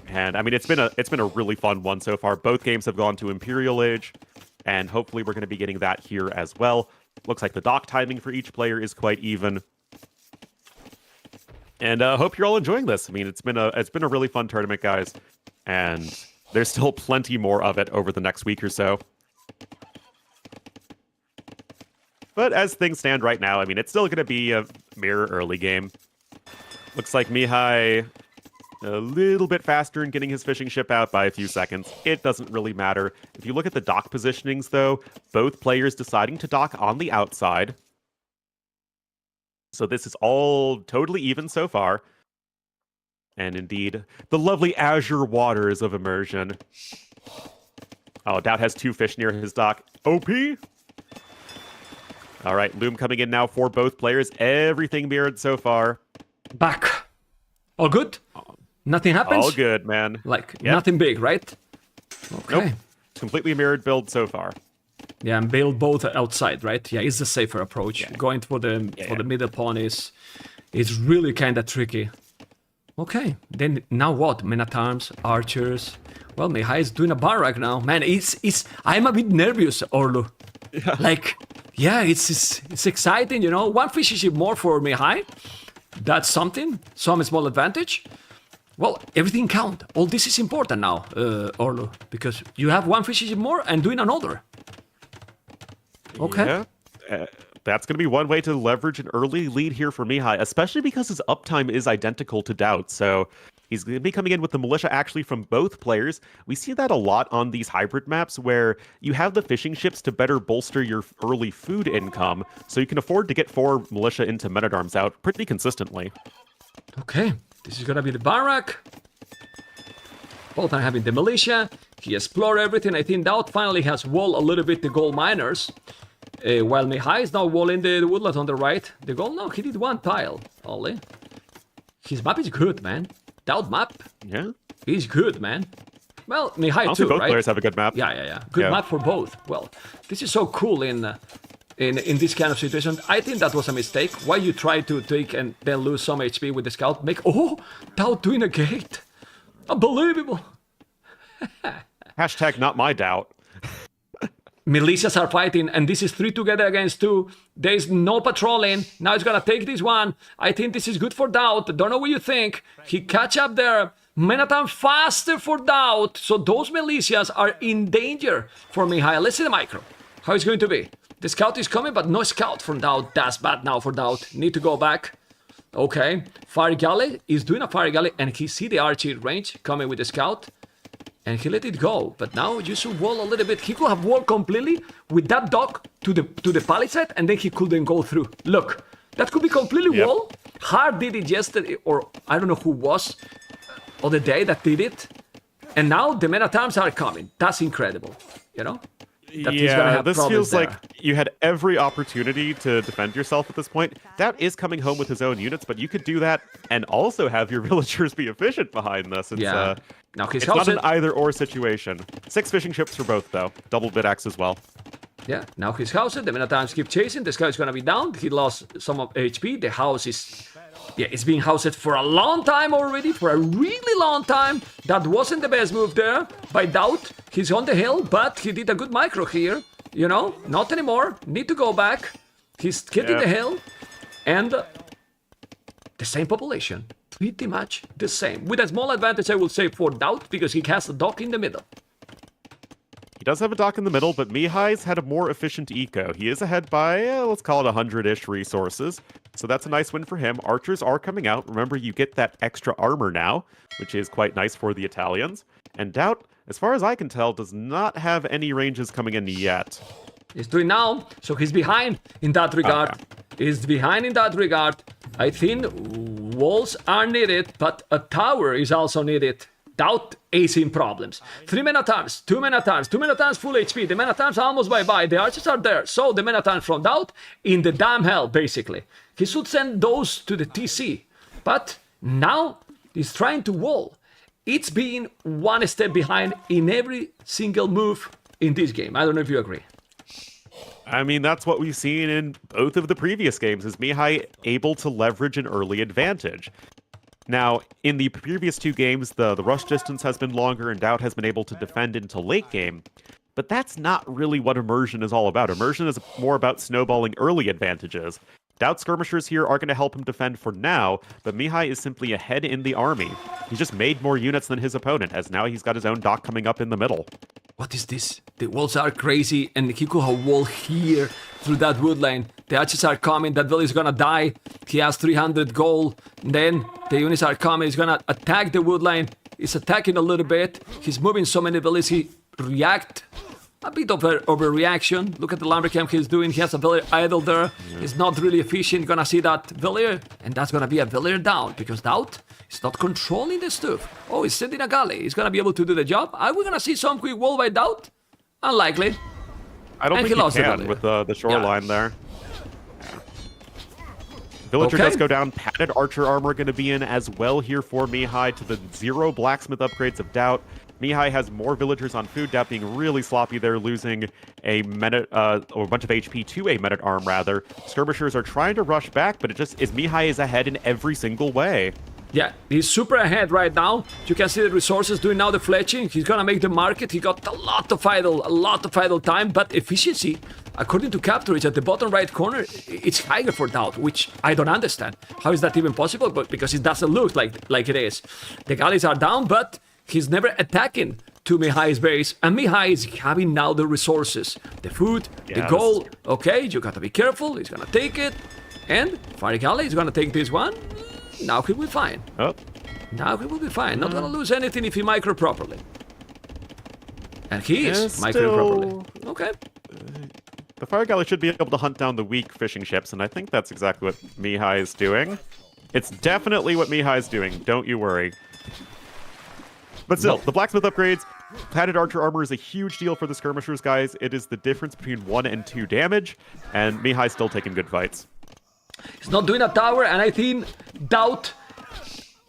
And, I mean, it's been a really fun one so far. Both games have gone to Imperial Age, and hopefully we're going to be getting that here as well. Looks like the dock timing for each player is quite even. And hope you're all enjoying this. I mean, it's been a really fun tournament, guys, and there's still plenty more of it over the next week or so. But as things stand right now, I mean, it's still going to be a mirror early game. Looks like Mihai a little bit faster in getting his fishing ship out by a few seconds. It doesn't really matter. If you look at the dock positionings, though, both players deciding to dock on the outside. So this is all totally even so far. And indeed, the lovely azure waters of immersion. Oh, DauT has 2 fish near his dock. OP! All right, Loom coming in now for both players. Everything mirrored so far. Back. All good? Nothing happens? All good, man. Like, Yep. nothing big, right? Okay. Nope. Completely mirrored build so far. Yeah, and build both outside, right? Yeah, it's the safer approach. Going for the middle pawn is really kind of tricky. Okay, then now what? Men at arms, archers. Well, Mihai is doing a barrack now, man. I'm a bit nervous, Orlu. Yeah. Like, yeah, it's exciting, you know. 1 fishing ship more for Mihai. That's something. Some small advantage. Well, everything count. All this is important now, Orlu, because you have 1 fishing ship more and doing another. Okay. Yeah. That's going to be one way to leverage an early lead here for Mihai, especially because his uptime is identical to DauT. So he's going to be coming in with the militia actually from both players. We see that a lot on these hybrid maps where you have the fishing ships to better bolster your early food income, so you can afford to get 4 militia into men-at-arms out pretty consistently. Okay, this is going to be the barrack. Both are having the militia. He explored everything. I think DauT finally has walled a little bit the gold miners. While Mihai is now walling the woodlands on the right. The gold, no, he did 1 tile only. His map is good, man. DauT map. Yeah. He's good, man. Well, Mihai Honestly, too, both right? players have a good map. Yeah. Good map for both. Well, this is so cool in this kind of situation. I think that was a mistake. Why you try to take and then lose some HP with the scout? DauT doing a gate. Unbelievable. Hashtag not my DauT. Militias are fighting, and this is 3 together against 2. There is no patrolling. Now he's gonna take this one. I think this is good for DauT. Don't know what you think. He catch up there. Men-at-arms faster for DauT. So those militias are in danger for Mihai. Let's see the micro. How it's going to be. The scout is coming, but no scout from DauT. That's bad now for DauT. Need to go back. Okay. Fire Galley is doing a Fire Galley, and he see the archer range coming with the scout. And he let it go, but now you should wall a little bit. He could have walled completely with that dock to the palisade, and then he couldn't go through. Look, that could be completely wall. Hard did it yesterday, or I don't know who was, or the day that did it. And now the men-at-arms are coming. That's incredible, you know? That he's gonna have this problems feels there. like you had every opportunity to defend yourself at this point. DauT is coming home with his own units, but you could do that and also have your villagers be efficient behind this. It's, now it's not an either-or situation. 6 fishing ships for both, though. Double bid-axe as well. Yeah, now his house, the men-at-arms keep chasing. This guy is gonna be down. He lost some of HP. The house is... Yeah, it's been housed for a long time already, for a really long time. That wasn't the best move there by DauT. He's on the hill, but he did a good micro here. You know, not anymore. Need to go back. He's hitting the hill. And the same population. Pretty much the same. With a small advantage, I will say, for DauT, because he has a dock in the middle. He does have a dock in the middle, but Mihai's had a more efficient eco. He is ahead by, let's call it 100-ish resources. So that's a nice win for him. Archers are coming out. Remember, you get that extra armor now, which is quite nice for the Italians. And DauT, as far as I can tell, does not have any ranges coming in yet. He's doing now, so he's behind in that regard. He's behind in that regard. I think walls are needed, but a tower is also needed. DauT is in problems. 3 men-at-arms, 2 men-at-arms, 2 men-at-arms full HP. The men-at-arms are almost bye-bye. The archers are there. So the men-at-arms from DauT in the damn hell, basically. He should send those to the TC. But now he's trying to wall. It's being 1 step behind in every single move in this game. I don't know if you agree. I mean, that's what we've seen in both of the previous games, is Mihai able to leverage an early advantage. Now, in the previous 2 games, the rush distance has been longer and DauT has been able to defend into late game, but that's not really what Immersion is all about. Immersion is more about snowballing early advantages. DauT skirmishers here are going to help him defend for now, but Mihai is simply ahead in the army. He's just made more units than his opponent, as now he's got his own dock coming up in the middle. What is this? The walls are crazy, and he could have wall here through that wood line. The archers are coming, that village is gonna die. He has 300 gold. Then the units are coming, he's gonna attack the wood line. He's attacking a little bit. He's moving so many villages, he react a bit of an overreaction. Look at the lumber camp he's doing. He has a villager idle there. He's not really efficient. Gonna see that villager, and that's gonna be a villager down because DauT is not controlling the stuff. Oh, he's sending a galley. He's gonna be able to do the job. Are we gonna see some quick wall by DauT? Unlikely. I don't And think he lost he the can villager. with the shoreline there. Villager Okay. does go down. Padded archer armor going to be in as well here for Mihai to the 0 blacksmith upgrades of DauT. Mihai has more villagers on food. DauT being really sloppy there, losing a or a bunch of HP to a men-at-arm rather. Skirmishers are trying to rush back, but it just is Mihai is ahead in every single way. Yeah, he's super ahead right now. You can see the resources doing now the fletching. He's gonna make the market. He got a lot of idle time, but efficiency, according to Capture, at the bottom right corner, it's higher for DauT, which I don't understand. How is that even possible? But because it doesn't look like it is. The galleys are down, but he's never attacking to Mihai's base, and Mihai is having now the resources, the food, the Yes. gold. Okay, you gotta be careful. He's gonna take it, and Fire Galley is gonna take this one. Now he will be fine. Oh, Now he will be fine. Not gonna lose anything if he micro properly. And he is Yeah, micro properly. still- Okay. the Fire Galley should be able to hunt down the weak fishing ships, and I think that's exactly what Mihai is doing. It's definitely what Mihai is doing, don't you worry. But still, the blacksmith upgrades, padded archer armor is a huge deal for the skirmishers, guys. It is the difference between 1 and 2 damage, and Mihai's still taking good fights. He's not doing a tower, and I think DauT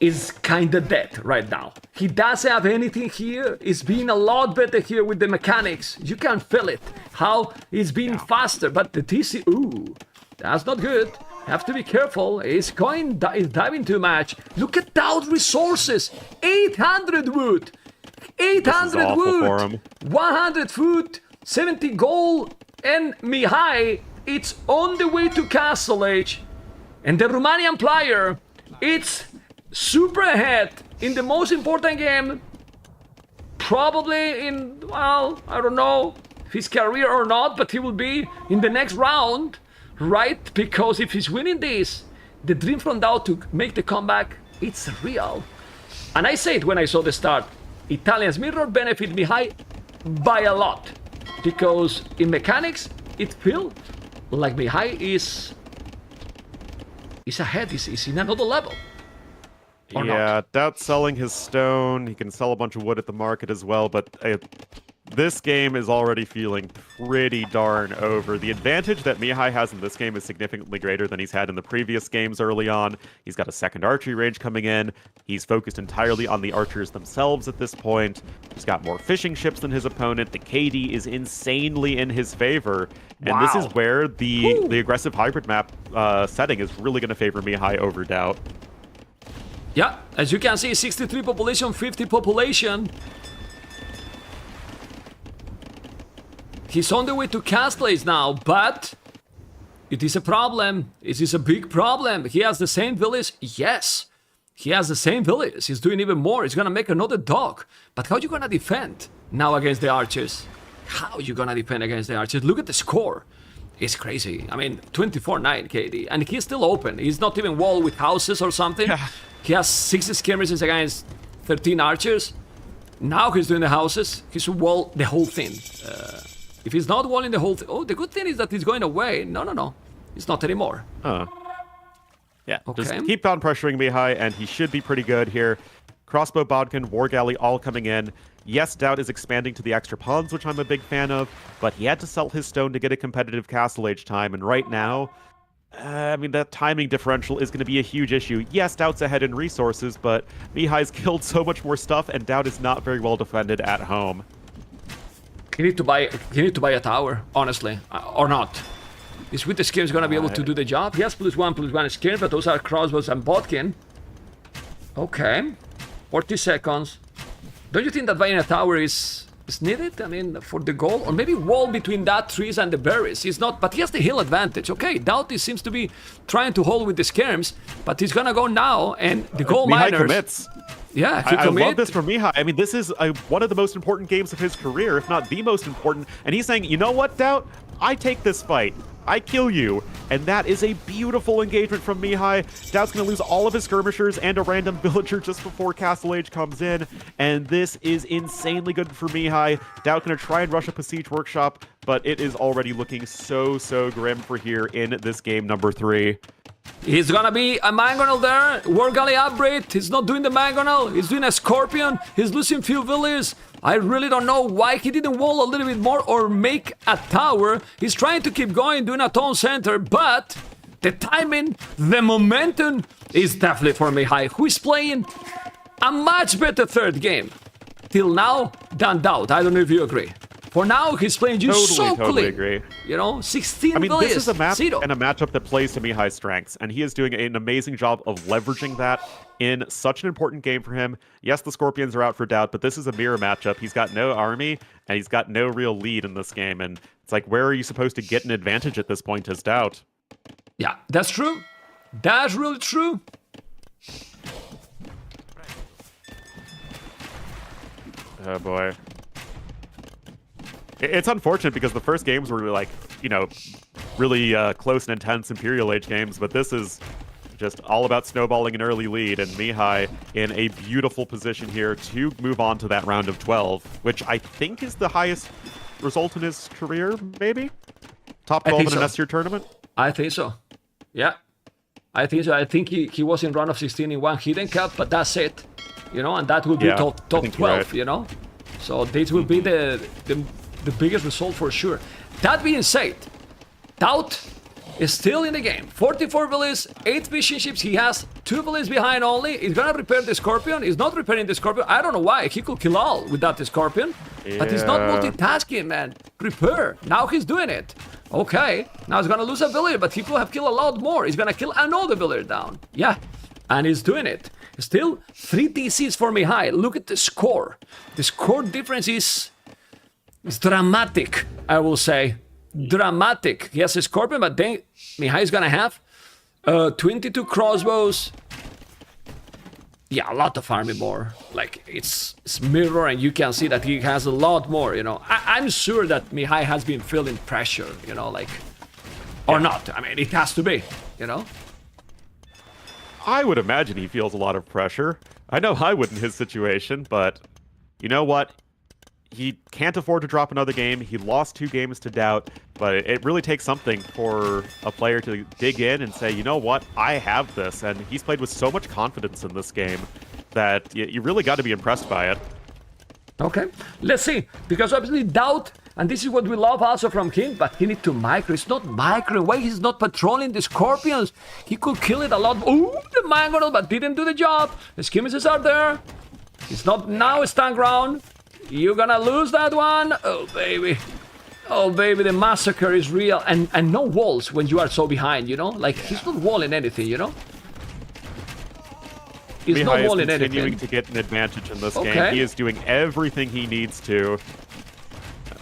is kinda dead right now. He doesn't have anything here. It's been a lot better here with the mechanics. You can feel it. How it's been faster, but the TC, ooh, that's not good. Have to be careful. He's diving too much. Look at DauT resources. 800 wood. 800 awful wood. for him. 100 food. 70 gold. And Mihai, it's on the way to Castle Age. And the Romanian player, it's super ahead in the most important game. Probably in, well, I don't know if his career or not, but he will be in the next round, right? Because if he's winning this, the dream from DauT to make the comeback, it's real. And I say it when I saw the start. Italians mirror benefit Mihai by a lot. Because in mechanics, it feels like Mihai is ahead, is in another level. Or Yeah, not. DauT selling his stone. He can sell a bunch of wood at the market as well, but this game is already feeling pretty darn over. The advantage that Mihai has in this game is significantly greater than he's had in the previous games early on. He's got a second archery range coming in. He's focused entirely on the archers themselves at this point. He's got more fishing ships than his opponent. The KD is insanely in his favor. And this is Wow. where the aggressive hybrid map setting is really going to favor Mihai over DauT. Yeah, as you can see, 63 population, 50 population. He's on the way to Castles now, but it is a problem. It is a big problem. He has the same village. Yes, he has the same village. He's doing even more. He's gonna make another dock. But how you gonna defend now against the archers? How you gonna defend against the archers? Look at the score. It's crazy. I mean, 24-9 KD, and he's still open. He's not even walled with houses or something. Yeah. He has 6 skirmishes against 13 archers. Now he's doing the houses. He should wall the whole thing. If he's not walling the whole thing... Oh, the good thing is that he's going away. No. It's not anymore. Yeah, Okay. just keep on pressuring Mihai, and he should be pretty good here. Crossbow, Bodkin, War Galley all coming in. Yes, DauT is expanding to the extra pawns, which I'm a big fan of, but he had to sell his stone to get a competitive Castle Age time, and right now, I mean, that timing differential is going to be a huge issue. Yes, DauT's ahead in resources, but Mihai's killed so much more stuff, and DauT is not very well defended at home. He need to buy a tower, honestly, or not. Is with the skins gonna be able to do the job? He has +1/+1 skin, but those are crossbows and Bodkin. Okay, 40 seconds. Don't you think that buying a tower is needed? I mean, for the goal, or maybe wall between that trees and the berries. He's not, but he has the hill advantage. Okay, DauT seems to be trying to hold with the skirms, but he's gonna go now, and the gold Mihai miners. commits. Yeah, he I love commit. this from Mihai. I mean, this is one of the most important games of his career, if not the most important. And he's saying, you know what, DauT? I take this fight. I kill you. And that is a beautiful engagement from Mihai. DauT's going to lose all of his skirmishers and a random villager just before Castle Age comes in. And this is insanely good for Mihai. DauT going to try and rush up a siege workshop, but it is already looking so grim for here in this game number 3. He's gonna be a mangonel there. War Galley upgrade. He's not doing the mangonel. He's doing a scorpion. He's losing few villas. I really don't know why he didn't wall a little bit more or make a tower. He's trying to keep going, doing a town center, but the timing, the momentum is definitely for Mihai, who is playing a much better third game till now than DauT. I don't know if you agree. For now, he's playing you so Totally clean. agree. You know, 16 I mean, villas. this is a map Sitaux. and a matchup that plays to Mihai's strengths, and he is doing an amazing job of leveraging that in such an important game for him. Yes, the Scorpions are out for DauT, but this is a mirror matchup. He's got no army, and he's got no real lead in this game, and it's like, where are you supposed to get an advantage at this point as DauT? Yeah, that's true. That's really true. Oh boy. It's unfortunate because the first games were like, you know, really close and intense Imperial Age games, but this is just all about snowballing an early lead, and Mihai in a beautiful position here to move on to that round of 12, which I think is the highest result in his career, maybe? Top 12 in an S-tier tournament? I think so. Yeah. I think so. I think he was in round of 16 in one hidden cup, but that's it. You know, and that will be top 12, right. You know? So this will be the biggest result for sure. That being said, DauT is still in the game. 44 villas, 8 fishing ships. He has 2 villas behind only. He's gonna repair the Scorpion. He's not repairing the Scorpion. I don't know why. He could kill all without the Scorpion. Yeah. But he's not multitasking, man. Repair. Now he's doing it. Okay. Now he's gonna lose a villager, but he could have killed a lot more. He's gonna kill another villager down. Yeah. And he's doing it. Still 3 TCs for Mihai. Look at the score. The score difference is dramatic, I will say. Dramatic. He has a Scorpion, but then Mihai is gonna have 22 crossbows. Yeah, a lot of army more. Like, it's mirror, and you can see that he has a lot more, you know. I'm sure that Mihai has been feeling pressure, you know, like, or not. I mean, it has to be, you know. I would imagine he feels a lot of pressure. I know I would in his situation, but you know what? He can't afford to drop another game. He lost 2 games to DauT, but it really takes something for a player to dig in and say, you know what, I have this. And he's played with so much confidence in this game that you really got to be impressed by it. Okay, let's see. Because obviously DauT, and this is what we love also from him, but he needs to micro. It's not micro. Why he's not patrolling the Scorpions? He could kill it a lot. Ooh, the mangonel, but didn't do the job. The skirmishes are there. It's not now stand ground. You're gonna lose that one. Oh, baby. Oh, baby, the massacre is real. And no walls when you are so behind, you know? Like, he's not walling anything, you know? He's Mihai not walling is continuing anything. to get an advantage in this game. He is doing everything he needs to.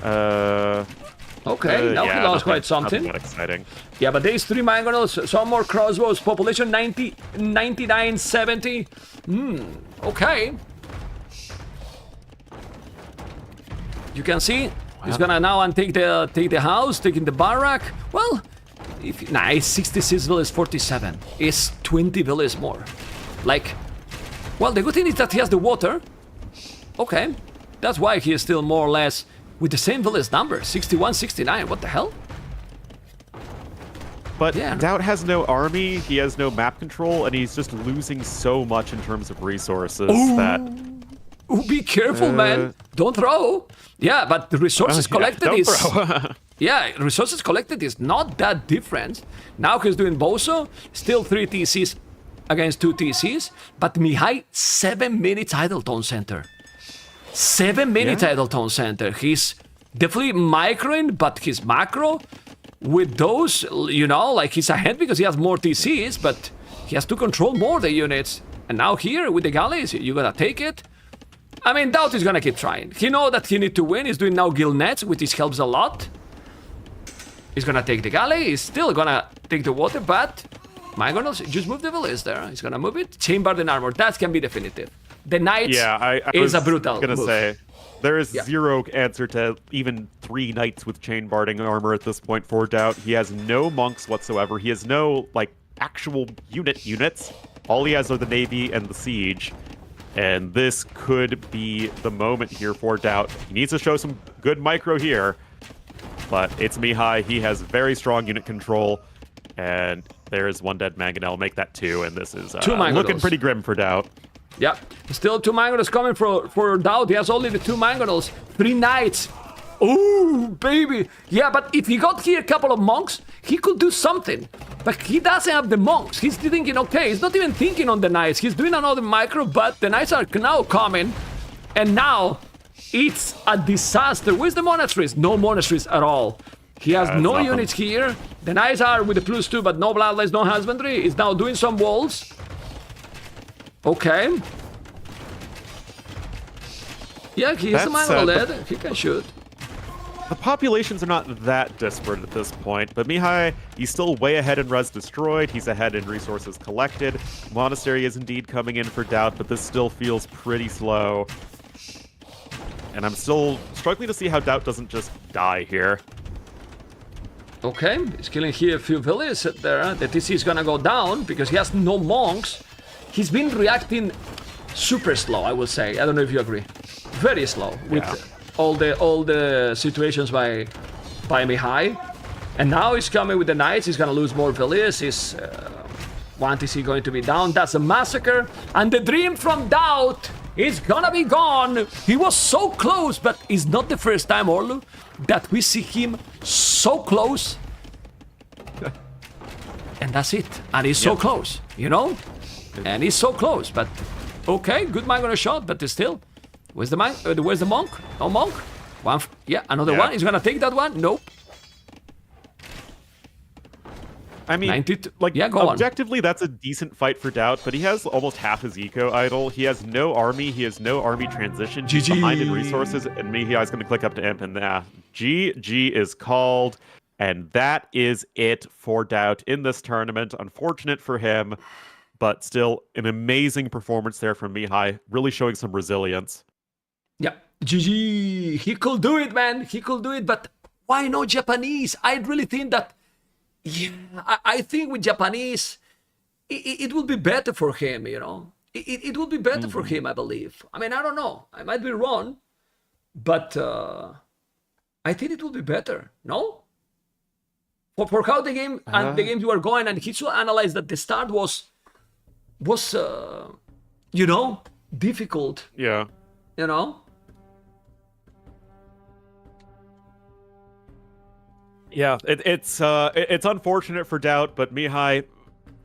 Okay, now he lost quite something. Not exciting. Yeah, but there's 3 mangonels, some more crossbows, population 90, 99, 70. Okay. You can see he's gonna now take the house, taking the barrack. Well, it's 66 villas, 47. It's 20 villas more. Like, well, the good thing is that he has the water. Okay, that's why he is still more or less with the same village number, 61, 69. What the hell? But DauT has no army, he has no map control, and he's just losing so much in terms of resources that... Ooh, be careful, man. Don't throw. Yeah, but the resources collected is... yeah, resources collected is not that different. Now he's doing Boso, still 3 TCs against 2 TCs, but Mihai, 7 minutes idle town center. 7 minutes idle town center. He's definitely microing, but his macro with those, you know, like he's ahead because he has more TCs, but he has to control more the units. And now here with the galleys, you gotta take it. I mean, DauT is gonna keep trying. He knows that he needs to win. He's doing now guild nets, which helps a lot. He's gonna take the galley. He's still gonna take the water, but mangonels, just move the village there. He's gonna move it. Chambered in armor. That can be definitive. The knights I is was a brutal gonna move. say There is zero answer to even 3 knights with chain barding armor at this point for DauT. He has no monks whatsoever. He has no, like, actual units. All he has are the navy and the siege. And this could be the moment here for DauT. He needs to show some good micro here. But it's Mihai. He has very strong unit control. And there is 1 dead Mangonel. Make that 2. And this is looking pretty grim for DauT. Yep. Still 2 Mangonels coming for DauT. He has only the 2 Mangonels. 3 knights. Ooh, baby. Yeah, but if he got here a couple of monks, he could do something. But he doesn't have the monks. He's thinking, okay, he's not even thinking on the knights. He's doing another micro, but the knights are now coming. And now it's a disaster. Where's the monasteries? No monasteries at all. He has no units here. The knights are with the +2, but no bloodlines, no husbandry. He's now doing some walls. Okay. Yeah, he has a Mangonel lead. He can shoot. The populations are not that disparate at this point, but Mihai, he's still way ahead in res destroyed, he's ahead in resources collected. Monastery is indeed coming in for DauT, but this still feels pretty slow. And I'm still struggling to see how DauT doesn't just die here. Okay, he's killing here a few villages there. The TC is gonna go down because he has no monks. He's been reacting super slow, I would say. I don't know if you agree. Very slow with all the situations by Mihai. And now he's coming with the knights. He's gonna lose more villages. His 1 TC going to be down. That's a massacre. And the dream from DauT is gonna be gone. He was so close, but it's not the first time, Orlu, that we see him so close. And that's it. And he's so close, you know? And he's so close, but okay, good Mangonel shot, but still. Where's the monk? No monk? Another one. He's gonna take that one? Nope. I mean, objectively, that's a decent fight for DauT, but he has almost half his eco idle. He has no army. He has no army transition. He's behind in resources, and Mihai is going to click up to imp, and GG is called. And that is it for DauT in this tournament. Unfortunate for him, but still an amazing performance there from Mihai, really showing some resilience. Yeah, GG. He could do it, man. He could do it, but why no Japanese? I really think that, I think with Japanese, it would be better for him, you know. It would be better for him, I believe. I mean, I don't know. I might be wrong, but I think it would be better, no? For how the game and the games were going, and he should analyze that the start was you know, difficult. Yeah. You know? Yeah, it's unfortunate for DauT, but Mihai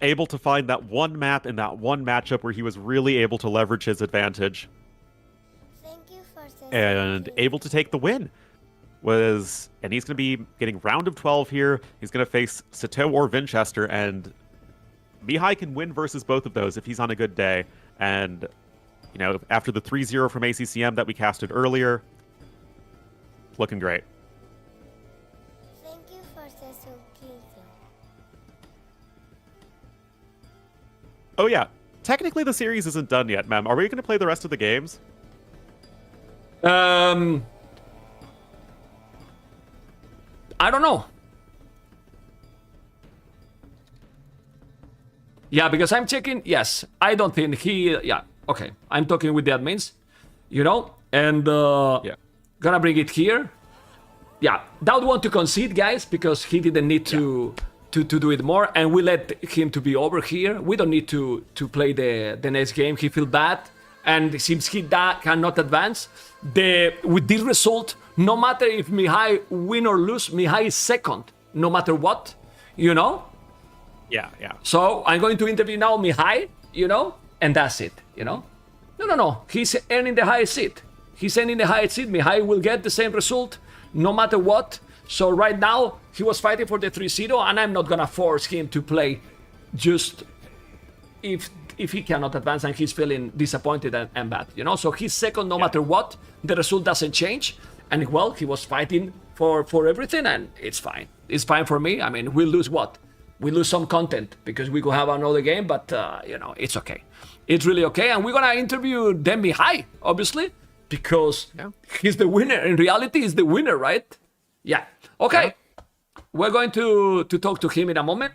able to find that one map in that one matchup where he was really able to leverage his advantage. Thank you for and able to take the win. And he's going to be getting round of 12 here. He's going to face Sitaux or Vinchester, and Mihai can win versus both of those if he's on a good day. And, you know, after the 3-0 from ACCM that we casted earlier, looking great. Thank you for the subscription. Oh yeah, technically the series isn't done yet, Mem. Are we going to play the rest of the games? I don't know. Yeah, because I'm checking. Yes, I don't think he. Yeah, okay. I'm talking with the admins, you know, and gonna bring it here. Yeah, DauT want to concede, guys, because he didn't need to do it more, and we let him to be over here. We don't need to play the next game. He feel bad, and since he cannot advance, with this result, no matter if Mihai win or lose, Mihai is second, no matter what, you know. Yeah. So I'm going to interview now Mihai, you know, and that's it, you know. No. He's earning the highest seat. He's earning the highest seat. Mihai will get the same result, no matter what. So right now, he was fighting for the 3-0, and I'm not gonna force him to play just if he cannot advance and he's feeling disappointed and bad, you know. So he's second no matter what. The result doesn't change. And well, he was fighting for everything, and it's fine. It's fine for me. I mean, we'll lose what? We lose some content because we could have another game, but you know, it's okay. It's really okay. And we're gonna interview them Mihai, obviously, because he's the winner. In reality, he's the winner, right? Yeah. Okay. We're going to talk to him in a moment.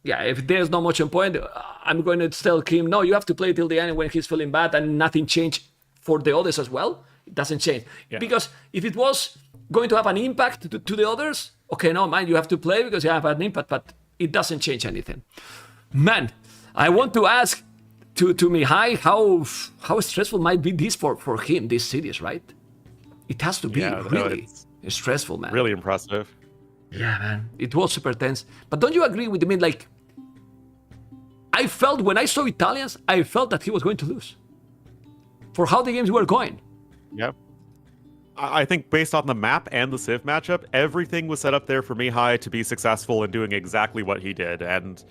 Yeah, if there's no much point, I'm going to tell him, no, you have to play till the end when he's feeling bad, and nothing changed for the others as well. It doesn't change. Yeah. Because if it was going to have an impact to the others, okay, no, mind, you have to play because you have an impact, but it doesn't change anything. Man, I want to ask to Mihai how stressful might be this for him, this series, right? It has to be really stressful, man. Really impressive. Yeah, man. It was super tense. But don't you agree with me? Like, I felt when I saw Italians, I felt that he was going to lose. For how the games were going. Yep. I think based on the map and the Civ matchup, everything was set up there for Mihai to be successful in doing exactly what he did. And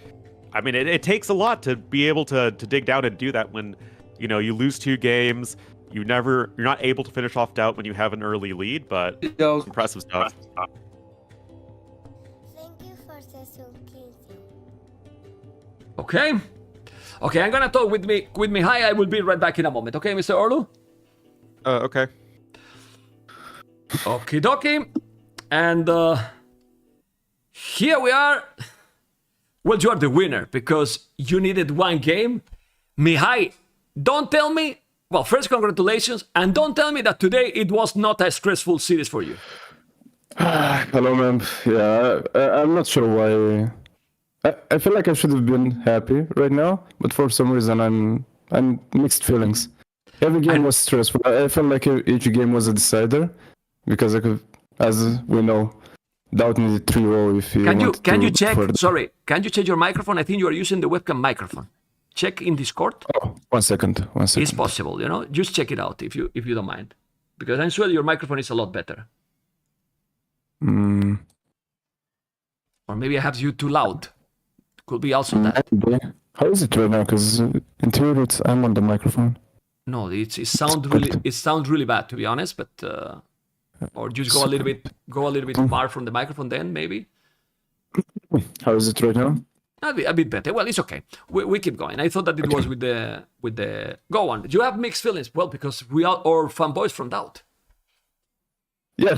I mean, it takes a lot to be able to dig down and do that when, you know, you lose 2 games. You're not able to finish off DauT when you have an early lead, but impressive stuff. Thank you for the sulking. Okay. Okay, I'm gonna talk with Mihai. I will be right back in a moment. Okay, Mr. Orlu? Okay. Okie dokie. And here we are. Well, you are the winner because you needed 1 game. Mihai, don't tell me. Well, first, congratulations. And don't tell me that today it was not a stressful series for you. Hello, ma'am. Yeah, I'm not sure why. I feel like I should have been happy right now, but for some reason I'm mixed feelings. Every game was stressful. I felt like each game was a decider because I could, as we know, DauT needed 3-0 if you can you check? Sorry, can you change your microphone? I think you are using the webcam microphone. Check in Discord. Oh, one second. It's possible, you know. Just check it out if you don't mind, because I'm sure your microphone is a lot better. Or maybe I have you too loud. Could be also that. How is it right now? Because in theory, I'm on the microphone. No, it sounds really bad, to be honest. But or just go a little bit far from the microphone. Then maybe. How is it right now? A bit better. Well, it's okay. We keep going. I thought that it was with the go on. You have mixed feelings. Well, because we are all fanboys from DauT. Yeah.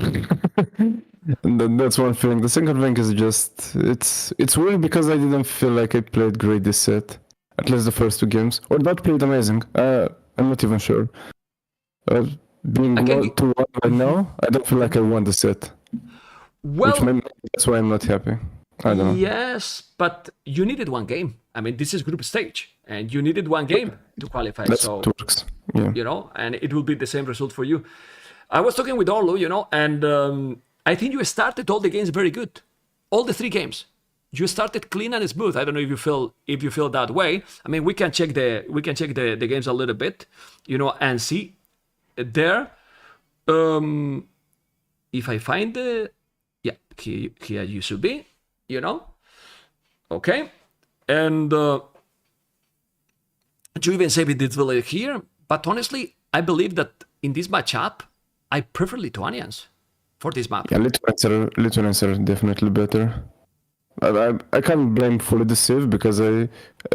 And that's one thing. The second thing is just it's weird because I didn't feel like I played great this set. At least the first 2 games. Or DauT played amazing. I'm not even sure. Being 2-1 right now, I don't feel like I won the set. Well, that's why I'm not happy. I don't know. Yes, but you needed 1 game. I mean, this is group stage, and you needed 1 game to qualify. That's so what works. Yeah. You know, and it will be the same result for you. I was talking with Orlu, you know, and I think you started all the games very good. All the 3 games. You started clean and smooth. I don't know if you feel that way. I mean, we can check the games a little bit, you know, and see there. If I find here you should be, you know. Okay. And you even save it village here. But honestly, I believe that in this matchup, I prefer Lithuanians for this map. Yeah, Lithuanians are definitely better. I can't blame fully the Civ because I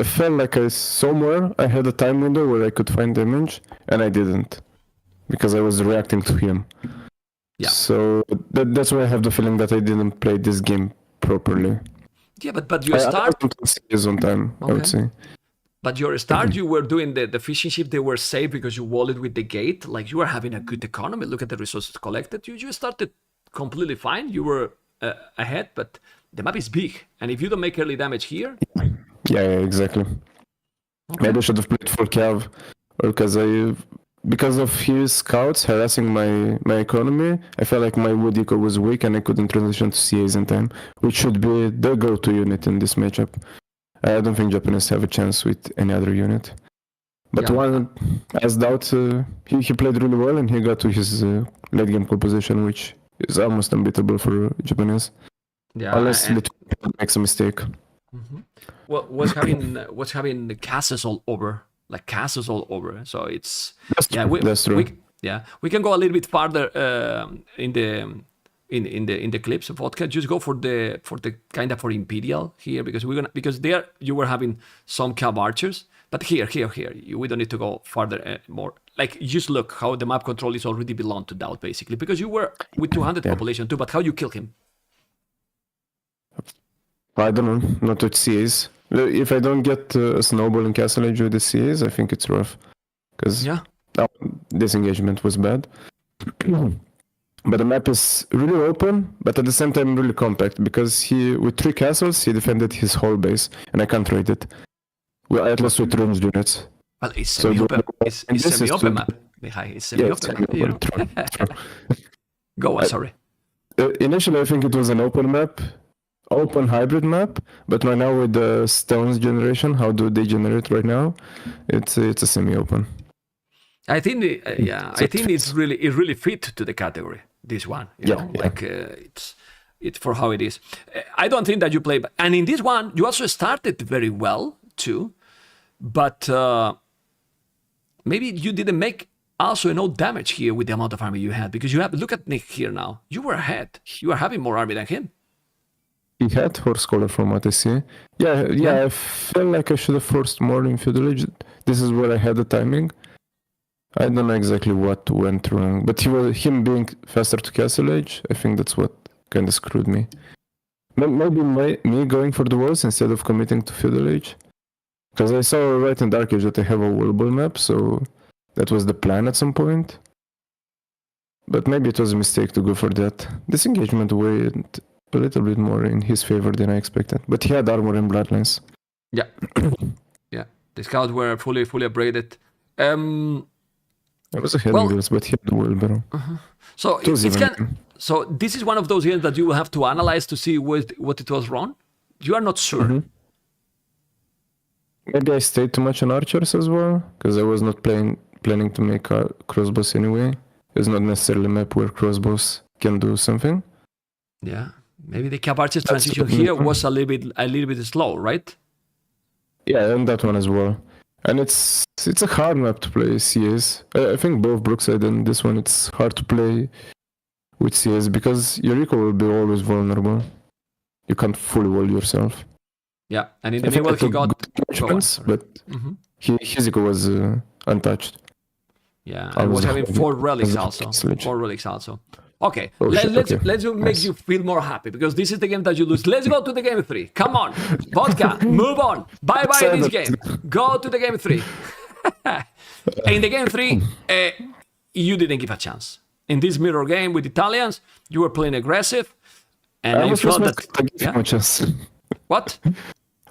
felt like somewhere I had a time window where I could find damage and I didn't because I was reacting to him. Yeah. So that's why I have the feeling that I didn't play this game properly. Yeah, but you start is on time. Okay. I would say. But your start, you were doing the fishing ship. They were safe because you walled it with the gate. Like you were having a good economy. Look at the resources collected. You started completely fine. You were ahead, but the map is big, and if you don't make early damage here... Yeah, exactly. Okay. Maybe I should have played for Cav, because of his scouts harassing my economy, I felt like my wood eco was weak and I couldn't transition to CAs in time, which should be the go-to unit in this matchup. I don't think Japanese have a chance with any other unit. But as DauT, he played really well and he got to his late game composition, which is almost unbeatable for Japanese. Yeah, unless Lithuania makes a mistake. Mm-hmm. Well, what's having the castles all over, So it's that's true. We can go a little bit farther in the clips of vodka. Just go for the kind of for Imperial here because there you were having some Cav archers, but here we don't need to go farther more like just look how the map control is already belong to DauT basically, because you were with 200 population too, but how you kill him? I don't know, not with CAs. If I don't get a snowball in Castle Age with the CAs, I think it's rough. Because this engagement was bad. But the map is really open, but at the same time really compact, because with 3 castles, he defended his whole base, and I can't raid it. Well, at least with ranged units. Well, it's semi-open. It's semi-open map. Mihai, it's semi-open map. You know? Go on, sorry. Initially, I think it was an open map, open hybrid map, but right now with the stones generation, how do they generate right now? It's a semi-open. I think, I think it really fit to the category. This one, you know, like it's for how it is. I don't think that you play, and in this one you also started very well too, but maybe you didn't make also enough damage here with the amount of army you had, because you have, look at Nick here now. You were ahead. You are having more army than him. He had horse collar from what I see. Yeah. I felt like I should have forced more in feudal. This is where I had the timing. I don't know exactly what went wrong, but him being faster to Castle Age, I think that's what kind of screwed me. Maybe me going for the walls instead of committing to Feudal Age. Because I saw right in Dark Age that I have a wallable map, so that was the plan at some point. But maybe it was a mistake to go for that. This engagement went a little bit more in his favor than I expected, but he had armor and bloodlines. Yeah. Yeah, the scouts were fully upgraded. I was ahead of this, but he had the wheelbarrow. So so this is one of those games that you will have to analyze to see what it was wrong. You are not sure. Maybe I stayed too much on archers as well, because I was not planning to make crossbows anyway. It's not necessarily a map where crossbows can do something. Yeah, maybe the Cavalry's transition here was a little bit slow, right? Yeah, and that one as well. And it's a hard map to play CS. I think both Brookside and this one, it's hard to play with CS because your eco will be always vulnerable. You can't fully wall yourself. Yeah, and in the middle he got points, but his eco was untouched. Yeah, and was having 4 relics also. 4 relics also. Okay, let's make you feel more happy, because this is the game that you lose. Let's go to the game 3. Come on, vodka, move on. Bye this game. Go to the game 3. In the game 3, you didn't give a chance. In this mirror game with Italians, you were playing aggressive, and I felt that. I gave him a chance. What?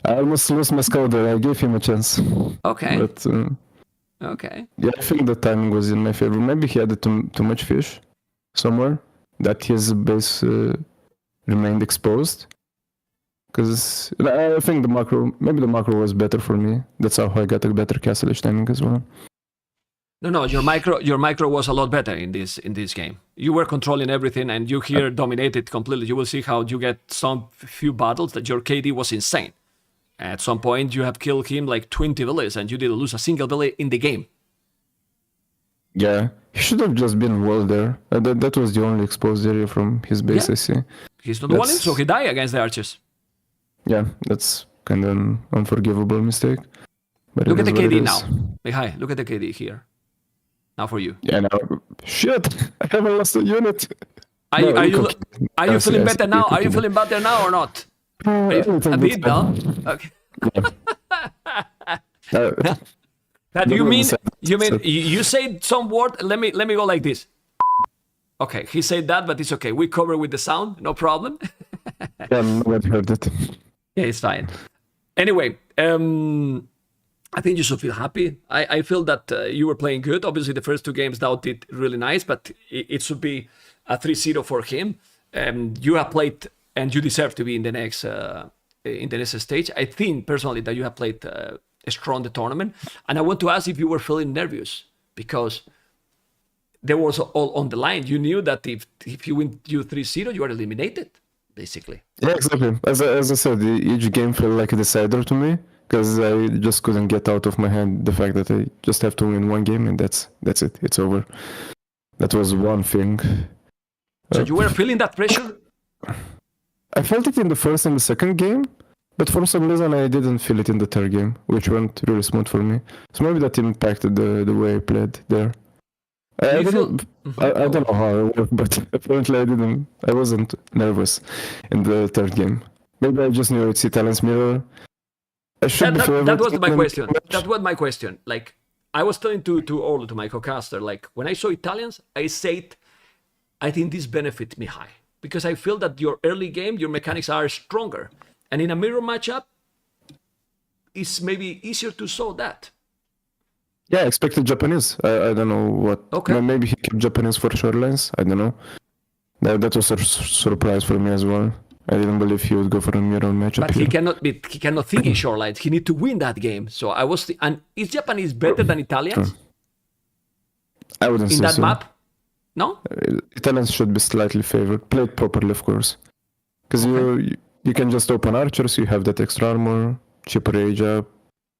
I almost lost my scout there. I gave him a chance. Okay. But, okay. Yeah, I think the timing was in my favor. Maybe he had too much fish somewhere, that his base remained exposed. Because I think the macro was better for me. That's how I got a better castle age timing as well. No, your micro was a lot better in this game. You were controlling everything, and you here dominated completely. You will see how you get some few battles that your KD was insane. At some point, you have killed him like 20 villages, and you didn't lose a single village in the game. Yeah, he should have just been well there. That was the only exposed area from his base, I see. He's not walling, so he died against the archers. Yeah, that's kind of an unforgivable mistake. But look at the KD now. Mihai, look at the KD here. Now for you. Yeah, now. Shit! I haven't lost a unit. Are you feeling better now? Are you feeling better now or not? A bit, no? Okay. That you mean you said some word? Let me go like this. Okay, he said that, but it's okay. We cover with the sound, no problem. Yeah, nobody heard it. Yeah, it's fine. Anyway, I think you should feel happy. I feel that you were playing good. Obviously, the first 2 games DauT did really nice, but it should be a 3-0 for him. You have played, and you deserve to be in the next stage. I think personally that you have played strong the tournament, and I want to ask if you were feeling nervous, because there was all on the line. You knew that if you win 3-0, you are eliminated, basically. Yeah, exactly. As I said, each game felt like a decider to me, because I just couldn't get out of my head the fact that I just have to win 1 game, and that's it. It's over. That was one thing. So you were feeling that pressure? I felt it in the first and the second game, But for some reason, I didn't feel it in the third game, which went really smooth for me. So maybe that impacted the way I played there. I don't know how it worked, but apparently I wasn't nervous in the third game. Maybe I just knew it's Italian's mirror. That was my question. That was my question. Like, I was telling to Orlo, to my co-caster, like, when I saw Italians, I said, I think this benefits Mihai. Because I feel that your early game, your mechanics are stronger. And in a mirror matchup, it's maybe easier to solve that. Yeah, I expected Japanese. I don't know what. Okay. Maybe he kept Japanese for short lines. I don't know. That was a surprise for me as well. I didn't believe he would go for a mirror matchup. But here. he cannot think in short lines. He need to win that game. So I was. And is Japanese better than Italians? I wouldn't say in that so. map? No. Italians should be slightly favored. Played properly, of course. Because you can just open archers. You have that extra armor, cheaper age up,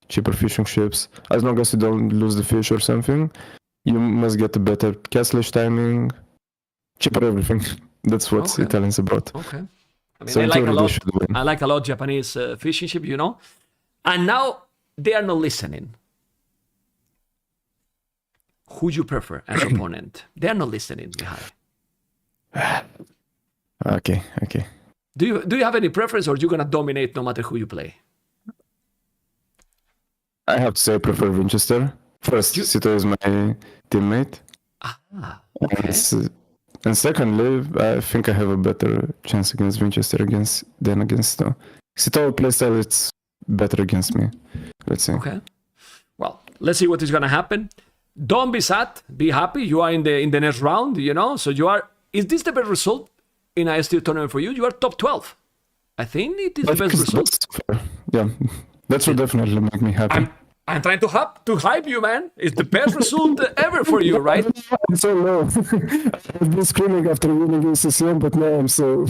cheaper fishing ships. As long as you don't lose the fish or something, you must get a better castle timing, cheaper everything. That's what Italians about. Okay. I mean, So I I like a lot Japanese fishing ship, you know. And now they are not listening. Who you prefer as opponent? They are not listening, Mihai. Okay. Do you have any preference, or you gonna dominate no matter who you play? I have to say I prefer Vinchester. First, Sitaux is my teammate. Okay. And secondly, I think I have a better chance against Vinchester than against Sitaux. Sitaux playstyle, it's better against me. Let's see. Okay. Well, let's see what is gonna happen. Don't be sad. Be happy. You are in the next round. You know. So you are. Is this the best result in a STO tournament for you? You are top 12. I think it is the best result. Yeah, that would definitely make me happy. I'm trying to hype you, man. It's the best result ever for you, right? I'm so low. I've been screaming after winning ACCM, but now I'm so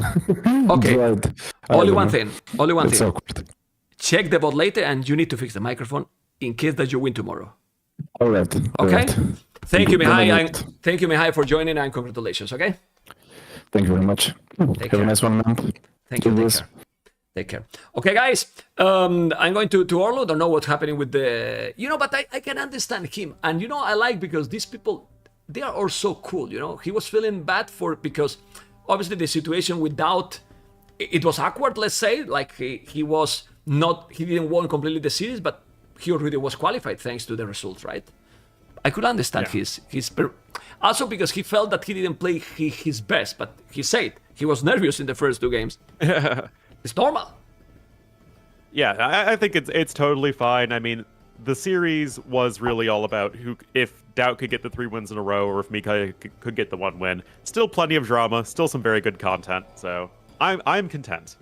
okay. dried. Only one thing. It's awkward. Check the bot later, and you need to fix the microphone in case that you win tomorrow. All right. Okay. Thank you, Mihai. Thank you, Mihai, for joining, and congratulations. Okay. Thank you very much. Have a nice one, man. Thank you. Take care. Okay, guys. I'm going to Orlo. Don't know what's happening with the... but I can understand him. And, I like because these people, they are all so cool, He was feeling bad because obviously the situation with DauT, it was awkward, let's say. Like, he didn't win completely the series, but he already was qualified thanks to the results, right? I could understand also because he felt that he didn't play his best, but he said he was nervous in the first two games. It's normal. Yeah, I think it's totally fine. I mean, the series was really all about if DauT could get the 3 wins in a row, or if Mihai could get the 1 win. Still plenty of drama, still some very good content. So I'm content.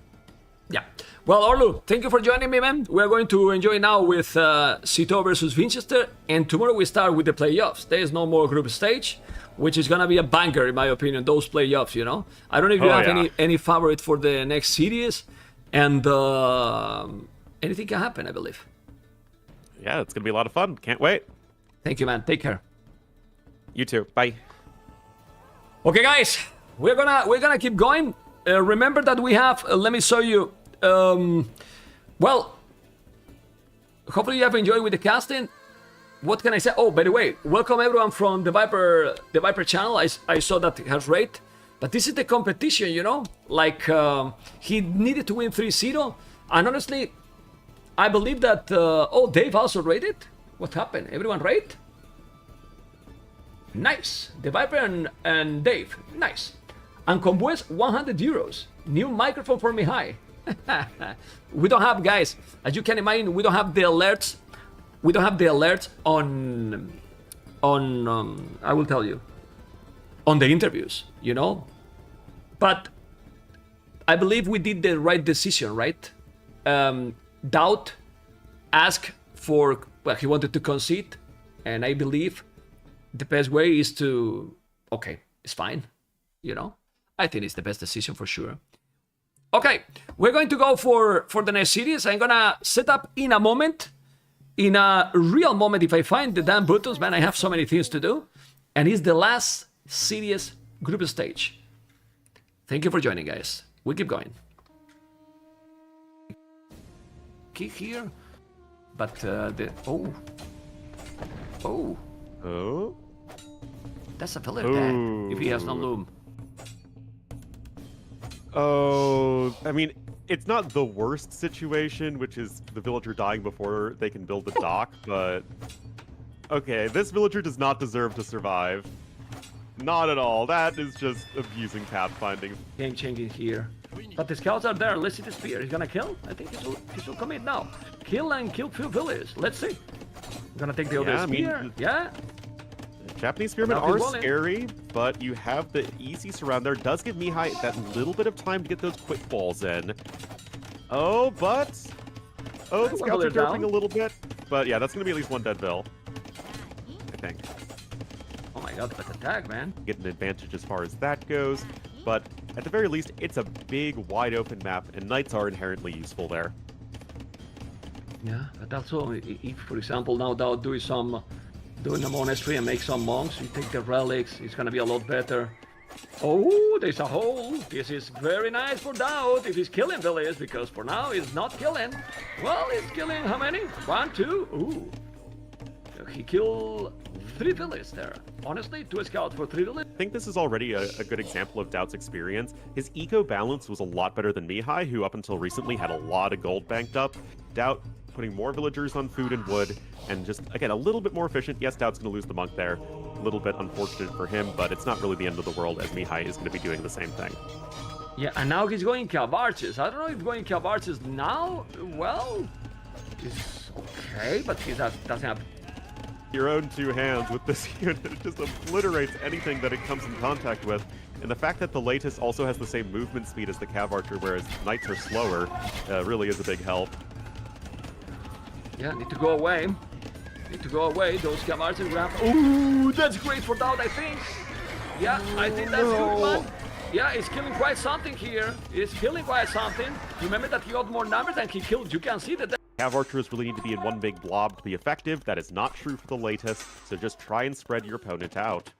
Yeah. Well, Orlu, thank you for joining me, man. We're going to enjoy now with Sitaux versus Vinchester, and tomorrow we start with the playoffs. There is no more group stage, which is gonna be a banger in my opinion. Those playoffs, I don't know if you have any favorite for the next series, and anything can happen, I believe. Yeah, it's gonna be a lot of fun. Can't wait. Thank you, man. Take care. You too. Bye. Okay, guys, we're gonna keep going. Remember that we have. Let me show you. Well, hopefully you have enjoyed with the casting. What can I say? Oh, by the way, welcome everyone from the Viper channel. I saw that it has rate, but this is the competition, Like he needed to win 3-0, and honestly, I believe that. Dave also rated. What happened? Everyone rate? Nice. The Viper and Dave. Nice. And Combues 100 euros. New microphone for Mihai. We don't have, guys, as you can imagine, we don't have the alerts. We don't have the alerts on I will tell you, on the interviews, But I believe we did the right decision, right? DauT asked for, he wanted to concede, and I believe the best way is to, it's fine, I think it's the best decision for sure. Okay, we're going to go for the next series. I'm gonna set up in a moment, in a real moment. If I find the damn buttons, man, I have so many things to do. And it's the last series group stage. Thank you for joining, guys. We keep going. key here. But oh, Oh. that's a pillar tag. If he has no loom. Oh, I mean, it's not the worst situation, which is the villager dying before they can build the dock, but... Okay, this villager does not deserve to survive. Not at all. That is just abusing pathfinding. Game changing here. But the scouts are there. Let's see the spear. He's gonna kill? I think he should commit now. Kill and kill few villagers. Let's see. Gonna take the other spear. Yeah. Japanese spearmen are scary, but you have the easy surround there. Does give Mihai that little bit of time to get those quick balls in. Oh, but... Oh, the scouts are derping a little bit. But yeah, that's going to be at least one dead vill. I think. Oh my god, that's attack, man. Get an advantage as far as that goes. But at the very least, it's a big, wide open map, and knights are inherently useful there. Yeah, but also, if, for example, now DauT doing a monastery and make some monks, you take the relics, it's gonna be a lot better. Oh, there's a hole. This is very nice for DauT if he's killing villagers, because for now he's not killing. Well, he's killing how many? 1, 2? Ooh. He killed 3 villagers there. Honestly, 2 scouts for 3 villagers. I think this is already a good example of DauT's experience. His eco balance was a lot better than Mihai, who up until recently had a lot of gold banked up. DauT putting more villagers on food and wood, and just, again, a little bit more efficient. Yes, DauT's going to lose the monk there. A little bit unfortunate for him, but it's not really the end of the world, as Mihai is going to be doing the same thing. Yeah, and now he's going Cavalry. I don't know if going Cavalry now, well, it's okay, but he doesn't have... Your own 2 hands with this unit. It just obliterates anything that it comes in contact with. And the fact that the latest also has the same movement speed as the Cav Archer, whereas knights are slower, really is a big help. Yeah, need to go away. Need to go away. Those Cav Archers grab. Ooh, that's great for DauT, I think. Yeah, I think that's good, man. Yeah, he's killing quite something here. He's killing quite something. Remember that he got more numbers and he killed. You can see that. Cav Archers really need to be in one big blob to be effective. That is not true for the latest, so just try and spread your opponent out.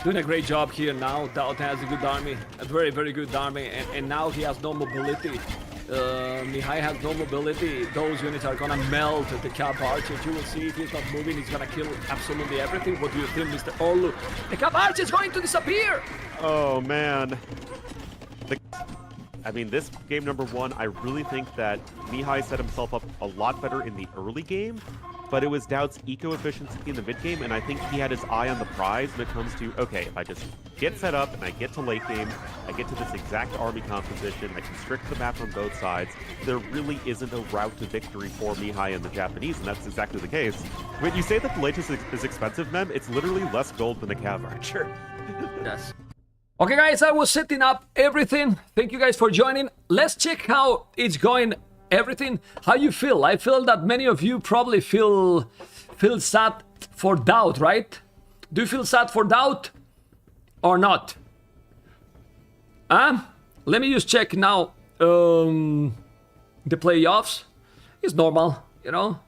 Doing a great job here now. DauT has a good army, a very, very good army, and now he has no mobility. Mihai has no mobility. Those units are gonna melt the Cav Archer. You will see if he's not moving, he's gonna kill absolutely everything. What do you think, Mr. Olu? The Cav Archer is going to disappear! Oh, man. I mean, this game number 1, I really think that Mihai set himself up a lot better in the early game, but it was DauT's eco-efficiency in the mid-game, and I think he had his eye on the prize when it comes to, okay, if I just get set up and I get to late game, I get to this exact army composition, I constrict the map on both sides, there really isn't a route to victory for Mihai and the Japanese, and that's exactly the case. When you say that the latest is expensive, Mem, it's literally less gold than the Cav Archer. Yes. Okay, guys, I was setting up everything. Thank you guys for joining. Let's check how it's going, everything. How you feel? I feel that many of you probably feel sad for DauT, right? Do you feel sad for DauT or not? Let me just check now. The playoffs is normal, you know.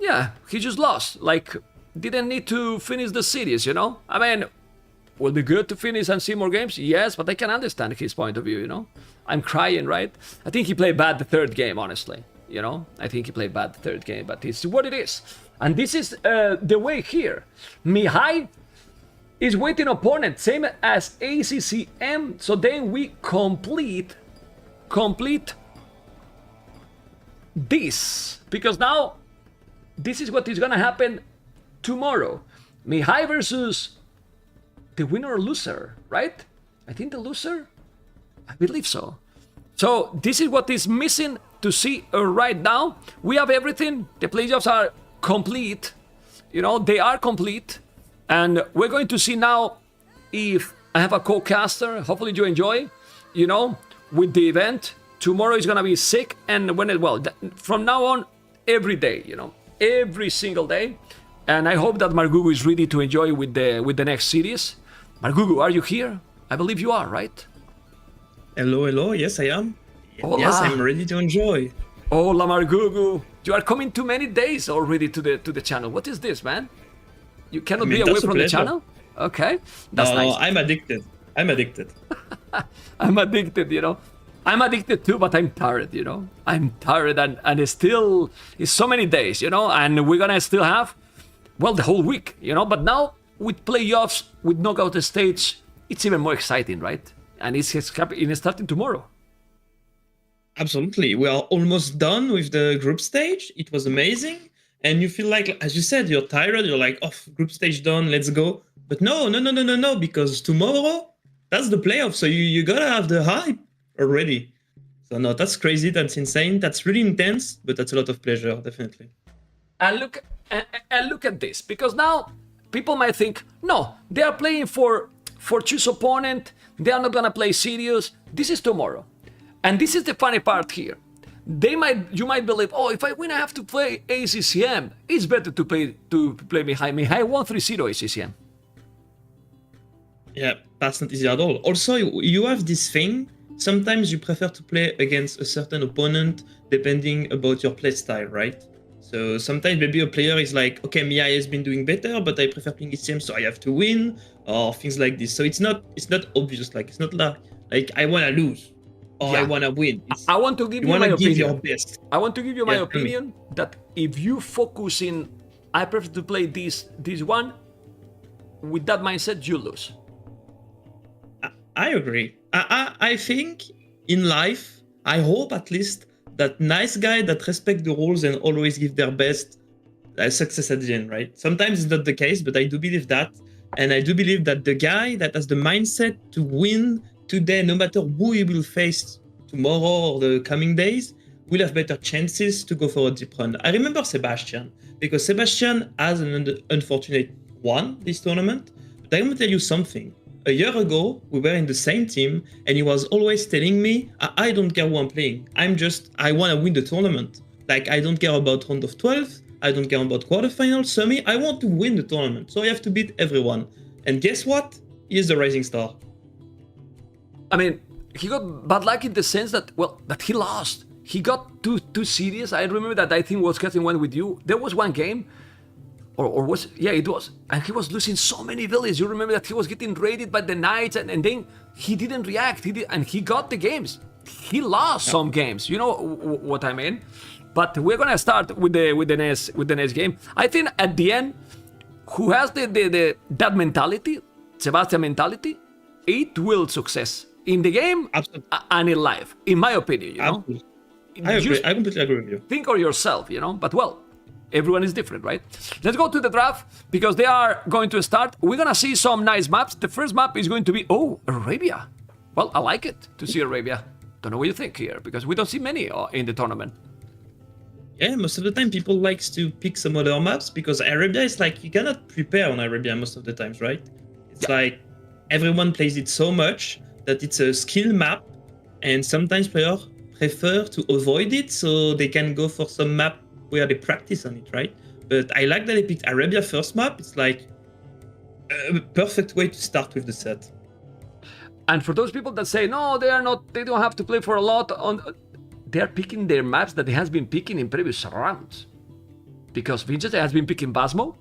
Yeah, he just lost. Like, didn't need to finish the series, you know. I mean, will be good to finish and see more games, yes, but I can understand his point of view, you know. I'm crying, right? I think he played bad the 3rd game, honestly, you know. I think he played bad the 3rd game, but it's what it is. And this is the way here. Mihai is waiting opponent, same as ACCM, so then we complete this, because now this is what is gonna happen tomorrow. Mihai versus the winner or loser, right? I think the loser? I believe so. So this is what is missing to see right now. We have everything. The playoffs are complete. You know, they are complete. And we're going to see now if I have a co-caster. Hopefully you enjoy, you know, with the event. Tomorrow is going to be sick. And when it, well, from now on, every day, you know, every single day. And I hope that Margugu is ready to enjoy with the next series. Margugu, are you here? I believe you are, right? Hello, hello. Yes, I am. Hola. Yes, I'm ready to enjoy. Hola, Margugu. You are coming too many days already to the channel. What is this, man? You cannot be away from the channel? Okay, that's nice. I'm addicted. I'm addicted. I'm addicted, you know. I'm addicted too, but I'm tired, you know? I'm tired and it's still, it's so many days, you know? And we're gonna still have, well, the whole week, you know? But now, with playoffs, with knockout stage, it's even more exciting, right? And it's starting tomorrow. Absolutely. We are almost done with the group stage. It was amazing. And you feel like, as you said, you're tired. You're like, oh, group stage done, let's go. But no, because tomorrow, that's the playoff. So you gotta have the hype already. So no, that's crazy. That's insane. That's really intense, but that's a lot of pleasure, definitely. And look at this, because now people might think, no, they are playing for choose opponent. They are not gonna play serious. This is tomorrow. And this is the funny part here. You might believe, oh, if I win, I have to play ACCM. It's better to play Mihai. Mihai won 3-0 ACCM. Yeah, that's not easy at all. Also, you have this thing. Sometimes you prefer to play against a certain opponent depending about your playstyle, right? So sometimes maybe a player is like, okay, Mihai has been doing better, but I prefer playing ACCM, so I have to win, or things like this. So it's not obvious. Like, it's not like I wanna lose. Or I want to win. I want to give you my opinion. Your best. I want to give you my opinion that if you focus in, I prefer to play this one, with that mindset, you lose. I agree. I think in life, I hope at least that nice guy that respect the rules and always give their best success at the end, right? Sometimes it's not the case, but I do believe that. And I do believe that the guy that has the mindset to win today, no matter who he will face tomorrow or the coming days, will have better chances to go for a deep run. I remember Sebastian, because Sebastian has an unfortunate won this tournament. But I'm going to tell you something. A year ago, we were in the same team, and he was always telling me, I don't care who I'm playing. I want to win the tournament. Like, I don't care about round of 12. I don't care about quarterfinals, semi. I want to win the tournament. So I have to beat everyone. And guess what? He is the rising star. I mean, he got bad luck in the sense that, well, that he lost. He got two series. I remember that I think was getting one with you. There was one game, or was, yeah, it was. And he was losing so many villages. You remember that he was getting raided by the knights, and then he didn't react. And he got the games. He lost some games. You know what I mean? But we're gonna start with the next game. I think at the end, who has that mentality, Sebastian mentality, it will success in the game. Absolutely. And in life, in my opinion, you know. Absolutely. I agree. I completely agree with you. Think of yourself, you know. But well, everyone is different, right? Let's go to the draft because they are going to start. We're gonna see some nice maps. The first map is going to be Arabia. Well, I like it to see Arabia. Don't know what you think here because we don't see many in the tournament. Yeah, most of the time people likes to pick some other maps because Arabia is like you cannot prepare on Arabia most of the times, right? It's like everyone plays it so much that it's a skill map, and sometimes players prefer to avoid it so they can go for some map where they practice on it, right? But I like that they picked Arabia first map. It's like a perfect way to start with the set. And for those people that say no, they don't have to play for a lot on. They are picking their maps that he has been picking in previous rounds. Because Vinchester has been picking Basmo,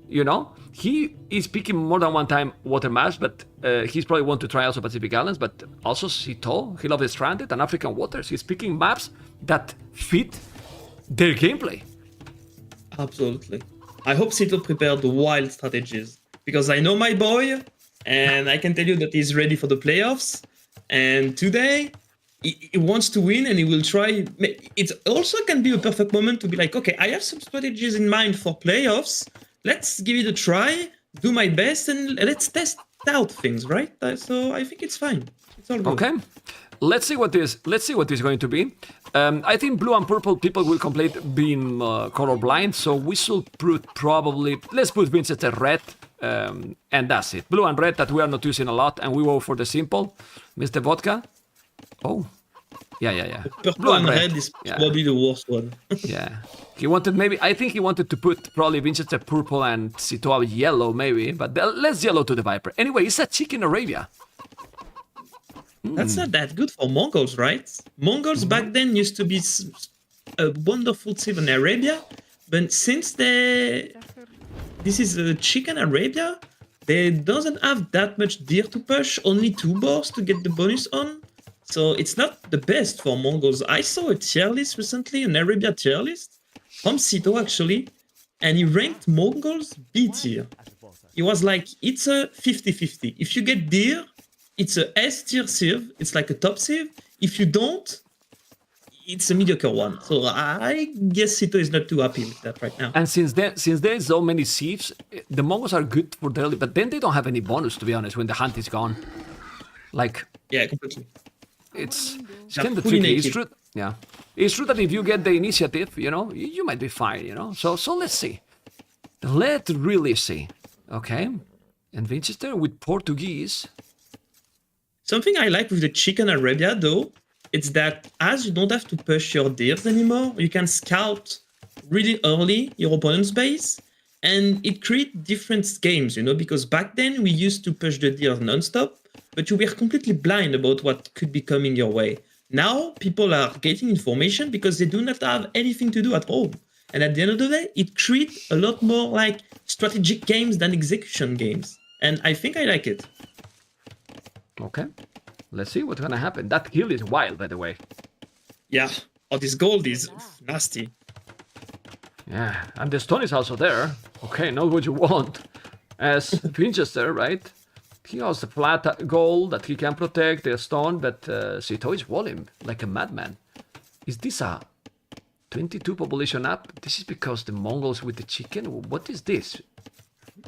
you know? He is picking more than one time water maps, but he's probably want to try also Pacific Islands, but also Sitaux, he loves the Stranded and African Waters. He's picking maps that fit their gameplay. Absolutely. I hope Sitaux prepared the wild strategies, because I know my boy, and I can tell you that he's ready for the playoffs, and today, he wants to win and he will try. It also can be a perfect moment to be like, okay, I have some strategies in mind for playoffs. Let's give it a try, do my best, and let's test out things, right? So I think it's fine. It's all good. Okay, let's see what is going to be. I think blue and purple people will complete being colorblind, so we should let's put Vinchester red, and that's it. Blue and red that we are not using a lot, and we go for the simple. Mr. Vodka. Oh, yeah. Purple and red is probably the worst one. Yeah. I think he wanted to put probably Vinchester purple and Sitaux yellow maybe, but let's yellow to the Viper. Anyway, it's a chick in Arabia. That's not that good for Mongols, right? Mongols back then used to be a wonderful team in Arabia, but since this is a chicken Arabia, they doesn't have that much deer to push, only 2 boars to get the bonus on. So it's not the best for Mongols. I saw a tier list recently, an Arabia tier list, from Sitaux actually, and he ranked Mongols B tier. He was like, it's a 50-50. If you get deer, it's a S tier sieve, it's like a top sieve. If you don't, it's a mediocre one. So I guess Sitaux is not too happy with that right now. And since there's so many sieves, the Mongols are good for daily, but then they don't have any bonus, to be honest, when the hunt is gone. Like, yeah, completely. It's kind of tricky. It's true. Yeah, it's true that if you get the initiative, you know, you might be fine. You know, so let's see. Let's really see. Okay, and Vinchester with Portuguese. Something I like with the Chicken Arabia though, it's that as you don't have to push your deers anymore, you can scout really early your opponent's base, and it creates different games. You know, because back then we used to push the deers non-stop, but you were completely blind about what could be coming your way. Now, people are getting information because they do not have anything to do at home. And at the end of the day, it creates a lot more like strategic games than execution games. And I think I like it. Okay, let's see what's gonna happen. That kill is wild, by the way. Yeah, oh, this gold is nasty. Yeah, and the stone is also there. Okay, not what you want. As Vinchester, right? He has the flat gold that he can protect, the stone, but Sitaux is walling like a madman. Is this a 22 population up? This is because the Mongols with the chicken? What is this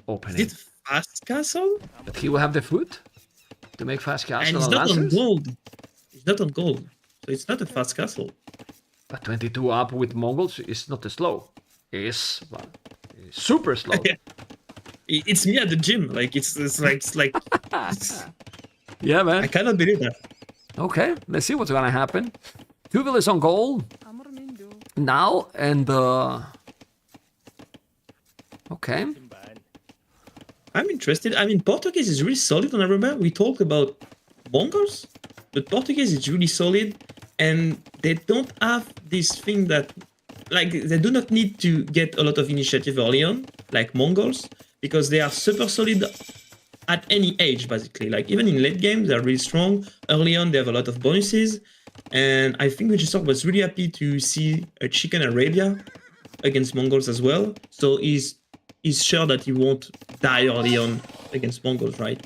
opening? Is it fast castle? But he will have the food to make fast castle. And it's not on gold. It's not on gold. So it's not a fast castle. But 22 up with Mongols is not slow. It's super slow. Yeah. It's me at the gym. Like it's like. Yeah, man. I cannot believe that. Okay, let's see what's gonna happen. 2 villages on goal now, and okay. I'm interested. I mean, Portuguese is really solid on Arabia. We talked about Mongols, but Portuguese is really solid, and they don't have this thing that, like, they do not need to get a lot of initiative early on, like Mongols, because they are super solid at any age, basically. Like, even in late game, they're really strong. Early on, they have a lot of bonuses, and I think Vinchester was really happy to see a Chicken Arabia against Mongols as well. So he's sure that he won't die early on against Mongols, right?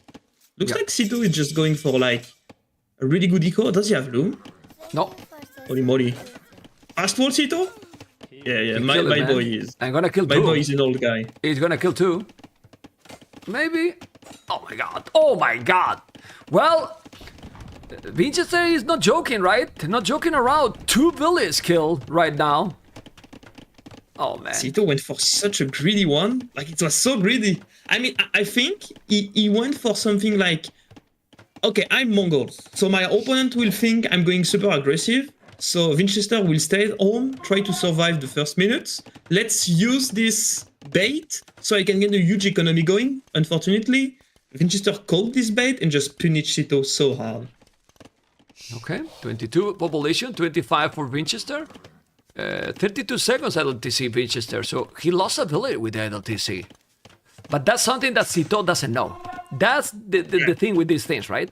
Looks like Sitaux is just going for like a really good eco. Does he have loom? No. Holy moly. Fast wall Sitaux? Yeah, my boy is. I'm gonna kill 2. My boy is an old guy. He's gonna kill 2. Maybe. Oh my god. Oh my god. Well, Vinchester is not joking, right? Not joking around. 2 villages killed right now. Oh man. Sitaux went for such a greedy one. Like, it was so greedy. I mean, I think he went for something like, okay, I'm Mongols, so my opponent will think I'm going super aggressive. So Vinchester will stay at home, try to survive the first minutes. Let's use this bait so I can get a huge economy going. Unfortunately, Vinchester called this bait and just punished Sitaux so hard. Okay, 22 population, 25 for Vinchester. 32 seconds LTC Vinchester, so he lost ability with the LTC. But that's something that Sitaux doesn't know. That's the thing with these things, right?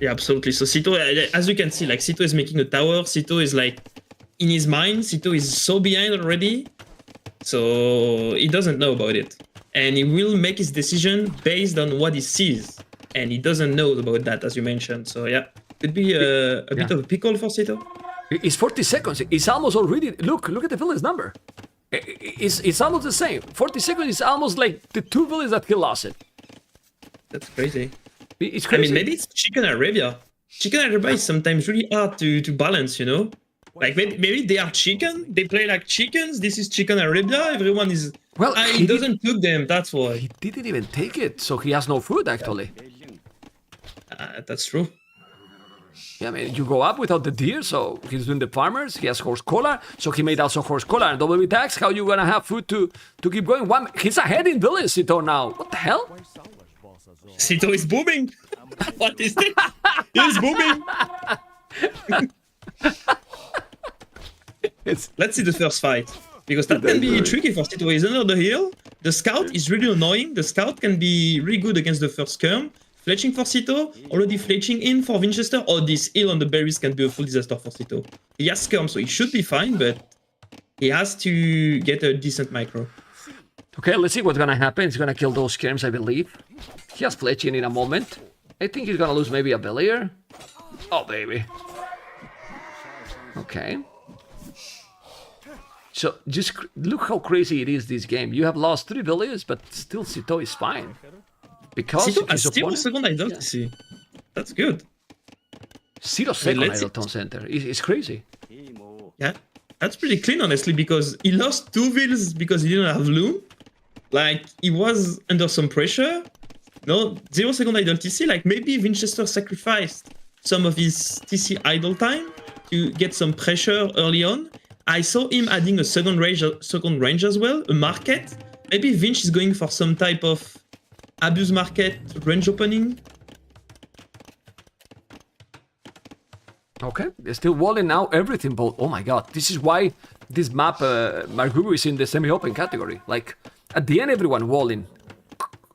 Yeah, absolutely. So Sitaux, as you can see, like, Sitaux is making a tower. Sitaux is like, in his mind, Sitaux is so behind already. So he doesn't know about it. And he will make his decision based on what he sees. And he doesn't know about that, as you mentioned. So yeah, could be a bit of a pickle for Sitaux. It's 40 seconds. It's almost already... Look at the village number. It's almost the same. 40 seconds is almost like the 2 villages that he lost it. That's crazy. It's crazy. I mean, maybe it's Chicken Arabia. Chicken Arabia is sometimes really hard to balance, you know? Like, maybe they are chicken, they play like chickens, this is Chicken Arabia, everyone is... Well, he doesn't cook them, that's why. He didn't even take it, so he has no food, actually. That's true. Yeah, I mean, you go up without the deer, so he's doing the farmers, he has horse collar, so he made also horse collar and double tax. How you gonna have food to keep going? He's ahead in village, Sitaux now. What the hell? Sitaux is booming. What is this? He's booming. Let's see the first fight, because that can be tricky for Sitaux. He's under the hill. The scout is really annoying. The scout can be really good against the first skirm. Fletching for Sitaux, already fletching in for Vinchester. Oh, this hill on the berries can be a full disaster for Sitaux. He has skirm, so he should be fine, but he has to get a decent micro. Okay, let's see what's gonna happen. He's gonna kill those skirms, I believe. He has fletching in a moment. I think he's gonna lose maybe a Bellier. Oh, baby. Okay. So, just look how crazy it is, this game. You have lost 3 Belliers, but still Sitaux is fine. Because Sitaux has his still opponent... second identity. That's good. Sitaux second let's see. Idleton Center. It's crazy. Yeah, that's pretty clean, honestly, because he lost 2 vills because he didn't have loom. Like, he was under some pressure. No, 0 second idle TC. Like, maybe Vinchester sacrificed some of his TC idle time to get some pressure early on. I saw him adding a second range as well, a market. Maybe Vinch is going for some type of abuse market range opening. Okay, they're still walling now, everything, but oh my god, this is why this map, Marguru is in the semi-open category. Like, at the end, everyone walling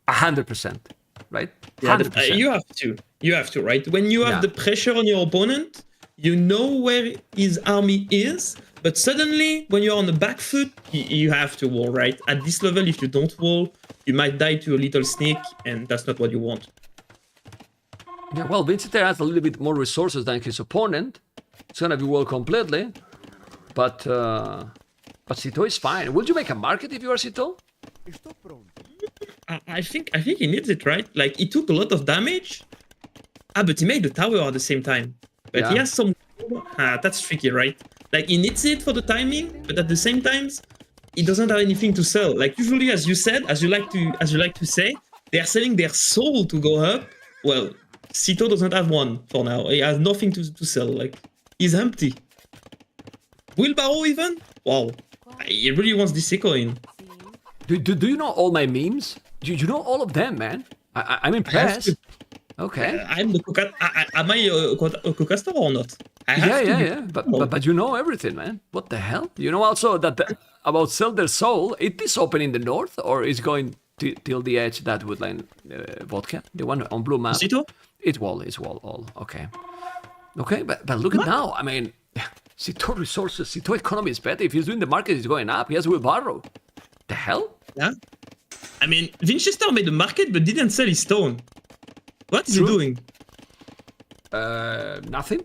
100%, right? 100%. You have to, right? When you have the pressure on your opponent, you know where his army is, but suddenly, when you're on the back foot, you have to wall, right? At this level, if you don't wall, you might die to a little sneak, and that's not what you want. Yeah, well, Vinchester has a little bit more resources than his opponent. It's gonna be wall completely, but Sitaux is fine. Would you make a market if you are Sitaux? I think he needs it, right? Like, he took a lot of damage. But he made the tower at the same time. But he has some... that's tricky, right? Like, he needs it for the timing, but at the same time, he doesn't have anything to sell. Like, usually, as you said, as you like to say, they are selling their soul to go up. Well, Sitaux doesn't have one for now. He has nothing to sell. Like, he's empty. Wheelbarrow even? Wow. He really wants this coin. Do you know all my memes? Do you know all of them, man? I'm impressed. Okay. I'm the am I a co-caster or not? Yeah. But you know everything, man. What the hell? You know also that about Sell Their Soul, it is open in the north or is going till the edge, that woodline vodka? The one on blue map? Sitaux? It's wall all. Okay. Okay, but look at now. I mean, Sitaux resources, Sitaux economy is better. If he's doing the market, he's going up. He has wheelbarrow. The hell? Yeah. I mean, Vinchester made the market but didn't sell his stone. What is he doing? Nothing.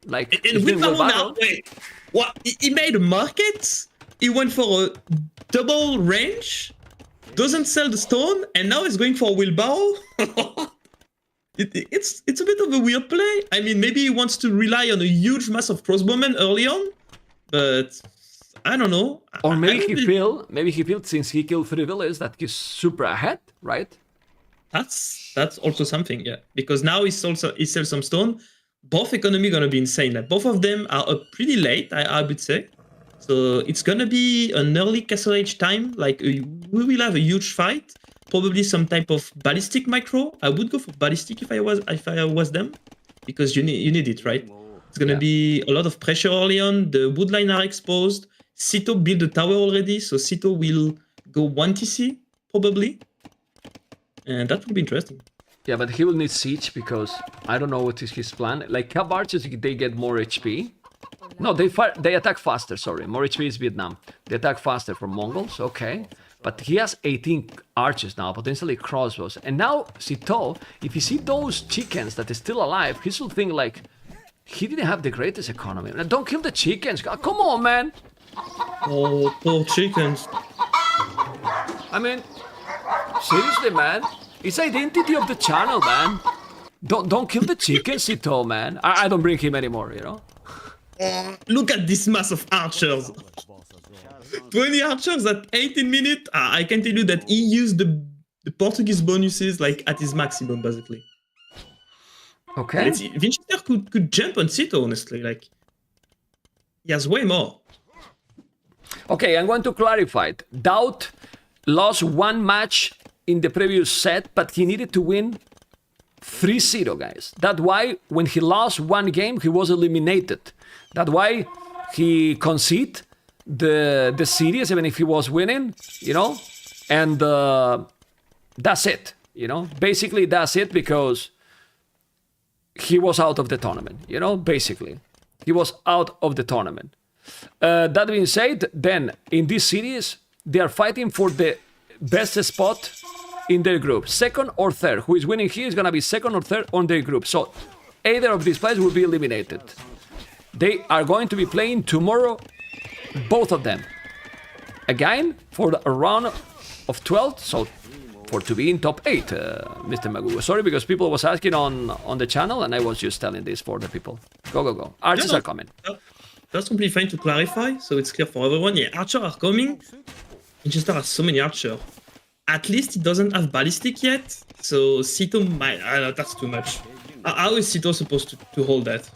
Like, and Wheelbarrow now, wait, what? He made a market? He went for a double range? Doesn't sell the stone? And now he's going for a wheelbarrow? It's a bit of a weird play. I mean, maybe he wants to rely on a huge mass of crossbowmen early on, but I don't know. Or maybe he feels since he killed 3 villages that he's super ahead, right? That's also something, yeah. Because now he sells some stone. Both economy gonna be insane. Like, both of them are up pretty late, I would say. So it's gonna be an early Castle Age time. Like, we will have a huge fight. Probably some type of ballistic micro. I would go for ballistic if I was them, because you need it, right? It's gonna be a lot of pressure early on. The woodline are exposed. Sitaux built the tower already, so Sitaux will go 1 TC probably, and that will be interesting. Yeah, but he will need siege because I don't know what is his plan. Like, Cav archers, they get more HP. No, they attack faster. Sorry, more HP is Vietnam. They attack faster from Mongols. Okay. But he has 18 archers now, potentially crossbows. And now, Sitaux, if you see those chickens that are still alive, he should think like, he didn't have the greatest economy. Now, don't kill the chickens. Come on, man. Oh, poor chickens. I mean, seriously, man. It's identity of the channel, man. Don't kill the chickens, Sitaux, man. I don't bring him anymore, you know? Look at this mass of archers. 20 archers at 18 minutes. I can tell you that he used the Portuguese bonuses like at his maximum, basically. Okay. Vinchester could jump on Sitaux, honestly. Like, he has way more. Okay, I'm going to clarify it. DauT lost 1 match in the previous set, but he needed to win 3-0, guys. That's why when he lost 1 game, he was eliminated. That's why he conceded the series, even if he was winning, you know? And that's it. You know, basically that's it, because he was out of the tournament. You know, basically, he was out of the tournament. That being said, then in this series they are fighting for the best spot in their group, second or third. Who is winning here is gonna be second or third on their group. So either of these players will be eliminated. They are going to be playing tomorrow, both of them, again for a round of 12. So for to be in top 8, Mr. Magu. Sorry, because people was asking on the channel, and I was just telling this for the people. Go. Archers are coming. That's completely fine to clarify, so it's clear for everyone. Yeah, archers are coming. Vinchester has so many archers. At least it doesn't have ballistic yet, so Sitaux might... that's too much. How is Sitaux supposed to hold that?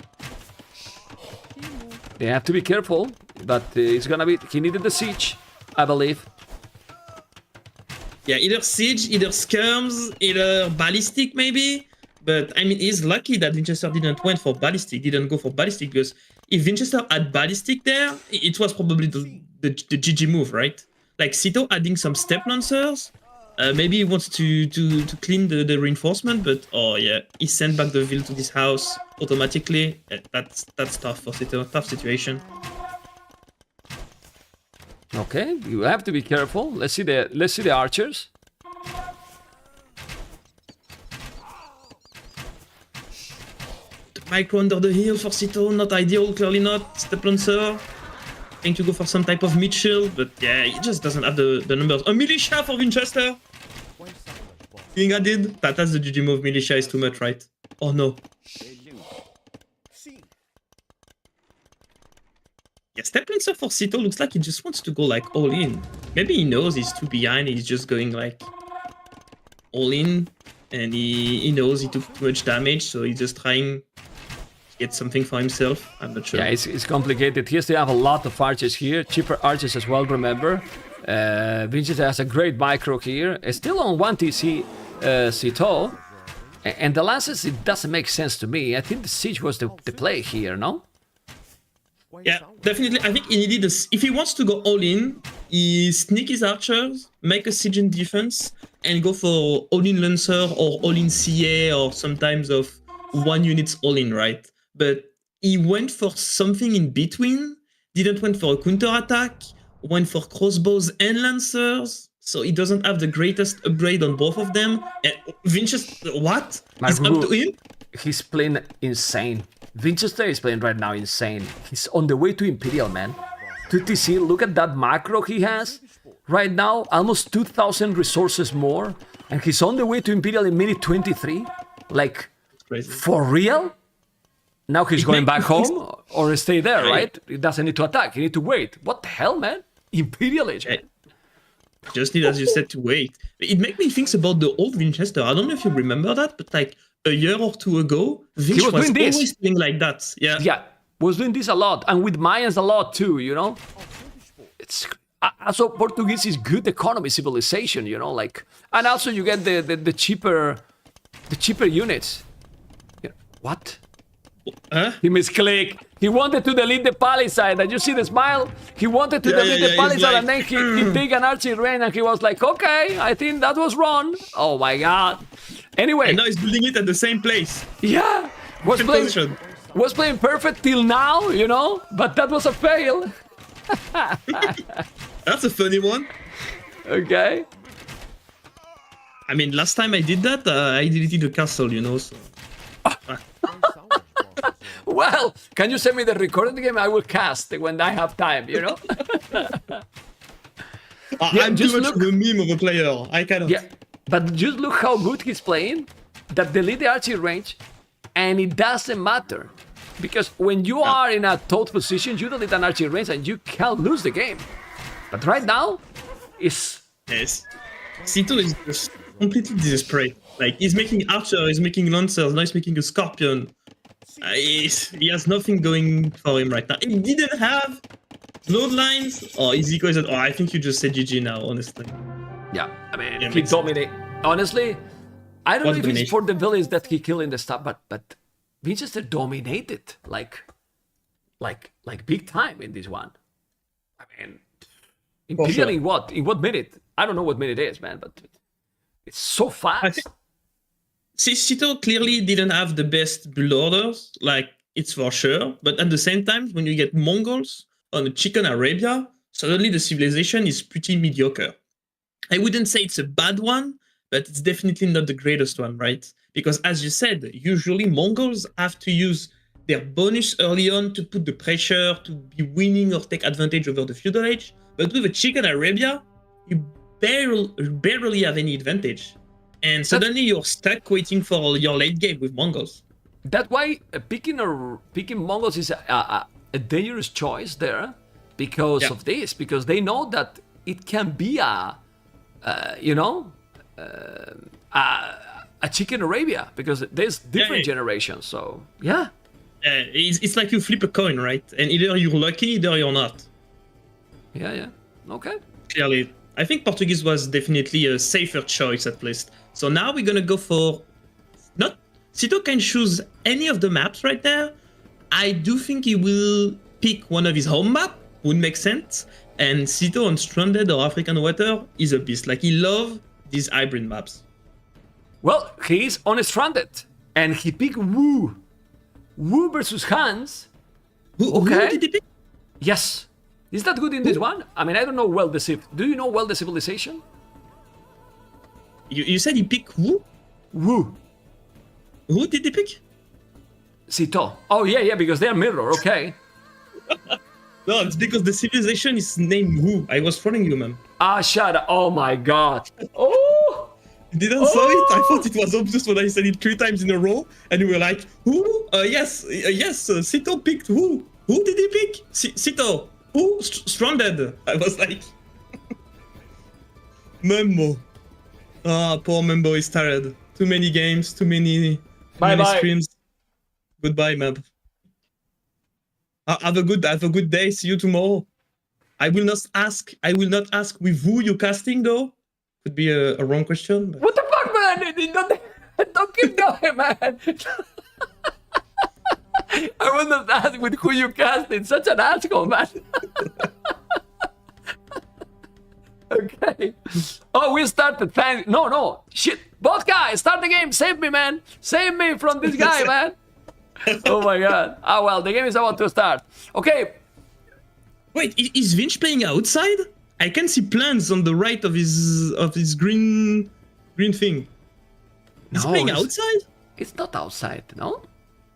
They have to be careful, but it's gonna be... He needed the siege, I believe. Yeah, either siege, either skirms, either ballistic maybe. But I mean, he's lucky that Vinchester didn't go for ballistic, because if Vinchester had ballistic there, it was probably the GG move, right? Like Sitaux adding some step lancers. Maybe he wants to clean the reinforcement, but oh yeah, he sent back the Ville to this house automatically. That's tough for Sitaux, tough situation. Okay, you have to be careful. Let's see the archers. Micro under the hill for Sitaux, not ideal, clearly not. Step lancer. Trying to go for some type of mid shield, but yeah, he just doesn't have the numbers. A militia for Vinchester! Being added. That's the GG move. Militia is too much, right? Oh no. Yeah, step lancer for Sitaux looks like he just wants to go like all in. Maybe he knows he's too behind, he's just going like all in, and he knows he took too much damage, so he's just trying get something for himself. I'm not sure. Yeah, it's complicated. He has to have a lot of archers here, cheaper archers as well, remember. Vinchester has a great micro here. It's still on 1 TC Sitaux. And the lances, it doesn't make sense to me. I think the siege was the play here, no? Yeah, definitely. I think he needed this. If he wants to go all in, he sneak his archers, make a siege in defense, and go for all-in lancer or all-in CA, or sometimes of 1 unit's all-in, right? But he went for something in between, didn't went for a counter-attack, went for crossbows and lancers, so he doesn't have the greatest upgrade on both of them. Vinchester, what? It's up to him? He's playing insane. Vinchester is playing right now insane. He's on the way to Imperial, man. 2TC, look at that macro he has. Right now, almost 2,000 resources more. And he's on the way to Imperial in minute 23. Like, for real? Now he's going back home or stay there, right? He doesn't need to attack. He need to wait. What the hell, man? Imperial age. Just need, as you said, to wait. It makes me think about the old Vinchester. I don't know if you remember that, but like a year or two ago, Vinch was always doing like that. Yeah, was doing this a lot, and with Mayans a lot too. You know, it's also Portuguese is good economy civilization. You know, like, and also you get the cheaper units. Yeah. What? Huh? He misclicked. He wanted to delete the palisade. Did you see the smile? He wanted to delete the palisade, like... and then he take an archer rain, and he was like, okay, I think that was wrong. Oh my god. Anyway. And now he's building it at the same place. Yeah. Was playing perfect till now, you know? But that was a fail. That's a funny one. Okay. I mean, last time I did that, I deleted the castle, you know, so... Well, can you send me the recorded game? I will cast when I have time, you know? I'm too much of a meme of a player. I cannot. Yeah, but just look how good he's playing. That delete the archer range, and it doesn't matter. Because when you are in a DauT position, you delete an archer range and you can lose the game. But right now, it's... Yes. Sitaux is just completely desperate. Like, he's making archer, he's making lancers, now he's making a scorpion. He has nothing going for him right now. He didn't have bloodlines. Oh, Iziko is. I think you just said GG now, honestly. Yeah, I mean, he dominated. Honestly, I don't know if it's for the villains that he killed in the start, but Vinchester dominated like big time in this one. I mean, Imperial in what minute? I don't know what minute it is, man, but It's so fast. Sitaux clearly didn't have the best build orders, like it's for sure. But at the same time, when you get Mongols on a Chicken Arabia, suddenly the civilization is pretty mediocre. I wouldn't say it's a bad one, but it's definitely not the greatest one, right? Because as you said, usually Mongols have to use their bonus early on to put the pressure to be winning or take advantage over the feudal age. But with a Chicken Arabia, you barely have any advantage. And suddenly you're stuck waiting for your late game with Mongols. That's why picking Mongols is a dangerous choice there because of this. Because they know that it can be a Chicken Arabia because there's different generations. So yeah. It's like you flip a coin, right? And either you're lucky, either you're not. Yeah. Okay. Clearly. I think Portuguese was definitely a safer choice at least. So now we're gonna go for... Sitaux can choose any of the maps right there. I do think he will pick one of his home map, would make sense. And Sitaux on Stranded or African Water is a beast. Like, he loves these hybrid maps. Well, he's on Stranded. And he picked Wu. Wu versus Hans. Who did he pick? Yes. Is that good in this one? I mean, I don't know well the civ. Do you know well the civilization? You said he picked who? Wu. Who did he pick? Sitaux. Oh, yeah, because they're mirror, okay. No, it's because the civilization is named Wu. I was trolling you, man. Ah, shut up. Oh, my God. Oh! You didn't saw it? I thought it was obvious when I said it 3 times in a row. And you were like, who? Yes, Sitaux picked who? Who did he pick? Sitaux. Who? Stranded. I was like... Membo. Ah, poor Membo is tired. Too many games, too many streams. Goodbye, Meb. Have a good day. See you tomorrow. I will not ask with who you casting though. Could be a wrong question. But... What the fuck, man? Don't keep going, man. I will not ask with who you casting. Such an asshole, man. Okay. Oh, we started. No. Shit. Both guys, start the game. Save me, man. Save me from this guy, man. Oh my God. Ah, well, the game is about to start. Okay. Wait, is Vinch playing outside? I can see plants on the right of his green thing. He's playing outside? It's not outside, no?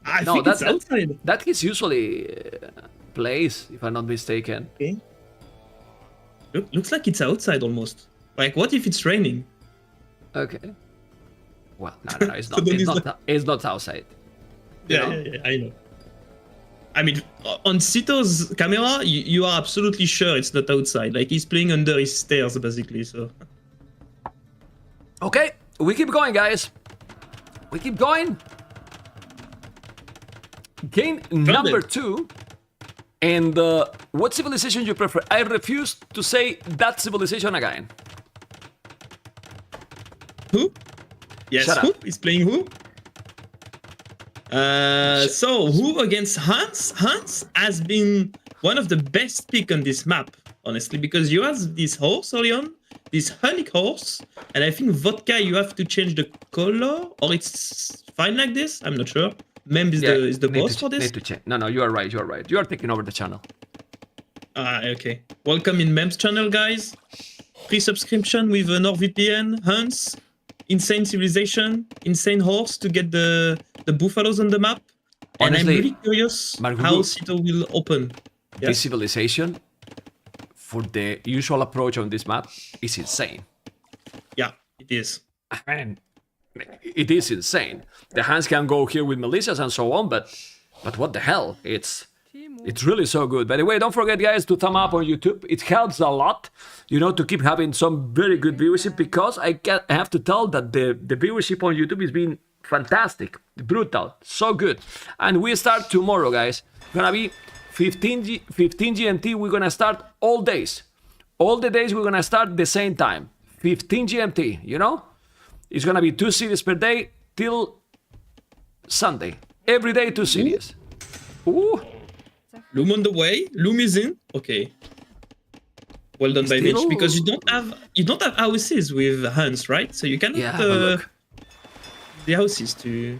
I think it's outside. That is usually plays, if I'm not mistaken. Okay. Looks like it's outside almost. Like, what if it's raining? Okay. Well, no, it's not. It's not outside. Yeah, I know. I mean, on Sitau's camera, you are absolutely sure it's not outside. Like, he's playing under his stairs, basically, so... Okay, we keep going, guys. We keep going. Game number 2. And what civilization you prefer? I refuse to say that civilization again. Who? Yes, Shut who? up. He's playing who? So, who against Hans? Hans has been one of the best pick on this map, honestly, because you have this horse early on, this honey horse, and I think vodka, you have to change the color, or it's fine like this? I'm not sure. Mem is the boss for this? Need to check. No, you are right. You are taking over the channel. Okay. Welcome in Mem's channel, guys. Free subscription with NordVPN, Hans, insane civilization, insane horse to get the buffaloes on the map. And Honestly, I'm really curious how Sitaux will open. This civilization, for the usual approach on this map, is insane. Yeah, it is. Man, it is insane. The Hans can go here with militias and so on, but what the hell? It's really so good. By the way, don't forget, guys, to thumb up on YouTube. It helps a lot, to keep having some very good viewership, because I have to tell that the viewership on YouTube is being fantastic, brutal, so good. And we start tomorrow, guys. Gonna be 15 GMT. We're gonna start all days. All the days we're gonna start the same time. 15 GMT, It's gonna be 2 series per day till Sunday. Every day 2 series. Ooh. Loom on the way. Loom is in. Okay. Well done by Vinch, Still- because you don't have houses with hunts, right? So you cannot Yeah, but look. the houses to.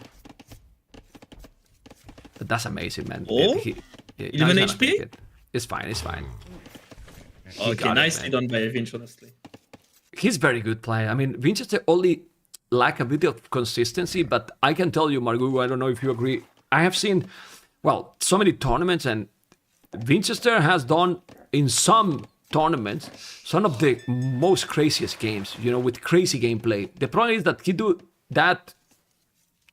But that's amazing, man. Oh? He- no, 11 he's gonna HP? take it. It's fine. It's fine. He Okay, got it, nicely man. done by Vinch, honestly. He's very good player. I mean, Vinchester only lack a bit of consistency, but I can tell you, Margugu, I don't know if you agree. I have seen, well, so many tournaments, and Vinchester has done in some tournaments some of the most craziest games, you know, with crazy gameplay. The problem is that he do that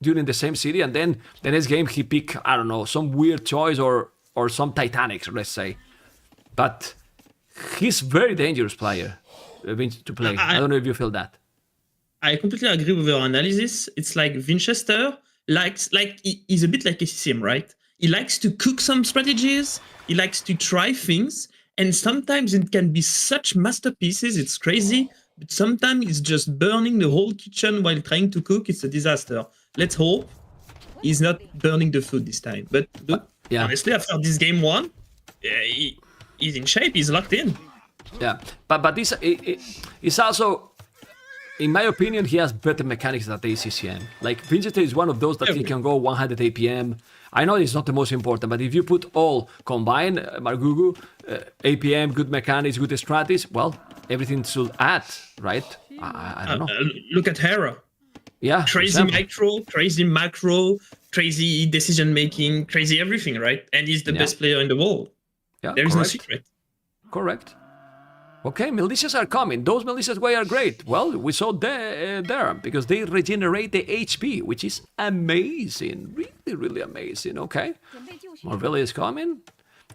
during the same city, and then the next game he pick, I don't know, some weird choice or some Titanics, let's say. But he's very dangerous player to play. I don't know if you feel that. I completely agree with your analysis. It's like Vinchester he's a bit like ACCM, right? He likes to cook some strategies. He likes to try things, and sometimes it can be such masterpieces. It's crazy, but sometimes it's just burning the whole kitchen while trying to cook. It's a disaster. Let's hope he's not burning the food this time. But look, Yeah. honestly, after this game one, he's in shape. He's locked in. Yeah, but this it's also, in my opinion, he has better mechanics than the ACCM. Like Vinchester is one of those that he can go 100 APM. I know it's not the most important, but if you put all combined, Margugu, APM, good mechanics, good strategies, well, everything should add, right? I don't know. Look at Hera. Yeah, Crazy example. micro, crazy macro, crazy decision making, crazy everything, right? And he's the Yeah. best player in the world. Yeah, There is no correct. secret. Correct. Okay, militias are coming. Those militias way are great. Well, we saw there because they regenerate the HP, which is amazing. Really, really amazing. Okay. Marvilla is coming.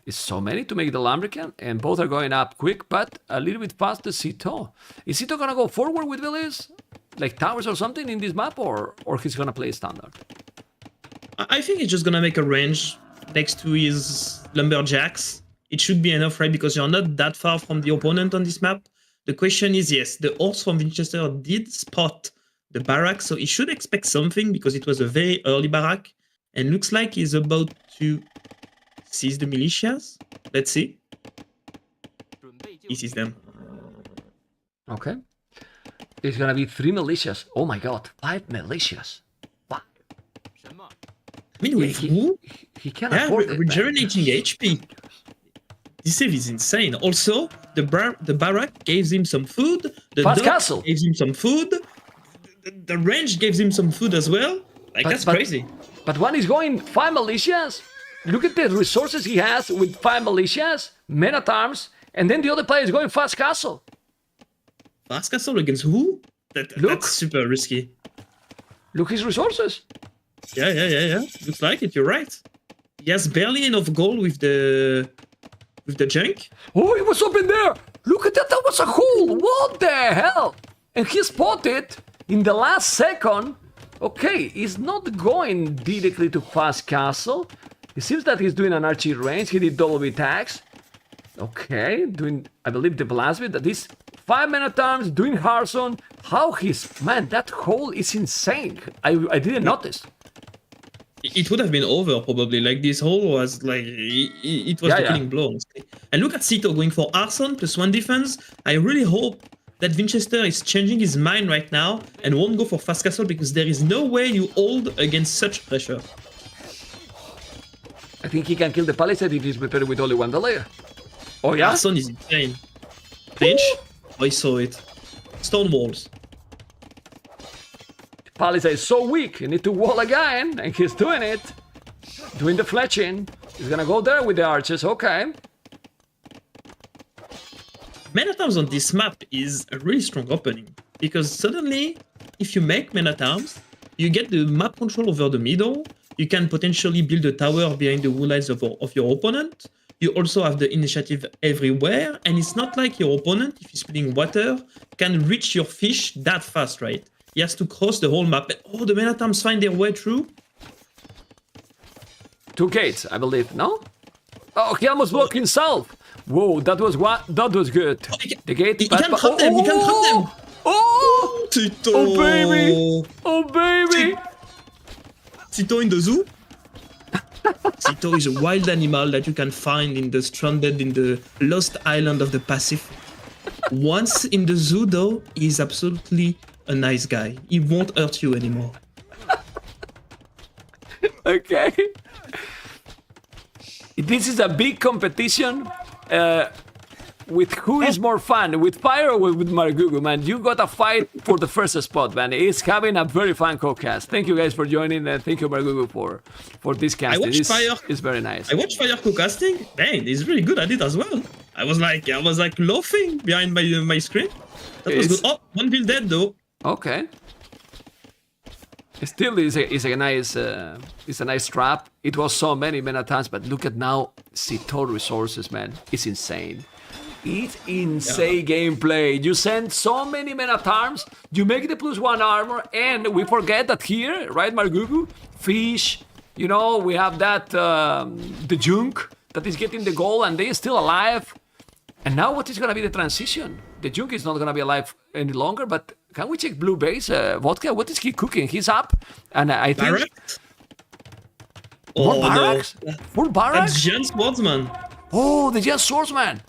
It's so many to make the Lambrican, and both are going up quick, but a little bit past the Sitaux. Is Sitaux gonna go forward with villas? Like towers or something in this map, or he's gonna play standard? I think he's just gonna make a range next to his lumberjacks. It should be enough, right? Because you're not that far from the opponent on this map. The question is, yes, the horse from Vinchester did spot the barrack, so he should expect something because it was a very early barrack, and looks like he's about to seize the militias. Let's see. He sees them. Okay. It's gonna be 3 militias. Oh my god, 5 militias. What? I mean, with who? He can't Yeah, afford it. man. regenerating HP. This save is insane. Also, the barrack gave him some food. The Fast dock castle. gave him some food. The range gave him some food as well. Like, that's crazy. But one is going 5 militias. Look at the resources he has with 5 militias, men at arms, and then the other player is going fast castle. Fast castle against who? That's super risky. Look his resources. Yeah. Looks like it. You're right. He has barely enough gold with the junk. Oh, he was up in there. Look at that. That was a hole. What the hell? And he spotted in the last second. Okay, he's not going directly to fast castle. It seems that he's doing an archery range. He did double attacks. Okay, doing, I believe, the blast bit. That is 5 men at arms, doing Harson. How man, that hole is insane. I didn't notice. It would have been over probably. Like, this hole was like it was the killing blow. Honestly. And look at Sitaux going for arson plus 1 defense. I really hope that Vinchester is changing his mind right now and won't go for fast castle, because there is no way you hold against such pressure. I think he can kill the palisade if he's prepared with only 1 layer. Oh yeah? Arson is insane. Finch? I saw it. Stone walls. Palisade is so weak, you need to wall again, and he's doing it. Doing the fletching. He's gonna go there with the archers, okay. Men at arms on this map is a really strong opening, because suddenly, if you make men at arms, you get the map control over the middle. You can potentially build a tower behind the wood lines of your opponent. You also have the initiative everywhere, and it's not like your opponent, if he's playing water, can reach your fish that fast, right? He has to cross the whole map. Oh, the men at arms find their way through. 2 gates, I believe, no? Oh, he almost blocked himself. Whoa, that was good. The gate. He can trap them. He can trap them. Oh, Sitaux. oh baby, oh baby. Sitaux in the zoo. Sitaux is a wild animal that you can find in the stranded in the lost island of the Pacific. Once in the zoo, though, he's absolutely a nice guy. He won't hurt you anymore. Okay. This is a big competition. With who is more fun, with Fire or with Margugu, man? You got a fight for the first spot, man. It's having a very fun co-cast. Thank you guys for joining, and thank you, Margugu, for this casting. It's very nice. I watched Fire co-casting. Dang, he's really good at it as well. I was like laughing behind my screen. That was good. Oh, one build dead though. Okay. Still, is a nice trap. It was so many times, but look at now, Sitaux resources, man. It's insane. It's insane gameplay. You send so many men at arms, you make the +1 armor, and we forget that here, right, Margugu? Fish, you know, we have that, the junk that is getting the goal, and they're still alive. And now what is gonna be the transition? The junk is not gonna be alive any longer, but can we check Blue Base? Vodka, what is he cooking? He's up, and I think... Barracks? More barracks? No. Full barracks? That's Giant Swordsman. Oh, the Giant Swordsman!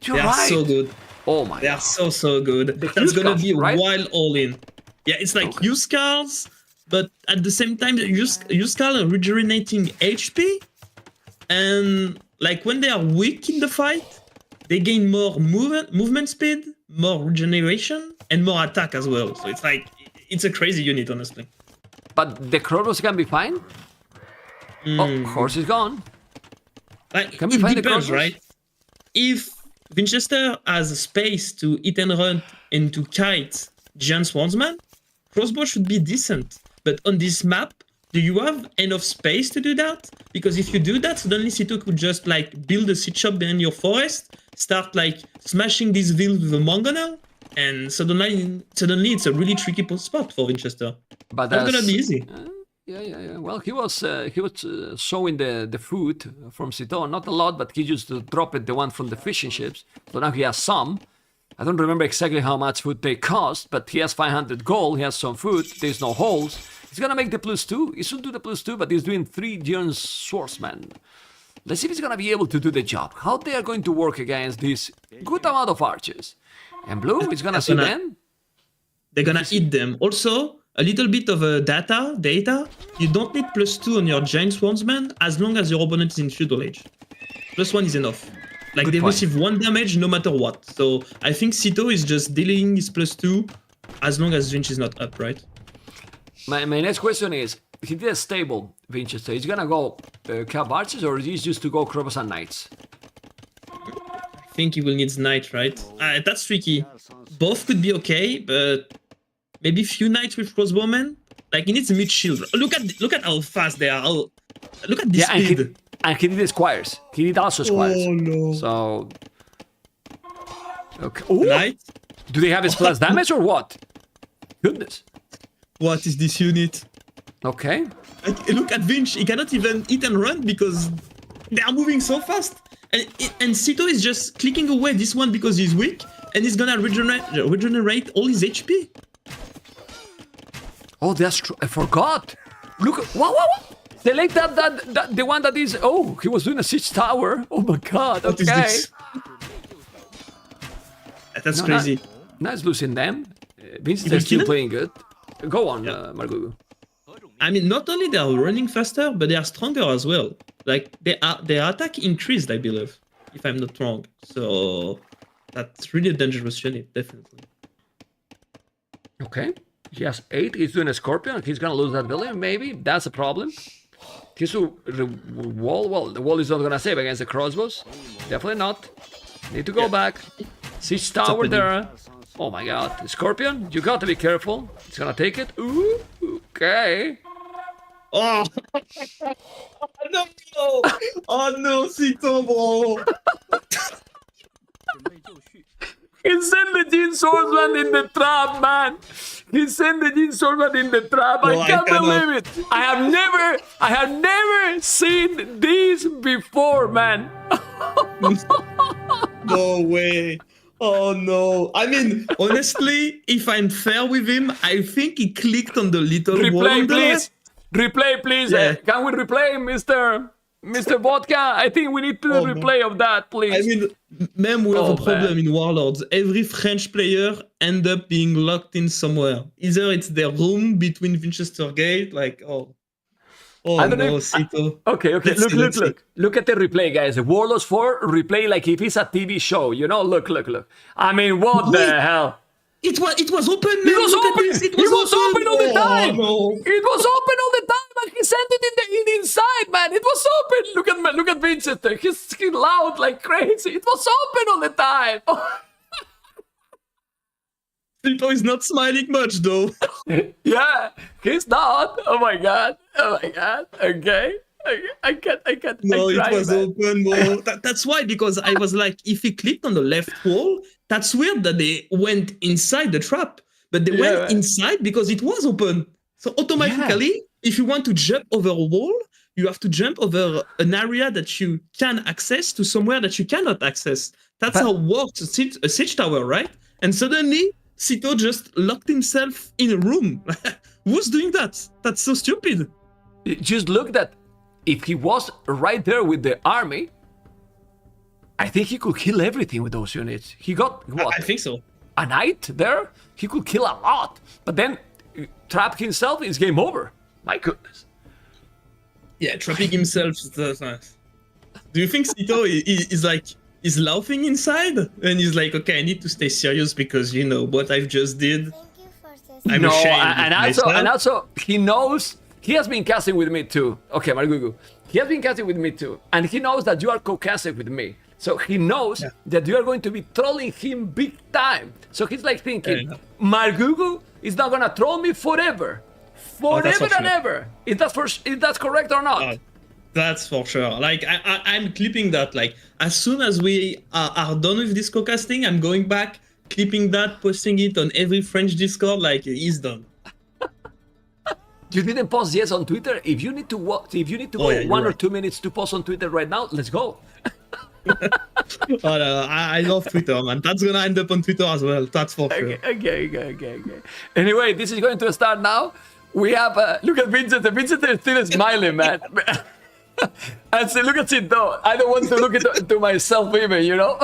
You're They are right. so good. Oh my! They are so good. That's gonna be right? wild all in. Yeah, it's like use scars, but at the same time use scars regenerating HP, and like when they are weak in the fight, they gain more movement speed, more regeneration, and more attack as well. So it's like it's a crazy unit, honestly. But the Kronos can be fine. Oh, horse is gone. Like Can we it find the depends, Kronos? right? If Vinchester has a space to hit and run and to kite Giant Swordsman, crossbow should be decent. But on this map, do you have enough space to do that? Because if you do that, suddenly Sitaux could just like build a seed shop behind your forest, start like smashing these vills with a mangonel, and suddenly it's a really tricky spot for Vinchester. But Not gonna be easy. Yeah. Well, he was showing the food from Sitaux, not a lot, but he used to drop it the one from the fishing ships. So now he has some. I don't remember exactly how much food they cost, but he has 500 gold. He has some food. There's no holes. He's gonna make the +2. He should do the +2, but he's doing 3 Giant Swordsmen. Let's see if he's gonna be able to do the job. How they are going to work against this good amount of archers. And Blue is gonna see them. They're gonna eat them. Also, a little bit of data. You don't need +2 on your Giant Swordsman as long as your opponent is in Feudal Age. +1 is enough. Like Good they point. receive 1 damage no matter what. So I think Sitaux is just dealing his +2 as long as Vinch is not up, right? My next question is, he did a stable Vinchester. He's gonna go Cav Archers, or he's just to go Krobos and Knights? I think he will need Knight, right? That's tricky. Both could be okay, but maybe few Knights with Crossbowmen. Like he needs mid shield. Look at how fast they are. Look at this speed. And he did the Squires. He did also Squires. Oh no. So... Okay. Ooh. Knight? Do they have his plus damage or what? Goodness. What is this unit? Okay. Like, look at Vinch. He cannot even hit and run because they are moving so fast. And Sitaux is just clicking away this one because he's weak, and he's gonna regenerate all his HP. Oh, that's true. I forgot. Look. What? Select that the one that is. Oh, he was doing a siege tower. Oh my god. What is Okay. this? That's crazy. Nice losing them. Vince will is still kill him? playing good. Go on, Margugu. I mean, not only they are running faster, but they are stronger as well. Like their attack increased, I believe, if I'm not wrong. So that's really a dangerous unit, definitely. Okay. He has 8. He's doing a Scorpion. He's gonna lose that villain, maybe. That's a problem. He's the wall. Well, the wall is not gonna save against the crossbows. Definitely not. Need to go back. Siege tower there. Oh my god. Scorpion, you got to be careful. He's gonna take it. Ooh. Okay. Oh no! Oh no, Sitaux, bro! He sent the Jin Swordsman in the trap, man. He sent the Jin Swordsman in the trap. No, I can't I cannot. believe it. I have never seen this before, man. No way! Oh no! I mean, honestly, if I'm fair with him, I think he clicked on the little wall Replay, on the please. left. Replay, please. Yeah. Can we replay, Mister? Mr. Vodka, I think we need to do a replay of that, please. I mean, ma'am, we have Oh, a problem man. in Warlords. Every French player end up being locked in somewhere. Either it's their room between Vinchester Gate, like, oh I don't no, know if- Sitaux. Okay, Let's see, let's see. Look at the replay, guys. Warlords 4 replay like if it's a TV show, you know? Look. I mean, what the Wait. hell? It was open, man. It was Look at open. this. It was open all the Oh, time. no. It was open all the time, and he sent it in the inside, man. It was open. Look at Vinchester. He's loud like crazy. It was open all the time. Sitaux is not smiling much, though. Yeah, he's not. Oh my god. Okay. I can't. No, I it cry, was man. open. No. That's why, because I was like, if he clicked on the left wall, that's weird that they went inside the trap, but they went man. inside because it was open. So automatically, if you want to jump over a wall, you have to jump over an area that you can access to somewhere that you cannot access. That's how it works a siege tower, right? And suddenly, Sitaux just locked himself in a room. Who's doing that? That's so stupid. Just look that if he was right there with the army, I think he could kill everything with those units. He got what? I think so. A knight there? He could kill a lot. But then trap himself is game over. My goodness. Yeah, trapping himself. Do you think Sitaux is laughing inside and he's like, okay, I need to stay serious because you know what I've just did. Thank you for the I'm No, ashamed. and also he knows he has been casting with me too. Okay, Margugu. He has been casting with me too, and he knows that you are co-casting with me. So he knows that you are going to be trolling him big time. So he's like thinking, Margugu is not gonna troll me forever, that's for and sure. ever. Is that correct or not? That's for sure. Like I'm clipping that. Like as soon as we are done with this co-casting, I'm going back, clipping that, posting it on every French Discord. Like he's done. You didn't post yes on Twitter. If you need to go you're 1 or right. 2 minutes to post on Twitter right now, let's go. Oh, no, I love Twitter, man. That's gonna end up on Twitter as well. That's for sure. Okay. Anyway, this is going to start now. We have look at Vincent. Vincent is still smiling, man. And say, look at it though. I don't want to look at myself even, you know.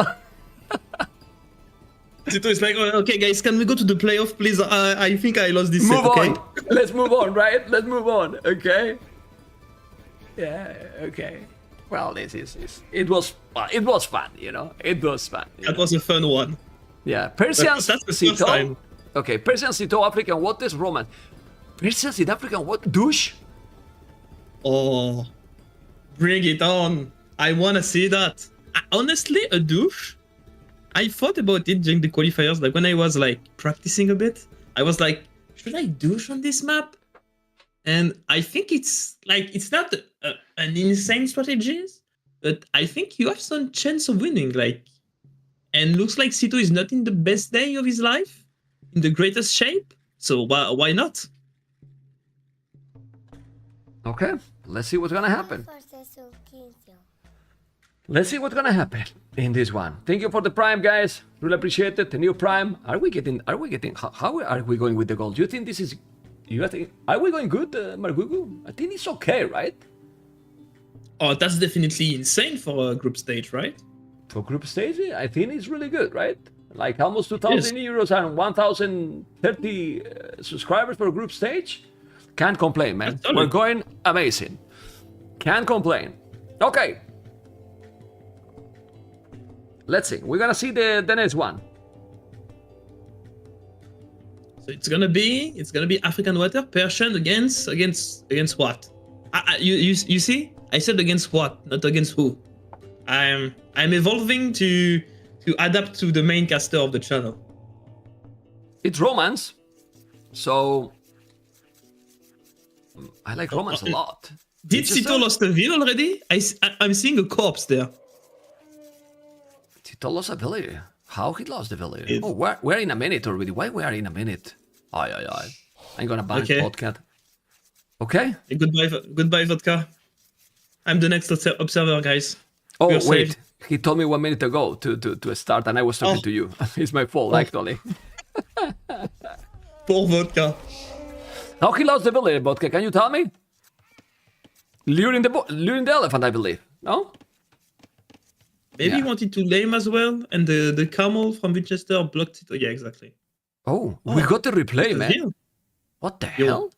Sitaux is like, oh, okay, guys, can we go to the playoff, please? I think I lost this Move set, okay? on. Let's move on, right? Let's move on. Okay. Yeah. Okay. Well, it was fun, you know. It was fun. That was a fun one. Yeah. Persians. That's the first Sitaux. time. Okay. Persians, Sitaux, African. What is Roman? Persians, South African. What? Douche. Oh, bring it on. I want to see that. Honestly, a douche. I thought about it during the qualifiers. Like when I was like practicing a bit, I was like, should I douche on this map? And I think it's not an insane strategy, but I think you have some chance of winning. Like, and looks like Sitaux is not in the best day of his life, in the greatest shape. So why not? Okay. Let's see what's gonna happen. for the sulkinho. Let's see what's gonna happen in this one. Thank you for the prime, guys. Really appreciate it. The new prime. Are we getting? How are we going with the goal? Do you think this is? Are we going good, Margugu? I think it's okay, right? Oh, that's definitely insane for a group stage, right? For group stage, I think it's really good, right? Like almost 2,000 euros and 1,030 subscribers for group stage. Can't complain, man. We're going amazing. Can't complain. Okay. Let's see. We're gonna see the next one. So it's gonna be African water Persian against what? You see? I said against what, not against who. I'm evolving to adapt to the main caster of the channel. It's romance, so I like romance a lot. Did Sitaux lost a villain already? I'm seeing a corpse there. Sitaux lost a village. How he lost the village? Oh, we're in a minute already. Why we are in a minute? Aye. I'm gonna ban podcast. Okay. Goodbye, vodka. I'm the next observer, guys. Oh, You're wait. safe. He told me 1 minute ago to start, and I was talking to you. It's my fault, actually. Poor vodka. How he lost the village, Vodka? Can you tell me? luring the elephant, I believe. No? Maybe he Yeah. wanted to lame as well, and the camel from Vinchester blocked it. Oh, yeah, exactly. Oh, we got the replay, man. Yeah. What the Yo. hell?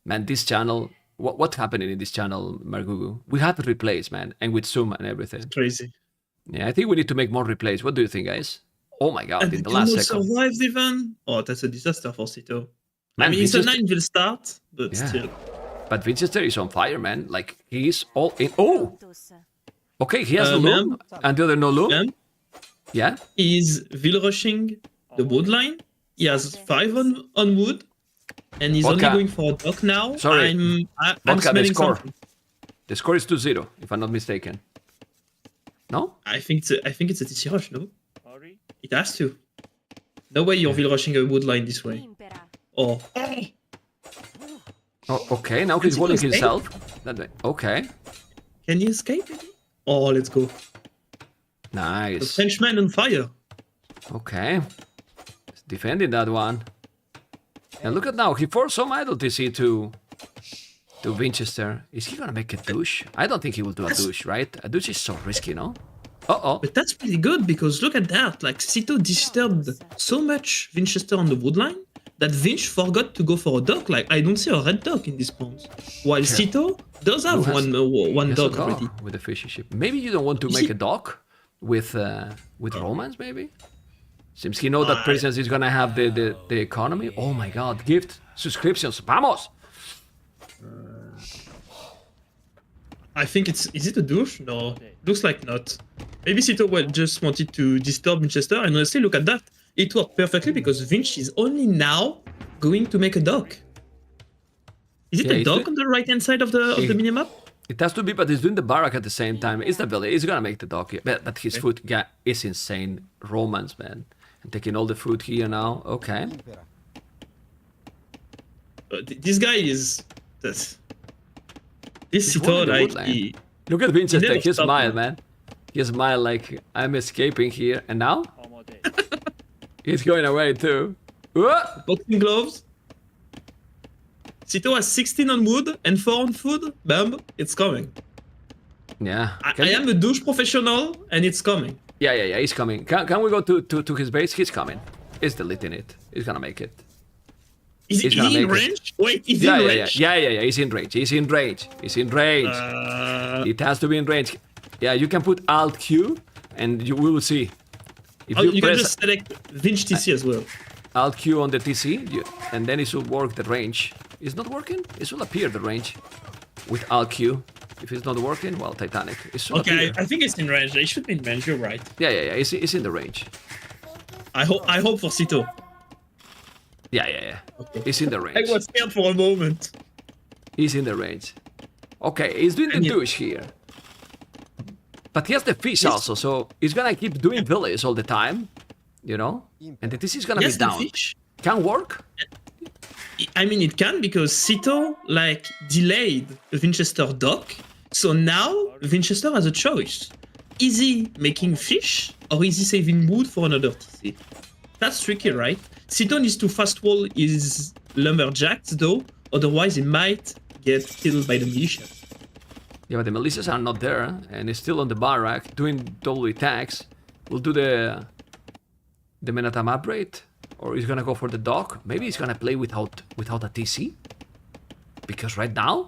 Man, this channel, what's happening in this channel, Margugu? We have replays, man, and with Zoom and everything. Crazy. Yeah, I think we need to make more replays. What do you think, guys? Oh my god, And in the the last camel second. survives even. Oh, that's a disaster for Sitaux. Man, I mean, it's a Vinchester- 9 will start, but Yeah. still. But Vinchester is on fire, man. Like, he's all in. Oh! Okay, he has the loom, Ma'am? and the other no loom. Ma'am? Yeah? He's will rushing the wood line. He has 5 on wood, and he's Vodka. only going for a dock now. Sorry. I'm Vodka, the smelling score. something. The score is 2-0, if I'm not mistaken. No? I think it's a TC rush, no? It has to. No way you're will rushing a wood line this way. Oh, Oh, okay, now he's he walling escape? himself. That way. Okay. can he escape? Maybe? Oh, let's go. The Nice. Frenchman on fire. Okay. He's defending that one. And look at now, he forced some idle TC to Vinchester. Is he gonna make a douche? I don't think he will do a douche, right? A douche is so risky, no? Uh-oh. But that's pretty good because look at that. Like Sitaux disturbed so much Vinchester on the wood line that Vinch forgot to go for a dock. Like I don't see a red dock in this spawns. While Sitaux does have one Yes, dock a dock already. with the fishy ship. Maybe you don't want to make a dock with Romans, maybe? Seems he know that Presence is gonna have the economy. Oh my god, gift, subscriptions, vamos! I think is it a douche? No, looks like not. Maybe Sitaux just wanted to disturb Vinchester, and honestly, look at that. It worked perfectly because Vinch is only now going to make a dock. Is it Yeah, a it's dock the- on the right hand side of the minimap? It has to be, but he's doing the barrack at the same time. It's the village. He's gonna make the dock. But his food is insane. Romans, man. And taking all the food here now. Okay. This guy is this He's Sitaux holding the like woodland. he, Look at Vinchester. never He stopped, smile, man. man. He smile like I'm escaping here, and now he's going away too. Whoa! boxing gloves. Sitaux has 16 on wood and 4 on food. Bam, it's coming. Yeah. I Can you- am a douche professional, and it's coming. Yeah. He's coming. Can we go to his base? He's coming. He's deleting it. He's gonna make it. Is He's he gonna in make it. range? Wait, is Yeah, he in yeah, range? yeah. He's in range. He's in range. He's in range. It has to be in range. Yeah, you can put Alt Q, and we will see. If Oh, you can press just select Vinch TC as well. Alt Q on the TC, and then it should work the range. It's not working? It should appear the range with Alt Q. If it's not working, well, Titanic. It should Okay, appear. I think it's in range. It should be in range. You're right. Yeah. It's in the range. I hope for Sitaux. Yeah. It's in the I range. was scared for a moment. He's in the range. Okay, he's doing the And he- douche here. But he has the fish also, so he's gonna keep doing villas all the time, you know? And the TC is gonna be Yes, the down. fish. Can work? I mean, it can because Sitaux like delayed the Vinchester dock. So now Vinchester has a choice: is he making fish or is he saving wood for another TC? That's tricky, right? Sitaux needs to fast wall his lumberjacks though, otherwise he might get killed by the militia. Yeah, but the militias are not there, and he's still on the barrack doing double attacks. We'll do the Menatam upgrade, or he's gonna go for the dock. Maybe he's gonna play without a TC, because right now,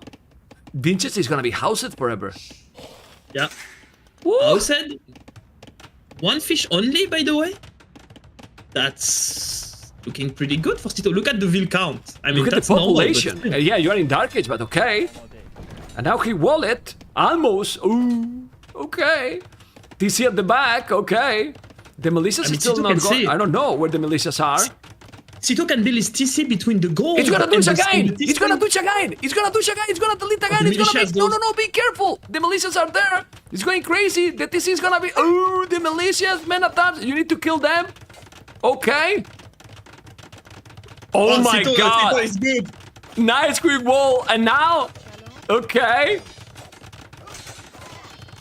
Vinchester is gonna be housed forever. Yeah. Woo! I said one fish only, by the way. That's looking pretty good for Sitaux. Look at the ville count. I mean, Look at that's the normal, but population. still. Yeah, you are in Dark Age, but okay. And now he wallet almost. Ooh, okay. TC at the back. Okay. The militias I mean, is still Sitaux not can going. save. I don't know where the militias are. Sitaux can build his TC between the gold. It's gonna and douche the again! TC. It's gonna douche again! It's gonna douche again! It's gonna delete again! the It's gonna militias be... No, goes- no, be careful! The militias are there! It's going crazy! The TC is gonna be... Oh, the militias, man attacks! You need to kill them! Okay! Oh my Sitaux, god! Sitaux is good. Nice quick wall! And now... Okay!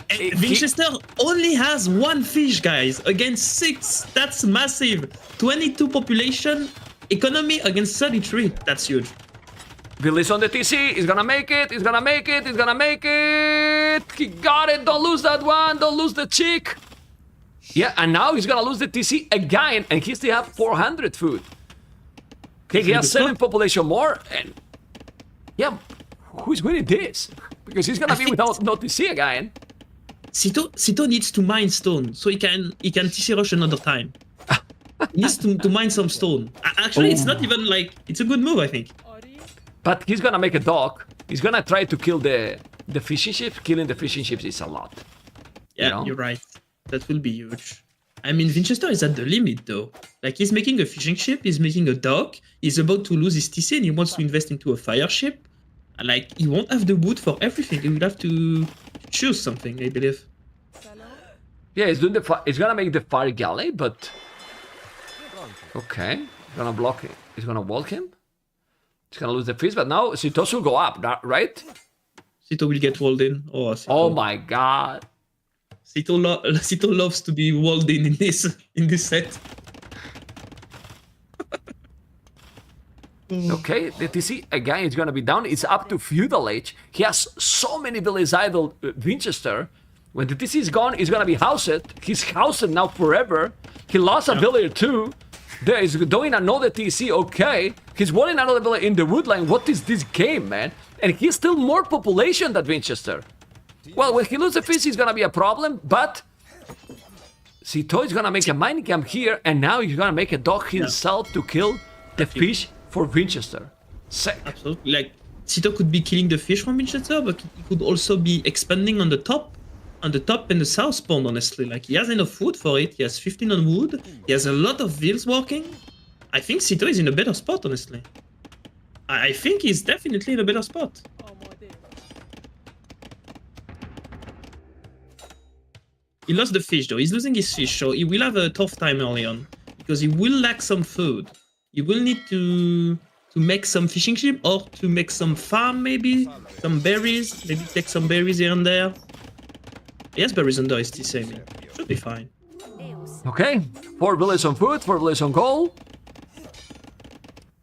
And Vinchester only has one fish, guys, against 6. That's massive. 22 population, economy against 33. That's huge. Billy's on the TC. He's gonna make it. He's gonna make it. He's gonna make it. He got it. Don't lose that one. Don't lose the chick. Yeah, and now he's gonna lose the TC again, and he still have 400 food. Okay, he has 7 population more, and yeah, who's winning this? Because he's gonna be without no TC again. Sitaux needs to mine stone so he can TC rush another time. He needs to mine some stone. Actually, it's not even like it's a good move, I think. But he's gonna make a dock. He's gonna try to kill the fishing ships. Killing the fishing ships is a lot. Yeah, you're right. That will be huge. I mean, Vinchester is at the limit though. Like he's making a fishing ship, he's making a dock, he's about to lose his TC and he wants to invest into a fire ship. And like he won't have the wood for everything. He will have to choose something, I believe. Yeah, he's doing he's gonna make the fire galley, but okay, he's gonna block it. He's gonna walk him. He's gonna lose the fish, but now Sitaux will go up, right? Sitaux will get walled in. Oh my god. Sitaux loves to be walled in this set. Okay, the TC again is gonna be down. It's up to feudal age. He has so many villages idle. Vinchester. When the TC is gone, he's gonna be housed. He's housed now forever. He lost a villager too. There is doing another TC. Okay, he's walling another villager in the woodline. What is this game, man? And he's still more population than Vinchester. Well, when he loses the fish, it's gonna be a problem, but Sitaux is gonna make a mining camp here, and now he's gonna make a dock himself to kill the fish for Vinchester. Sick. Absolutely. Like, Sitaux could be killing the fish from Vinchester, but he could also be expanding on the top and the south pond, honestly. Like, he has enough food for it, he has 15 on wood, he has a lot of vills working. I think Sitaux is in a better spot, honestly. I think he's definitely in a better spot. He lost the fish though, he's losing his fish, so he will have a tough time early on. Because he will lack some food. He will need to make some fishing ship or to make some farm maybe. Some berries, maybe take some berries here and there. He has berries under his TC, should be fine. Okay, 4 villages on food, 4 villages on gold.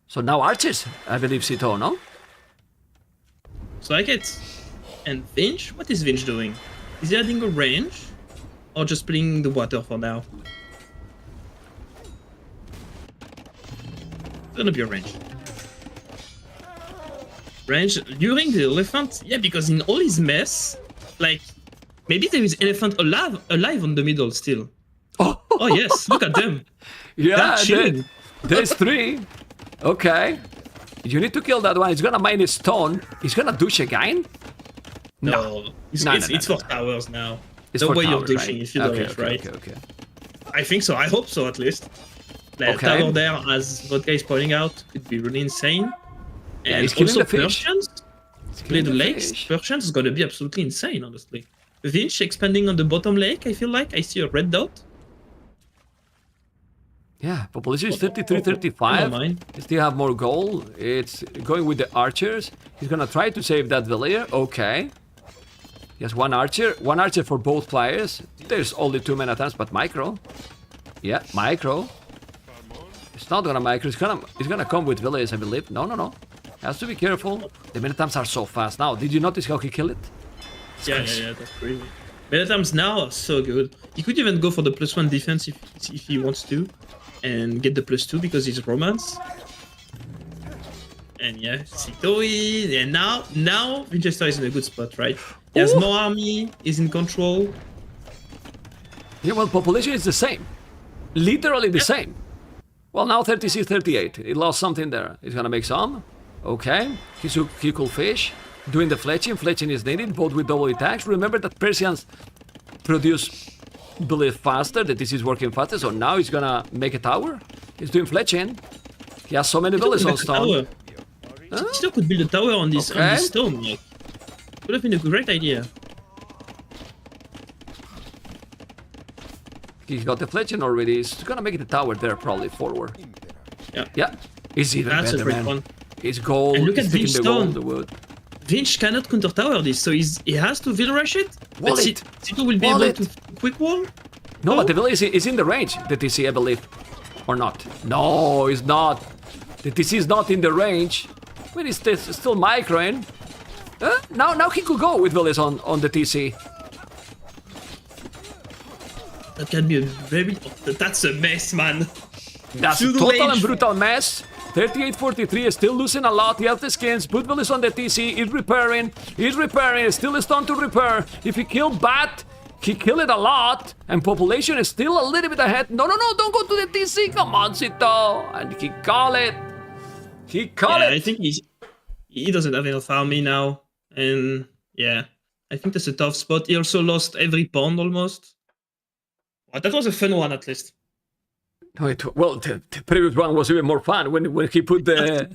So now archers, I believe Sitaux, no? So I get... And Vinch? What is Vinch doing? Is he adding a range? Or just playing the water for now? It's gonna be a range. Range during the elephant? Yeah, because in all his mess, like, maybe there is elephant alive on the middle still. Oh yes, look at them. Yeah, there's 3. Okay. You need to kill that one. He's gonna mine his stone. He's gonna douche again? No. It's for towers now. It's no for way towers, you're douching right? if you don't Okay. right? Okay. I think so. I hope so, at least. The Okay. tower there, as Vodka is pointing out, could be really insane. Yeah, And he's killing also the fish. Persians. Play the lakes. Persians is gonna be absolutely insane, honestly. Vinch expanding on the bottom lake, I feel like. I see a red dot. Yeah, population is 33, 35. Never mind. You still have more gold. It's going with the archers. He's gonna try to save that villager. Okay. He has 1 archer. 1 archer for both players. There's only 2 men attacks, but micro. Yeah, micro. It's not gonna micro. It's gonna come with villagers, I believe. No. Has to be careful. The men attacks are so fast. Now, did you notice how he killed it? Yeah, that's crazy. Melatimes now are so good. He could even go for the +1 defense if he wants to. And get the +2 because he's romance. And yeah, Sitaux is... And now Vinchester is in a good spot, right? He has more army, he's in control. Yeah, well, population is the same. Literally the same. Well, now 36, 38. He lost something there. He's gonna make some. Okay. He could fish. Doing the fletching. Fletching is needed, both with double attacks. Remember that Persians produce believe faster, that this is working faster, so now he's gonna make a tower. He's doing fletching. He has so many villages on stone. Still could build a tower on this stone. Like, would have been a great idea. He's got the fletching already. He's gonna make the tower there probably forward. Yeah. It's even That's better, a great man. one. It's gold. And look at He's taking Vinch the gold, stone. the wood. Vinch cannot counter tower this, so he has to vill rush it. Wall But it. Sitaux will be Wall able it. to quick wall. No, but the village is in the range, the TC, I believe. Or not. No, it's not. The TC is not in the range. When he's still microing. Now he could go with Villis on the TC. That can be a very... That's a mess, man. That's a total and brutal mess. 38-43 is still losing a lot. He has the skins. Bootville is on the TC. He's repairing. Still a stun to repair. If he killed Bat, he killed it a lot. And population is still a little bit ahead. No, don't go to the TC. Come on, Sitaux. And he called it. I think he doesn't have enough army now. And yeah, I think that's a tough spot. He also lost every pawn almost. Well, that was a fun one at least. Well, the previous one was even more fun when he put the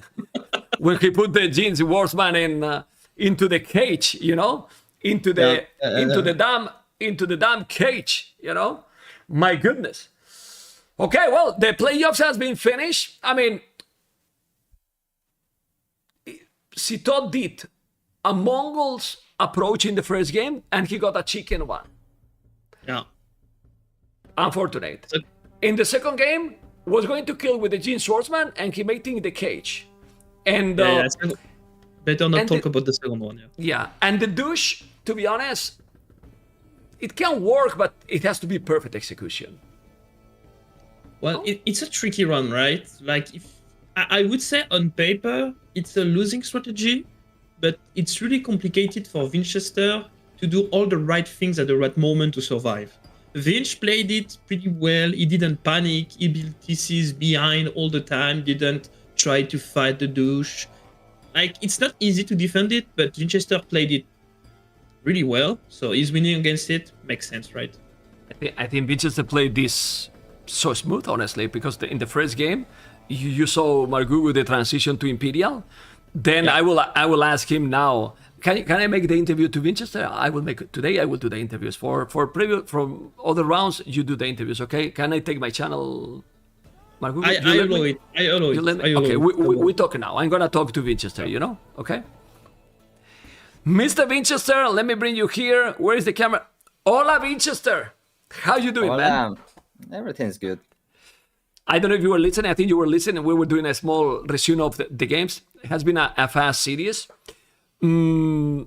Jeans Warsman into the cage, you know, into the damn cage, you know. My goodness. Okay, well, the playoffs has been finished. I mean, Sitaux did a Mongols approach in the first game, and he got a chicken one. Yeah. Unfortunate. In the second game, was going to kill with the Jean Swordsman, and he made it in the cage. And better not talk about the second one. Yeah, and the douche, to be honest, it can work, but it has to be perfect execution. Well, it's a tricky run, right? Like, if I would say on paper, it's a losing strategy, but it's really complicated for Vinchester to do all the right things at the right moment to survive. Vinch played it pretty well. He didn't panic. He built TCs behind all the time. Didn't try to fight the douche. Like, it's not easy to defend it, but Vinchester played it really well. So he's winning against it. Makes sense, right? I think Vinchester played this so smooth, honestly, because in the first game, you saw Margu with the transition to Imperial. Then yeah. I will ask him now. Can I make the interview to Vinchester? I will make it today. I will do the interviews for previous from other rounds. You do the interviews, okay? Can I take my channel? Margu, I allow it. Okay, we talk now. I'm gonna talk to Vinchester. You know, okay? Mr. Vinchester, let me bring you here. Where is the camera? Hola, Vinchester. How you doing, man? Everything's good. I don't know if you were listening. I think you were listening. We were doing a small resume of the games. It has been a fast series. We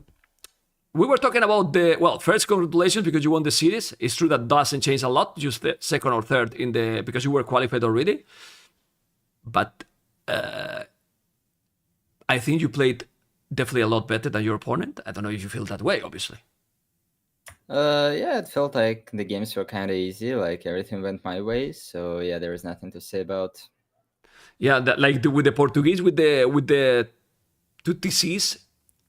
were talking about first, congratulations because you won the series. It's true that doesn't change a lot, just the second or third because you were qualified already. But I think you played definitely a lot better than your opponent. I don't know if you feel that way, obviously. Yeah, it felt like the games were kind of easy. Like everything went my way. So yeah, there was nothing to say about. Yeah, with the Portuguese, with the two TCs.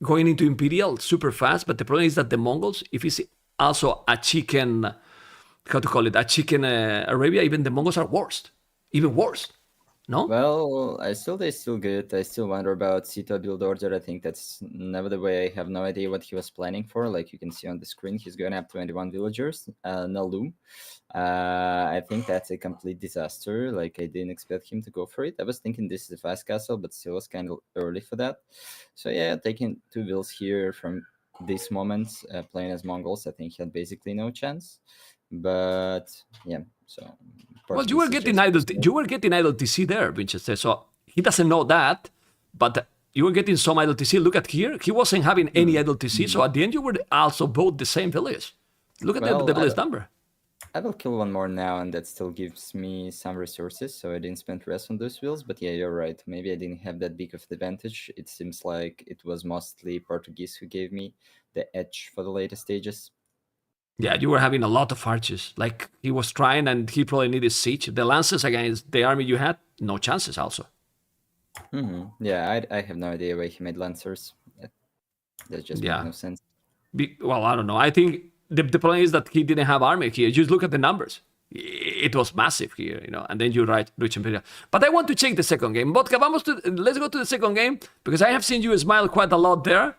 Going into Imperial super fast, but the problem is that the Mongols, if it's also a chicken, a chicken Arabia, even the Mongols are even worse. No? Well, they're still good. I still wonder about Sitaux build order. I think that's never the way. I have no idea what he was planning for. Like you can see on the screen, he's going to have 21 villagers, no loom. I think that's a complete disaster. Like I didn't expect him to go for it. I was thinking this is a fast castle, but still was kind of early for that. So yeah, taking 2 vills here from this moment, playing as Mongols, I think he had basically no chance. But yeah, so. Well, you were getting idle TC there, Vinchester. So he doesn't know that, but you were getting some idle TC. Look at here, he wasn't having any idle TC. So at the end, you were also both the same village. Look at the village number. I will kill one more now, and that still gives me some resources. So I didn't spend rest on those wheels. But yeah, you're right. Maybe I didn't have that big of advantage. It seems like it was mostly Portuguese who gave me the edge for the later stages. Yeah, you were having a lot of archers. Like, he was trying, and he probably needed siege. The lances against the army you had, no chances also. Yeah, I have no idea why he made lancers. That just makes no sense. Well, I don't know. I think the problem is that he didn't have army here. Just look at the numbers. It was massive here, you know. And then you reach Imperial. But I want to check the second game. Vodka, let's go to the second game, because I have seen you smile quite a lot there.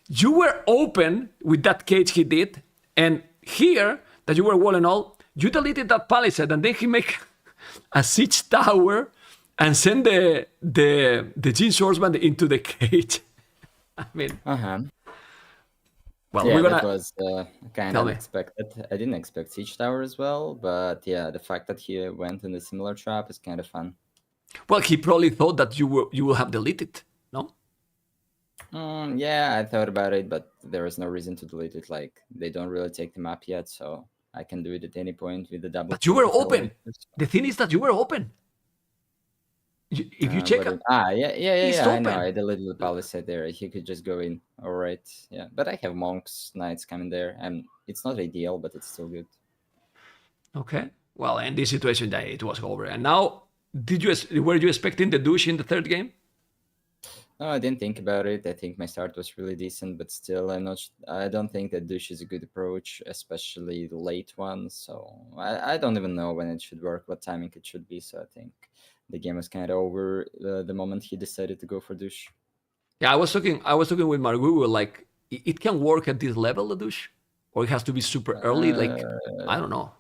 You were open with that cage he did, and here, that you were wall and all, you deleted that palisade, and then he make a siege tower and send the Jean Swordsman into the cage. I mean, well, yeah, we're gonna. That was kind of unexpected. I didn't expect siege tower as well, but yeah, the fact that he went in a similar trap is kind of fun. Well, he probably thought that you will have deleted, no? Yeah, I thought about it, but there is no reason to delete it. Like, they don't really take the map yet, so I can do it at any point with the double. But you were click if I open. want to. The thing is that you were open. If you check, it's I know. open. I deleted the palisade there. He could just go in. All right, yeah. But I have monks, knights coming there, and it's not ideal, but it's still good. Okay. Well, in this situation, it was over. And now, were you expecting the douche in the third game? No, I didn't think about it. I think my start was really decent, but still, I don't think that douche is a good approach, especially the late one. So I don't even know when it should work, what timing it should be. So I think the game was kind of over the moment he decided to go for douche. Yeah, I was talking with Margugu, like, it can work at this level, the douche, or it has to be super early. Like, I don't know.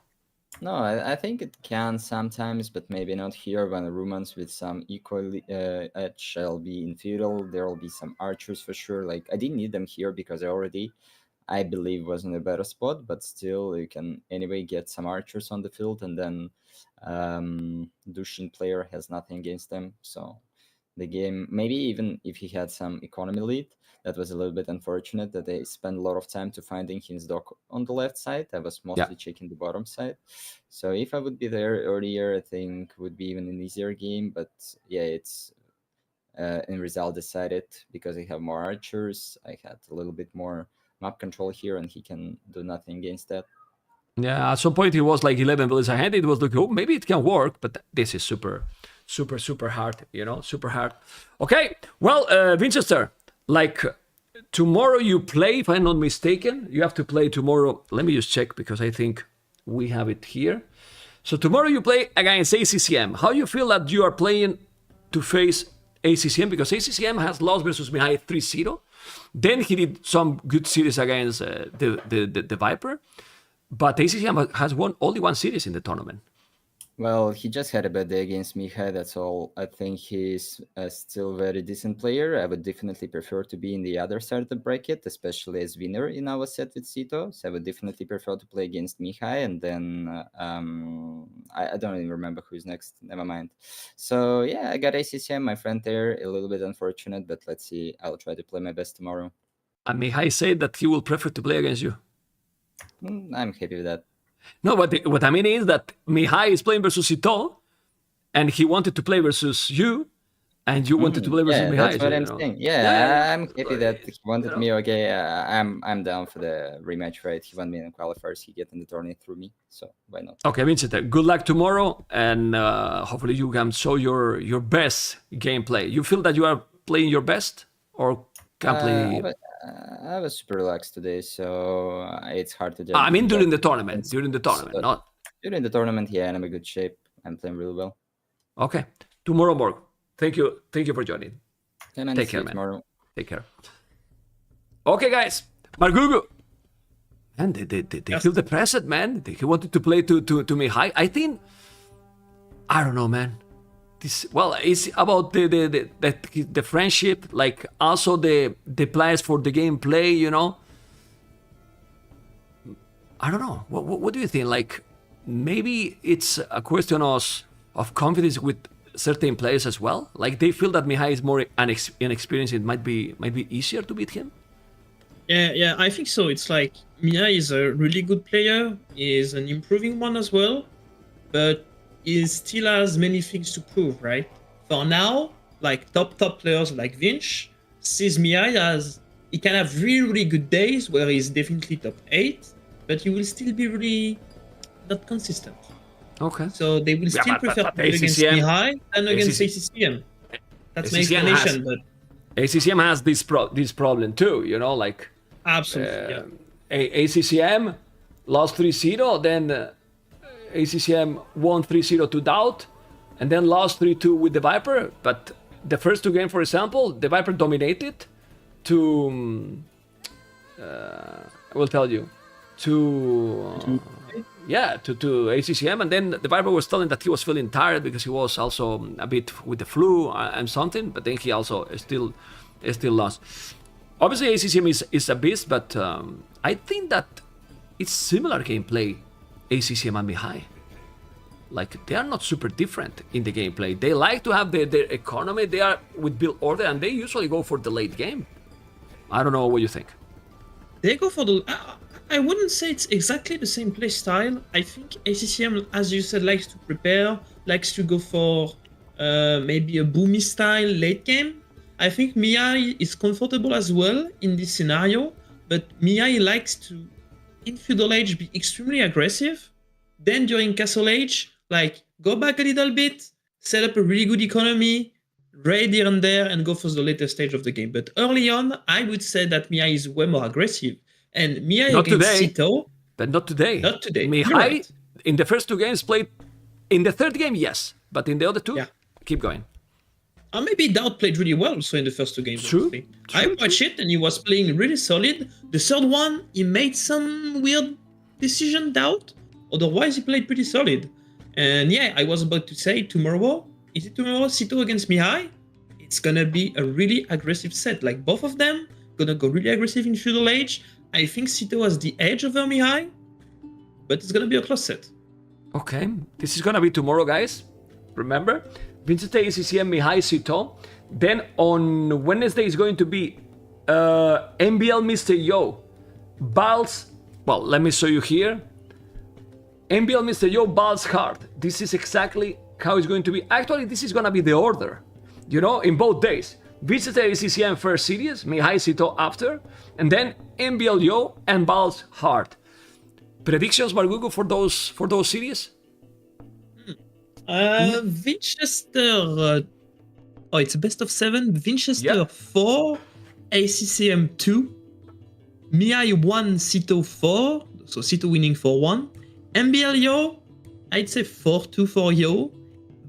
No, I think it can sometimes, but maybe not here. When the Romans with some equal edge shall be in feudal, there will be some archers for sure. Like, I didn't need them here because I believe, was in a better spot, but still, you can anyway get some archers on the field, and then Dushin player has nothing against them. So the game, maybe even if he had some economy lead, that was a little bit unfortunate that they spent a lot of time to finding his dock on the left side. I was mostly checking the bottom side. So if I would be there earlier, I think would be even an easier game. But yeah, it's in result decided because I have more archers. I had a little bit more map control here, and he can do nothing against that. Yeah, at some point he was like 11 villages ahead. It was like, oh, maybe it can work, but this is super hard, super hard. Okay, well, Vinchester, like, tomorrow you play, if I'm not mistaken. You have to play tomorrow. Let me just check, because I think we have it here. So tomorrow you play against ACCM. How you feel that you are playing to face ACCM? Because ACCM has lost versus Mihai 3-0. Then he did some good series against the Viper. But ACCM has won only one series in the tournament. Well, he just had a bad day against Mihai, that's all. I think he's still a very decent player. I would definitely prefer to be in the other side of the bracket, especially as winner in our set with Sitaux. So I would definitely prefer to play against Mihai, and then I don't even remember who's next. Never mind. So yeah, I got ACCM, my friend there. A little bit unfortunate, but let's see. I'll try to play my best tomorrow. And Mihai said that he will prefer to play against you. I'm happy with that. No, but what I mean is that Mihai is playing versus Sitaux, and he wanted to play versus you, and you wanted to play versus Mihai. That's what I'm saying. Yeah, I'm happy that he wanted me. Okay, I'm down for the rematch, right? He won me in the qualifiers. He get in the tournament through me, so why not? Okay, Vincent, good luck tomorrow, and hopefully you can show your best gameplay. You feel that you are playing your best, or can play? I was super relaxed today, so it's hard to judge. I mean, during the tournament, not during the tournament. Yeah, and I'm in good shape. I'm playing really well. Okay, tomorrow morning. Thank you for joining. Yeah, man, Take care, man. Tomorrow. Take care. Okay, guys, Margugu. Man, they feel depressed, man. He wanted to play to Mihai. I think, I don't know, man. It's about the friendship, like also the plans for the gameplay, I don't know. What do you think? Like, maybe it's a question of confidence with certain players as well. Like, they feel that Mihai is more inexperienced. It might be easier to beat him. Yeah, I think so. It's like Mihai is a really good player. He is an improving one as well, but he still has many things to prove, right? For now, like top players like Vinch sees Mihai as he can have really good days where he's definitely top 8, but he will still be really not consistent. Okay. So they will still prefer to play against Mihai than against ACCM. That's my explanation. But ACCM has this problem too, like. Absolutely. ACCM lost 3-0, then. ACCM won 3-0 to DauT, and then lost 3-2 with the Viper. But the first two games, for example, the Viper dominated to... I will tell you. To ACCM, and then the Viper was telling that he was feeling tired because he was also a bit with the flu and something, but then he also still lost. Obviously, ACCM is a beast, but I think that it's similar gameplay. ACCM and Mihai, like, they are not super different in the gameplay. They like to have their economy. They are with build order, and they usually go for the late game. I don't know what you think. They go for the. I wouldn't say it's exactly the same play style. I think ACCM, as you said, likes to prepare, likes to go for maybe a boomy style late game. I think Mihai is comfortable as well in this scenario, but Mihai likes to, in Feudal Age, be extremely aggressive. Then during Castle Age, like go back a little bit, set up a really good economy, raid here and there, and go for the later stage of the game. But early on, I would say that Mihai is way more aggressive. And Mihai Not against today. Sitaux, But not today. Not today. Mihai, You're right. in the first 2 games, played. In the third game, yes. But in the other 2, keep going. or maybe DauT played really well also in the first 2 games. True. Honestly. I watched it and he was playing really solid. The third one, he made some weird decision, DauT. Otherwise, he played pretty solid. And yeah, I was about to say tomorrow, is it tomorrow, Sitaux against Mihai? It's gonna be a really aggressive set. Like both of them gonna go really aggressive in Feudal Age. I think Sitaux has the edge over Mihai, but it's gonna be a close set. Okay, this is gonna be tomorrow, guys. Remember, Vinchester, ACCM, Mihai, Sitaux. Then on Wednesday is going to be MBL Mr. Yo, Bal's. Well, let me show you here. MBL Mr. Yo, Bal's Heart. This is exactly how it's going to be. Actually, this is gonna be the order. You know, in both days. Vinchester, ACCM first series, Mihai, Sitaux after, and then MBL Yo and Bal's Heart. Predictions, Margugo, for those series? Vinchester. Oh, it's a best of 7. Vinchester 4, ACCM 2, Mihai 1, Sitaux 4. So Sitaux winning 4-1. MBL Yo, I'd say 4-2 for Yo.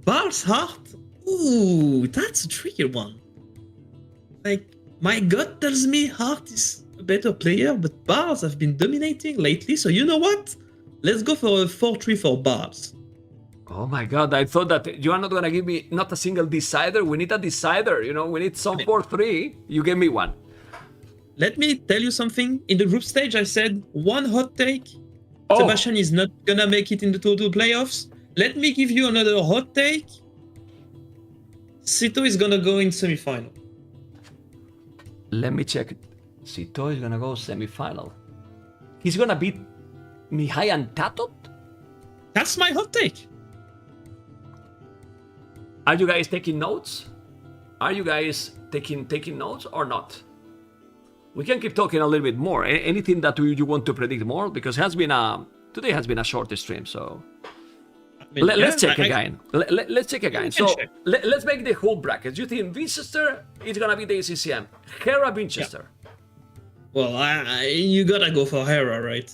Bal's Heart. Ooh, that's a tricky one. Like, my gut tells me Heart is a better player, but Bars have been dominating lately, so you know what? Let's go for a 4-3 for Bars. Oh my god, I thought that you are not gonna give me not a single decider. We need a decider, you know, we need some 4-3. You gave me one. Let me tell you something. In the group stage, I said one hot take. Sebastian is not gonna make it in the total playoffs. Let me give you another hot take. Sitaux is gonna go in semi-final. Let me check. Sitaux is gonna go semi-final. He's gonna beat Mihai and DauT? That's my hot take. Are you guys taking notes? Are you guys taking notes or not? We can keep talking a little bit more. Anything that you want to predict more? Because today has been a short stream, so let's check again. Let's check again. So let's make the whole bracket. You think Vinchester is gonna be the ACCM? Hera, Vinchester. Yeah. Well, you gotta go for Hera, right?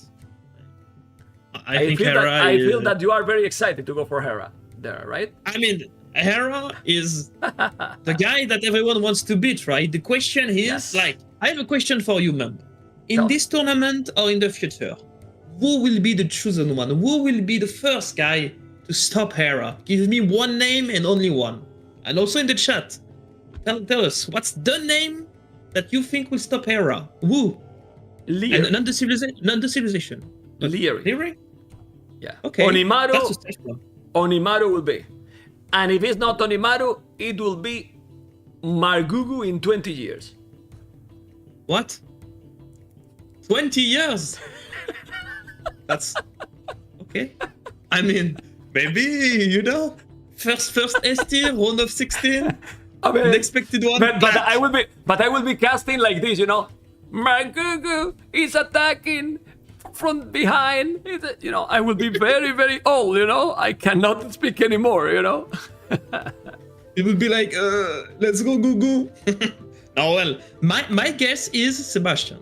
I feel that you are very excited to go for Hera there, right? I mean, Hera is the guy that everyone wants to beat, right? The question is, like, I have a question for you, Mem. In this tournament or in the future, who will be the chosen one? Who will be the first guy to stop Hera? Give me one name and only one. And also in the chat, tell us, what's the name that you think will stop Hera? Who? Lear. And not the civilization. Lear. Lear? Yeah. Okay. Onimaru will be. And if it's not Onimaru, it will be Margugu in 20 years. What? 20 years? That's okay. I mean, maybe, you know, first S tier, round of 16. I mean, unexpected one. But I will be casting like this, you know. Margugu is attacking from behind. You know, I will be very, very old, you know. I cannot speak anymore, you know. It would be like, let's go, Gugu. Oh, well, my guess is Sebastian.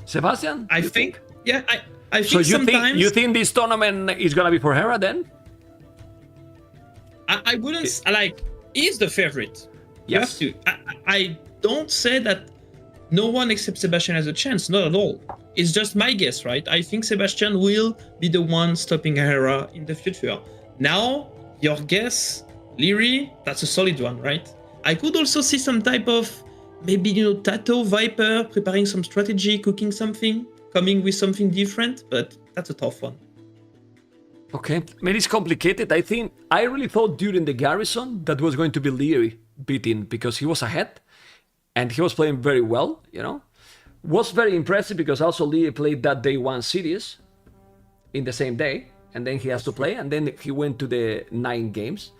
Sebastian? I think, yeah, I think so sometimes... you think this tournament is gonna be for Hera then? I wouldn't, like, he's the favorite. Yes. You have to. I don't say that no one except Sebastian has a chance, not at all. It's just my guess, right? I think Sebastian will be the one stopping Hera in the future. Now, your guess, Leary, that's a solid one, right? I could also see some type of, maybe, you know, Tato, Viper, preparing some strategy, cooking something, coming with something different, but that's a tough one. Okay, maybe it's complicated. I really thought during the Garrison that was going to be Leary beating because he was ahead. and he was playing very well, you know. Was very impressive because also Lee played that day 1 series in the same day, and then he has to play, and then he went to the 9 games.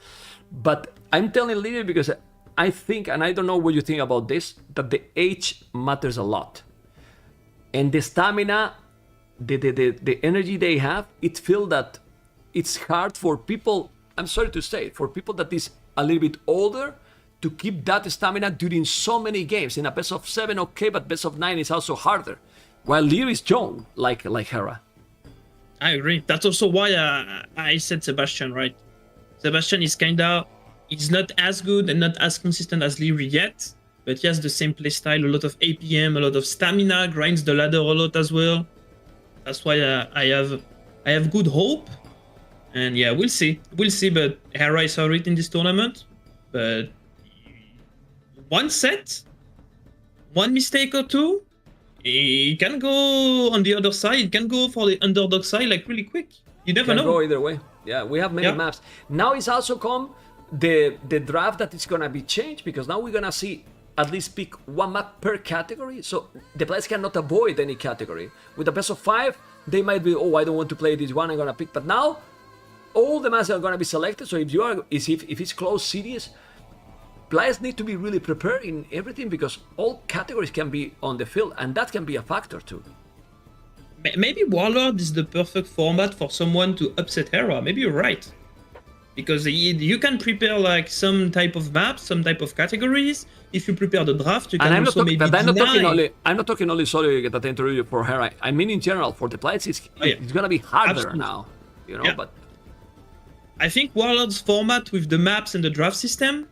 But I'm telling Lee because I think, and I don't know what you think about this, that the age matters a lot. And the stamina, the energy they have, it feels that it's hard for people, I'm sorry to say, for people that is a little bit older to keep that stamina during so many games. In a best of 7, okay, but best of 9 is also harder. While Lear is young, like Hera. I agree. That's also why I said Sebastian, right? Sebastian is he's not as good and not as consistent as Leary yet, but he has the same playstyle, a lot of APM, a lot of stamina, grinds the ladder a lot as well. That's why I have good hope. And yeah, we'll see. But Hera is favorite in this tournament. But one set, one mistake or two, he can go on the other side. He can go for the underdog side like really quick. You never know. Go either way. Yeah, we have many maps. Now it's also come the draft that is gonna be changed, because now we're gonna see at least pick 1 map per category. So the players cannot avoid any category. With the best of 5, they might be, oh, I don't want to play this one, I'm gonna pick. But now all the maps are gonna be selected. So if it's close series, players need to be really prepared in everything, because all categories can be on the field, and that can be a factor too. Maybe Warlord is the perfect format for someone to upset Hera. Maybe you're right. Because you can prepare like some type of maps, some type of categories. If you prepare the draft, you can also maybe I'm not talking only, sorry that I interrupted you, for Hera. I mean in general, for the players, it's gonna be harder Absolutely. now. You know, but I think Warlord's format with the maps and the draft system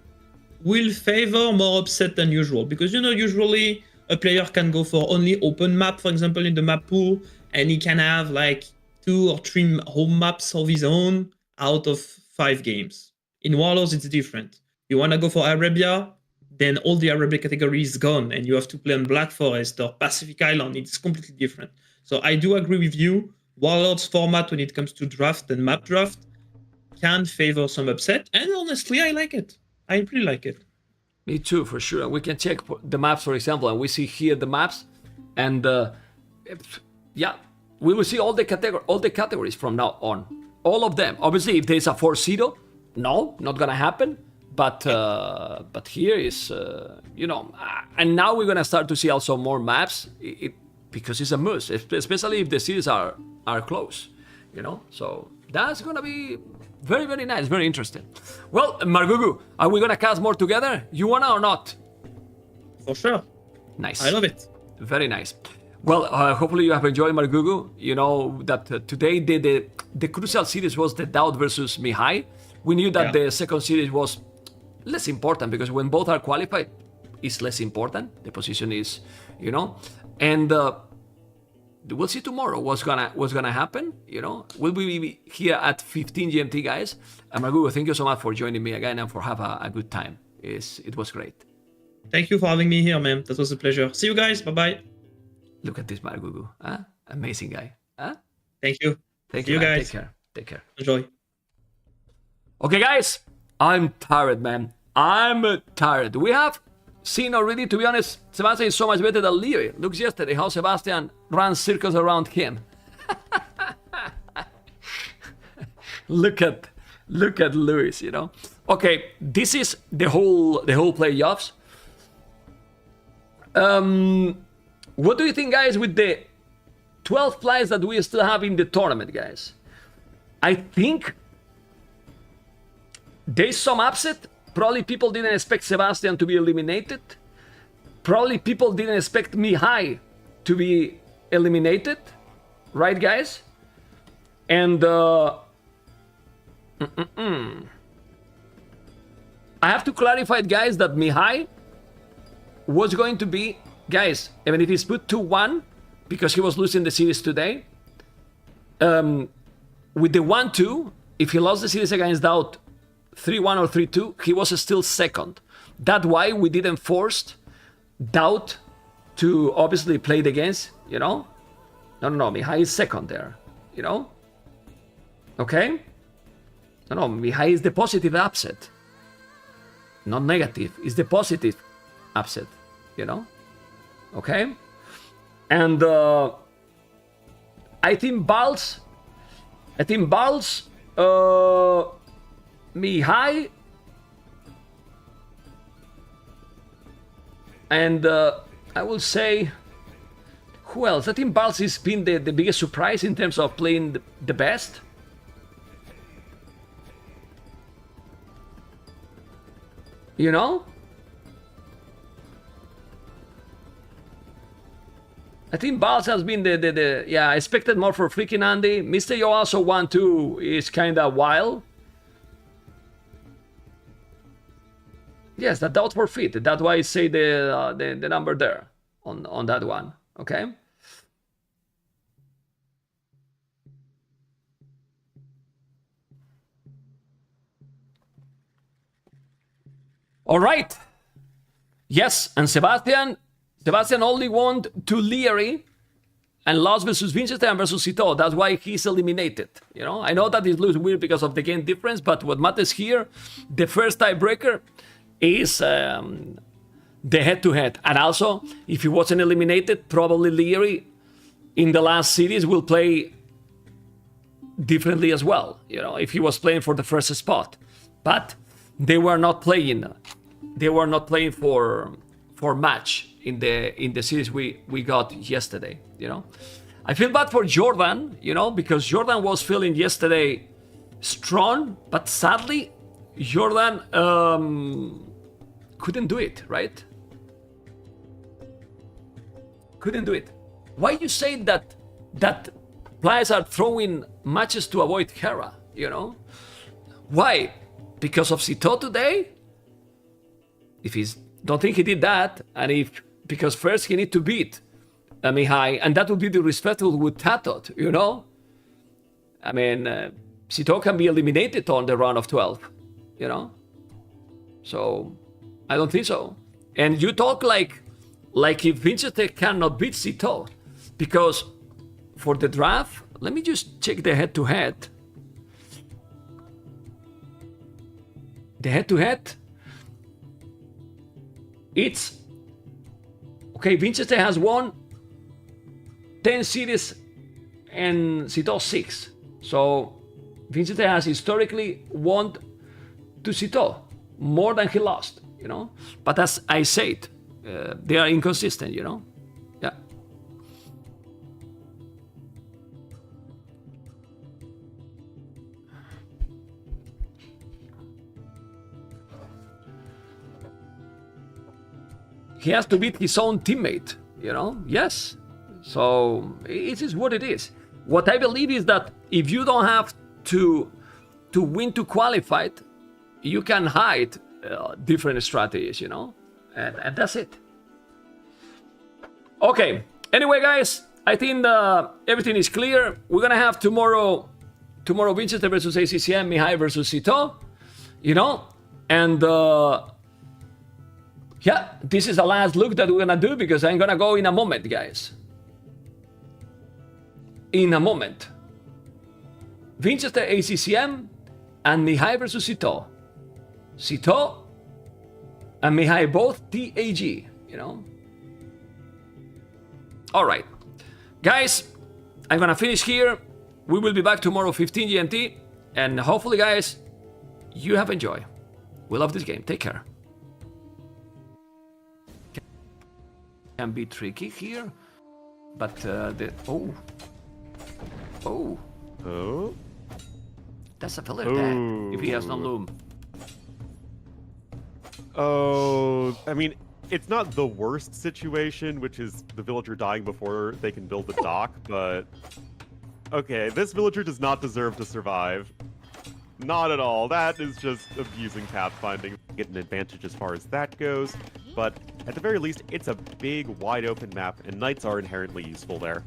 will favor more upset than usual, because usually a player can go for only open map, for example, in the map pool, and he can have like 2 or 3 home maps of his own out of 5 games. In Warlords, it's different. You want to go for Arabia, then all the Arabia category is gone, and you have to play on Black Forest or Pacific Island. It's completely different. So I do agree with you. Warlords format when it comes to draft and map draft can favor some upset, and honestly, I like it. I really like it. Me too, for sure. We can check the maps, for example, and we see here the maps, and we will see all the categories from now on, all of them. Obviously, if there's a 4-0, no, not gonna happen. But here is and now we're gonna start to see also more maps, because it's a must, especially if the cities are close, So that's gonna be very, very nice, very interesting. Well, Margugu, are we gonna cast more together? You wanna or not? For sure. Nice. I love it. Very nice. Well, hopefully you have enjoyed Margugu. You know that today the crucial series was the DauT versus Mihai. We knew that the second series was less important, because when both are qualified, it's less important. The position is, and we'll see tomorrow what's gonna happen. We'll be here at 15 GMT, guys. And Margugu, thank you so much for joining me again and for have a good time. It was great. Thank you for having me here, man. That was a pleasure. See you guys. Bye-bye. Look at this Margugu. Huh? Amazing guy. Huh? Thank you. Thank See you, you man. guys. Take care. Enjoy. Okay, guys. I'm tired, man. I'm tired. We have seen already, to be honest, Sebastian is so much better than Leo. Look yesterday how Sebastian ran circles around him. Look at Luis, Okay, this is the whole playoffs. What do you think, guys, with the 12 players that we still have in the tournament, guys? I think there's some upset. Probably people didn't expect Sebastian to be eliminated. Probably people didn't expect Mihai to be eliminated. Right, guys? And I have to clarify, guys, that Mihai was going to be, guys, even if he's put 2-1, because he was losing the series today, with the 1-2, if he lost the series against DauT 3-1 or 3-2, he was still second. That's why we didn't force DauT to obviously play the games, No, Mihai is second there, Okay? No, Mihai is the positive upset. Not negative, it's the positive upset. you know? Okay? And I think Balls, Mihai, and I will say, who else? I think Balls has been the biggest surprise in terms of playing the best. You know? I think Balls has been yeah, I expected more for freaking Andy. Mr. Yo also 1-2 is kinda wild. Yes, the DauT for fit. That's why I say the number there on that one. Okay. All right. Yes, and Sebastian only won to Leary and lost versus Vinchester and versus Sitaux. That's why he's eliminated. You know, I know that it looks weird because of the game difference, but what matters here, the first tiebreaker is the head-to-head. And also, if he wasn't eliminated, probably Leary in the last series will play differently as well. You know, if he was playing for the first spot, but they were not playing. They were not playing for match in the series we got yesterday. You know, I feel bad for Jordan. You know, because Jordan was feeling yesterday strong, but sadly, Jordan couldn't do it. Right? Couldn't do it. Why you say that players are throwing matches to avoid Hera? You know, why? Because of Sitaux today? If he's don't think he did that, and because first he need to beat Mihai, and that would be disrespectful with DauT, you know? I mean, Sitaux can be eliminated on the round of 12, you know? So, I don't think so. And you talk like if Vinchester cannot beat Sitaux, because for the draft, let me just check the head-to-head. The head-to-head, it's okay. Vinchester has won 10 series and Sitaux 6. So Vinchester has historically won to Sitaux more than he lost, you know. But as I said, they are inconsistent, you know. Yeah. He has to beat his own teammate, you know? Yes. So it is what it is. What I believe is that if you don't have to win to qualify, you can hide different strategies, you know? And that's it. Okay. Anyway, guys, I think everything is clear. We're gonna have tomorrow Vinchester versus ACCM, Mihai versus Sitaux, you know? And yeah, this is the last look that we're gonna do because I'm gonna go in a moment, guys. In a moment. Vinchester ACCM and Mihai versus Sitaux. Sitaux and Mihai both TAG, you know. Alright. Guys, I'm gonna finish here. We will be back tomorrow 15 GMT. And hopefully, guys, you have enjoyed. We love this game. Take care. Can be tricky here, but that's a filler tag if he has no loom. Oh, I mean, it's not the worst situation, which is the villager dying before they can build the dock, but okay, this villager does not deserve to survive. Not at all. That is just abusing pathfinding. Get an advantage as far as that goes, but at the very least, it's a big, wide open map, and knights are inherently useful there.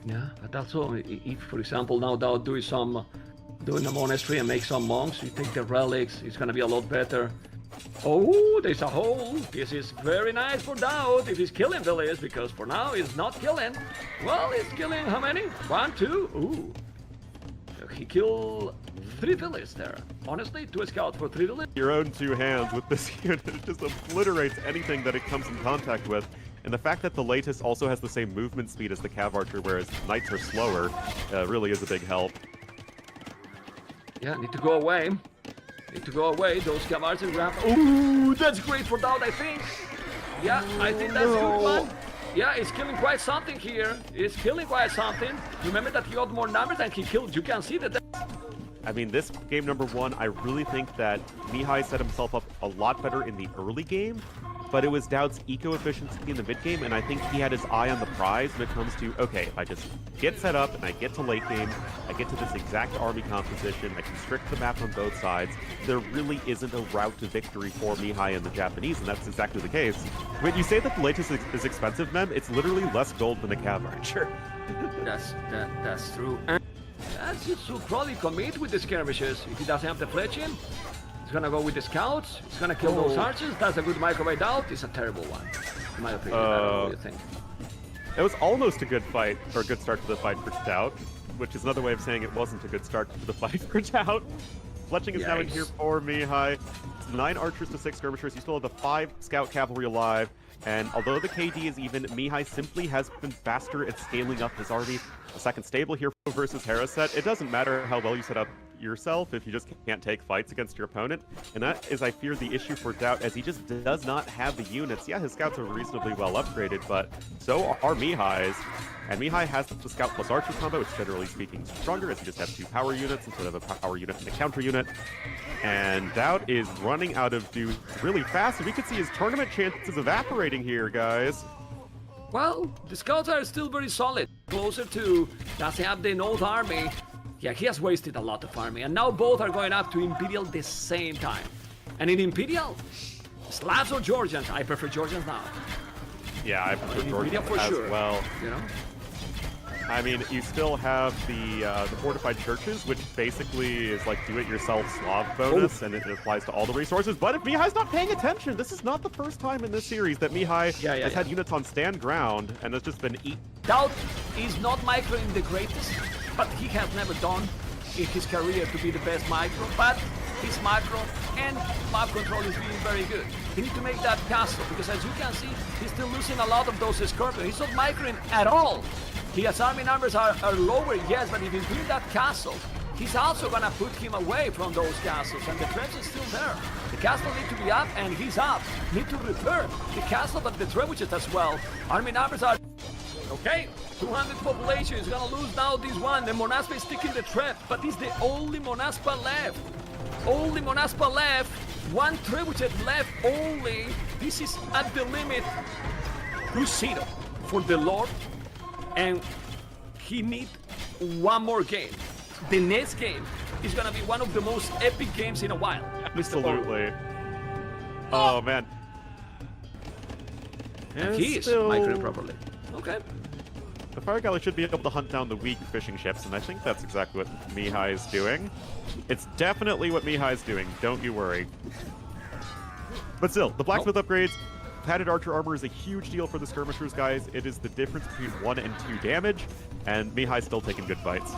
Yeah, but also, if, for example, now DauT doing a monastery and make some monks, you take the relics, it's gonna be a lot better. Oh, there's a hole. This is very nice for DauT if he's killing villages, because for now he's not killing. Well, he's killing how many? 1, 2. Ooh. killed 3 villagers there. Honestly, 2 scouts for 3 villagers. Your own 2 hands with this unit. It just obliterates anything that it comes in contact with. And the fact that the latest also has the same movement speed as the Cav Archer, whereas Knights are slower, really is a big help. Yeah, need to go away. Need to go away. Those Cav Archers will have... Ooh, that's great for DauT, I think. Yeah, I think that's a good one. Yeah, he's killing quite something here. He's killing quite something. Remember that he got more numbers than he killed. You can see that. I mean, this game number 1, I really think that Mihai set himself up a lot better in the early game, but it was DauT's eco-efficiency in the mid-game, and I think he had his eye on the prize when it comes to, okay, if I just get set up and I get to late game, I get to this exact army composition, I constrict the map on both sides, there really isn't a route to victory for Mihai and the Japanese, and that's exactly the case. When you say that the latest is expensive, Mem, it's literally less gold than the Cav Archer. That's true. And he should probably commit with the skirmishes. If he doesn't have the fletching, he's gonna go with the scouts. He's gonna kill those archers. That's a good micro by DauT. It's a terrible one, in my opinion. I don't know what you think. It was almost a good fight, or a good start to the fight for DauT, which is another way of saying it wasn't a good start to the fight for DauT. Fletching is now in here for Mihai. It's 9 archers to 6 skirmishers. You still have the 5 scout cavalry alive. And although the KD is even, Mihai simply has been faster at scaling up his army. A second stable here versus Haraset. It doesn't matter how well you set up yourself if you just can't take fights against your opponent. And that is, I fear, the issue for DauT, as he just does not have the units. Yeah, his scouts are reasonably well upgraded, but so are Mihai's. And Mihai has the scout plus archer combo, which generally speaking is stronger, as you just have 2 power units instead of a power unit and a counter unit. And DauT is running out of dudes really fast, and we could see his tournament chances evaporating here, guys. Well, the scouts are still very solid. Closer to, does he have the North army? Yeah, he has wasted a lot of army, and now both are going up to Imperial the same time. And in Imperial, Slavs or Georgians? I prefer Georgians now. Yeah, I prefer Georgians for as sure. well. You know? I mean, you still have the fortified churches, which basically is like do-it-yourself Slav bonus, and it applies to all the resources. But if Mihai's not paying attention, this is not the first time in this series that Mihai has had units on stand ground and has just been eaten. DauT is not microing the greatest, but he has never done in his career to be the best micro. But his macro and map control is being very good. He needs to make that castle, because as you can see, he's still losing a lot of those scorpions. He's not microing at all. His army numbers are lower, yes, but if he's doing that castle, he's also gonna put him away from those castles, and the trench is still there. The castle needs to be up, and he's up. Need to repair the castle, but the trebuchets as well. Army numbers are... Okay, 200 population is gonna lose now this one. The Monaspa is sticking the trap, but it's the only Monaspa left. Only Monaspa left. 1 trebuchet left only. This is at the limit. Crusader for the Lord. And he needs 1 more game. The next game is gonna be one of the most epic games in a while. Absolutely. Oh man. And he is microing properly. Okay. The Fire Galley should be able to hunt down the weak fishing ships, and I think that's exactly what Mihai is doing. It's definitely what Mihai is doing, don't you worry. But still, the blacksmith upgrades, padded archer armor is a huge deal for the skirmishers, guys. It is the difference between 1 and 2 damage, and Mihai's still taking good fights.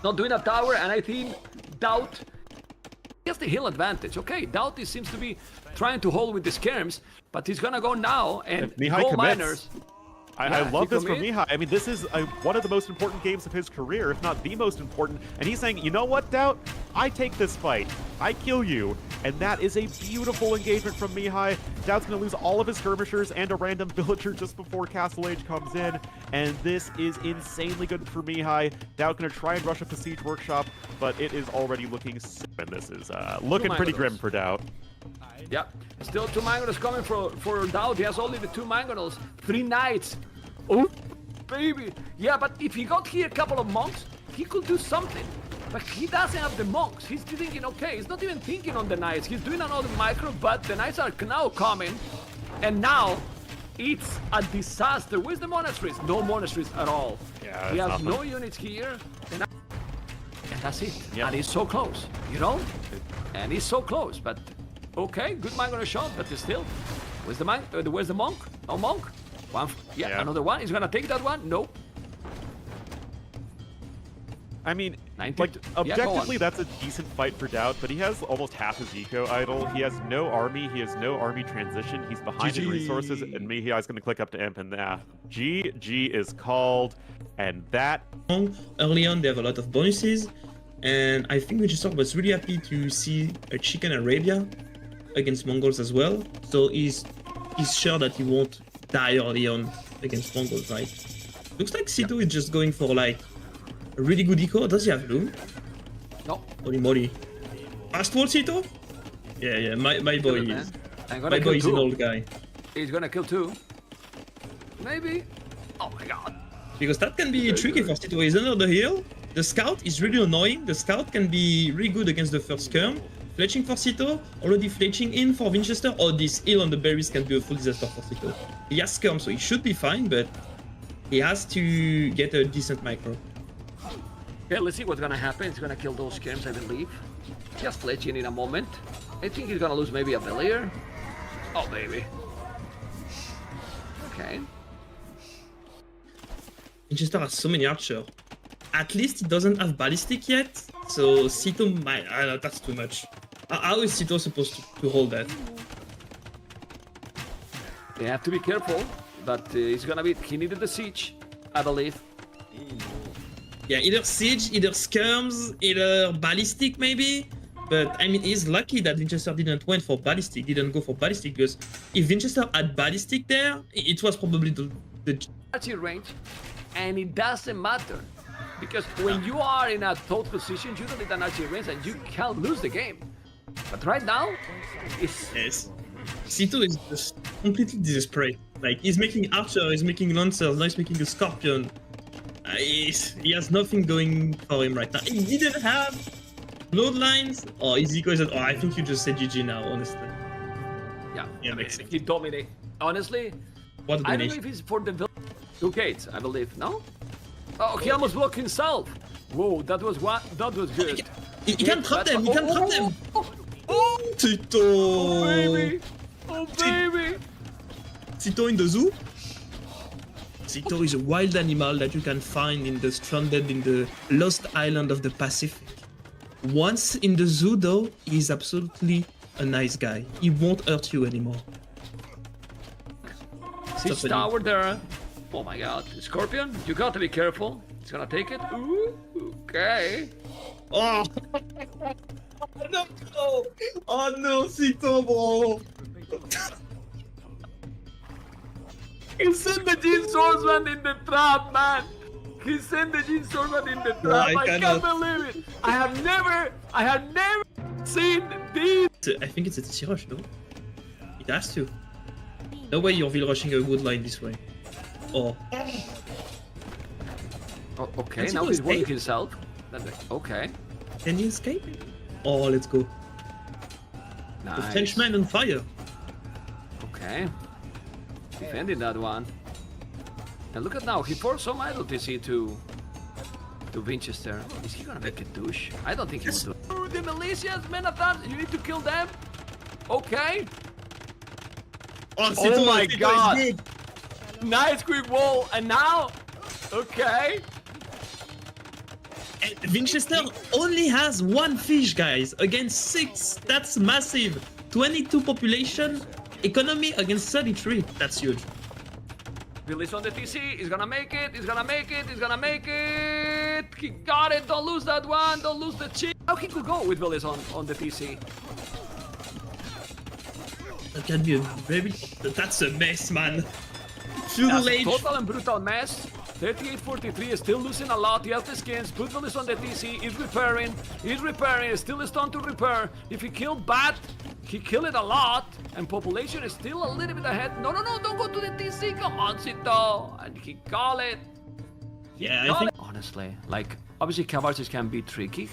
Not doing a tower, and I think DauT has the hill advantage. Okay, DauT seems to be trying to hold with the skirms, but he's gonna go now and Mihai gold commits. miners. I love this from Mihai. I mean, this is one of the most important games of his career, if not the most important. And he's saying, you know what, DauT? I take this fight. I kill you. And that is a beautiful engagement from Mihai. DauT's going to lose all of his skirmishers and a random villager just before Castle Age comes in. And this is insanely good for Mihai. DauT going to try and rush up the Siege Workshop, but it is already looking... And this is looking pretty grim for DauT. Yeah, still 2 mangonels coming for DauT. He has only the 2 mangonels, 3 knights. Oh, baby. Yeah, but if he got here a couple of monks, he could do something. But he doesn't have the monks. He's thinking, okay, he's not even thinking on the knights. He's doing another micro, but the knights are now coming. And now, it's a disaster. Where's the monasteries? No monasteries at all. Yeah, he has no units here. And that's it. Yep. And he's so close, you know? And he's so close, but... Okay, good mangonel shot, but still. Where's the monk? No monk? Yeah, another one. He's gonna take that one? Nope. I mean, 90. Like, Yeah, go on. objectively, that's a decent fight for DauT, but he has almost half his eco idle. He has no army. He has no army transition. He's behind in resources, and Mihi is going to click up to imp, and GG is called, and that... Early on, they have a lot of bonuses, and I think Vinchester was really happy to see a Chicken Arabia against Mongols as well, so he's sure that he won't die early on against Mongols, right? Looks like Sitaux is just going for like a really good eco. Does he have loom? No. Holy moly. Fast wall Sitaux? Yeah, my boy is. My boy is an old guy. He's gonna kill 2. Maybe. Oh my god. Because that can be tricky for Sitaux. He's under the hill. The scout is really annoying. The scout can be really good against the first skirm. Fletching for Sitaux, already fletching in for Vinchester. Oh, this hill on the berries can be a full disaster for Sitaux. He has skirm, so he should be fine, but he has to get a decent micro. Okay, let's see what's gonna happen. He's gonna kill those skirms, I believe. Just fletching in a moment. I think he's gonna lose maybe a Villier. Oh, baby. Okay. Vinchester has so many archer. At least he doesn't have ballistic yet, so Sitaux might... that's too much. How is Sitaux supposed to hold that? They have to be careful, but he's gonna be... He needed the siege, I believe. Yeah, either siege, either skirms, either ballistic maybe. But I mean, he's lucky that Vinchester didn't went for ballistic, didn't go for ballistic, because if Vinchester had ballistic there, it was probably the Archery range, and it doesn't matter. Because when you are in a DauT position, you don't need an archery range and you can't lose the game. But right now, it's... Yes. Sitaux is just completely desperate. Like, he's making archer, he's making lancers, now he's making a scorpion. He has nothing going for him right now. He didn't have bloodlines. Oh, his eco is... Oh, I think you just said GG now, honestly. Yeah, makes sense. He dominated. Honestly, What a I don't know donation. if he's for the... 2 gates, I believe, no? Oh, he almost blocked himself. Whoa, that was good. He can't trap them, he can't trap them. Oh, Sitaux! oh, baby. Oh, baby. Sitaux in the zoo? Sitaux is a wild animal that you can find in the stranded in the lost island of the Pacific. Once in the zoo though, he's absolutely a nice guy. He won't hurt you anymore. Siege tower there. Oh my god. Scorpion, you got to be careful. He's gonna take it. Ooh, okay. Oh! No! Oh no, Sitaux, bro! He sent the Gene Swordsman in the trap, man. He sent the Gene Swordsman in the trap. I can't believe it. I have never seen this. I think it's a TC rush, no? It has to. No way you're rushing a wood line this way. Oh. Oh, okay, Can now he he's escape? warning himself. Okay. Can he escape? Oh, let's go. The Nice. Frenchman on fire. Okay. Defending that one. And look at now, he forced some idle TC to Vinchester. Is he gonna make a douche? I don't think he will do it. Ooh, the militias, men of arms, you need to kill them. Okay. Oh my Sitaux God. is good. Nice quick wall, and now, okay. And Vinchester only has 1 fish, guys, against 6. That's massive. 22 population, economy against 33. That's huge. Billy's on the TC, he's gonna make it, he's gonna make it. He got it, don't lose that one, don't lose the chip. How he could go with Billy's on the TC? That can be a very... That's a mess, man. Feudal That's a age. total and brutal mess. 38-43 is still losing a lot. He has the skins. Putwell is on the TC. He's repairing. He's still stunned to repair. If he killed Bat, he killed it a lot. And population is still a little bit ahead. No, don't go to the TC. Come on, Sitaux. And he call it. Yeah, I think... Honestly, like, obviously Cavalry can be tricky.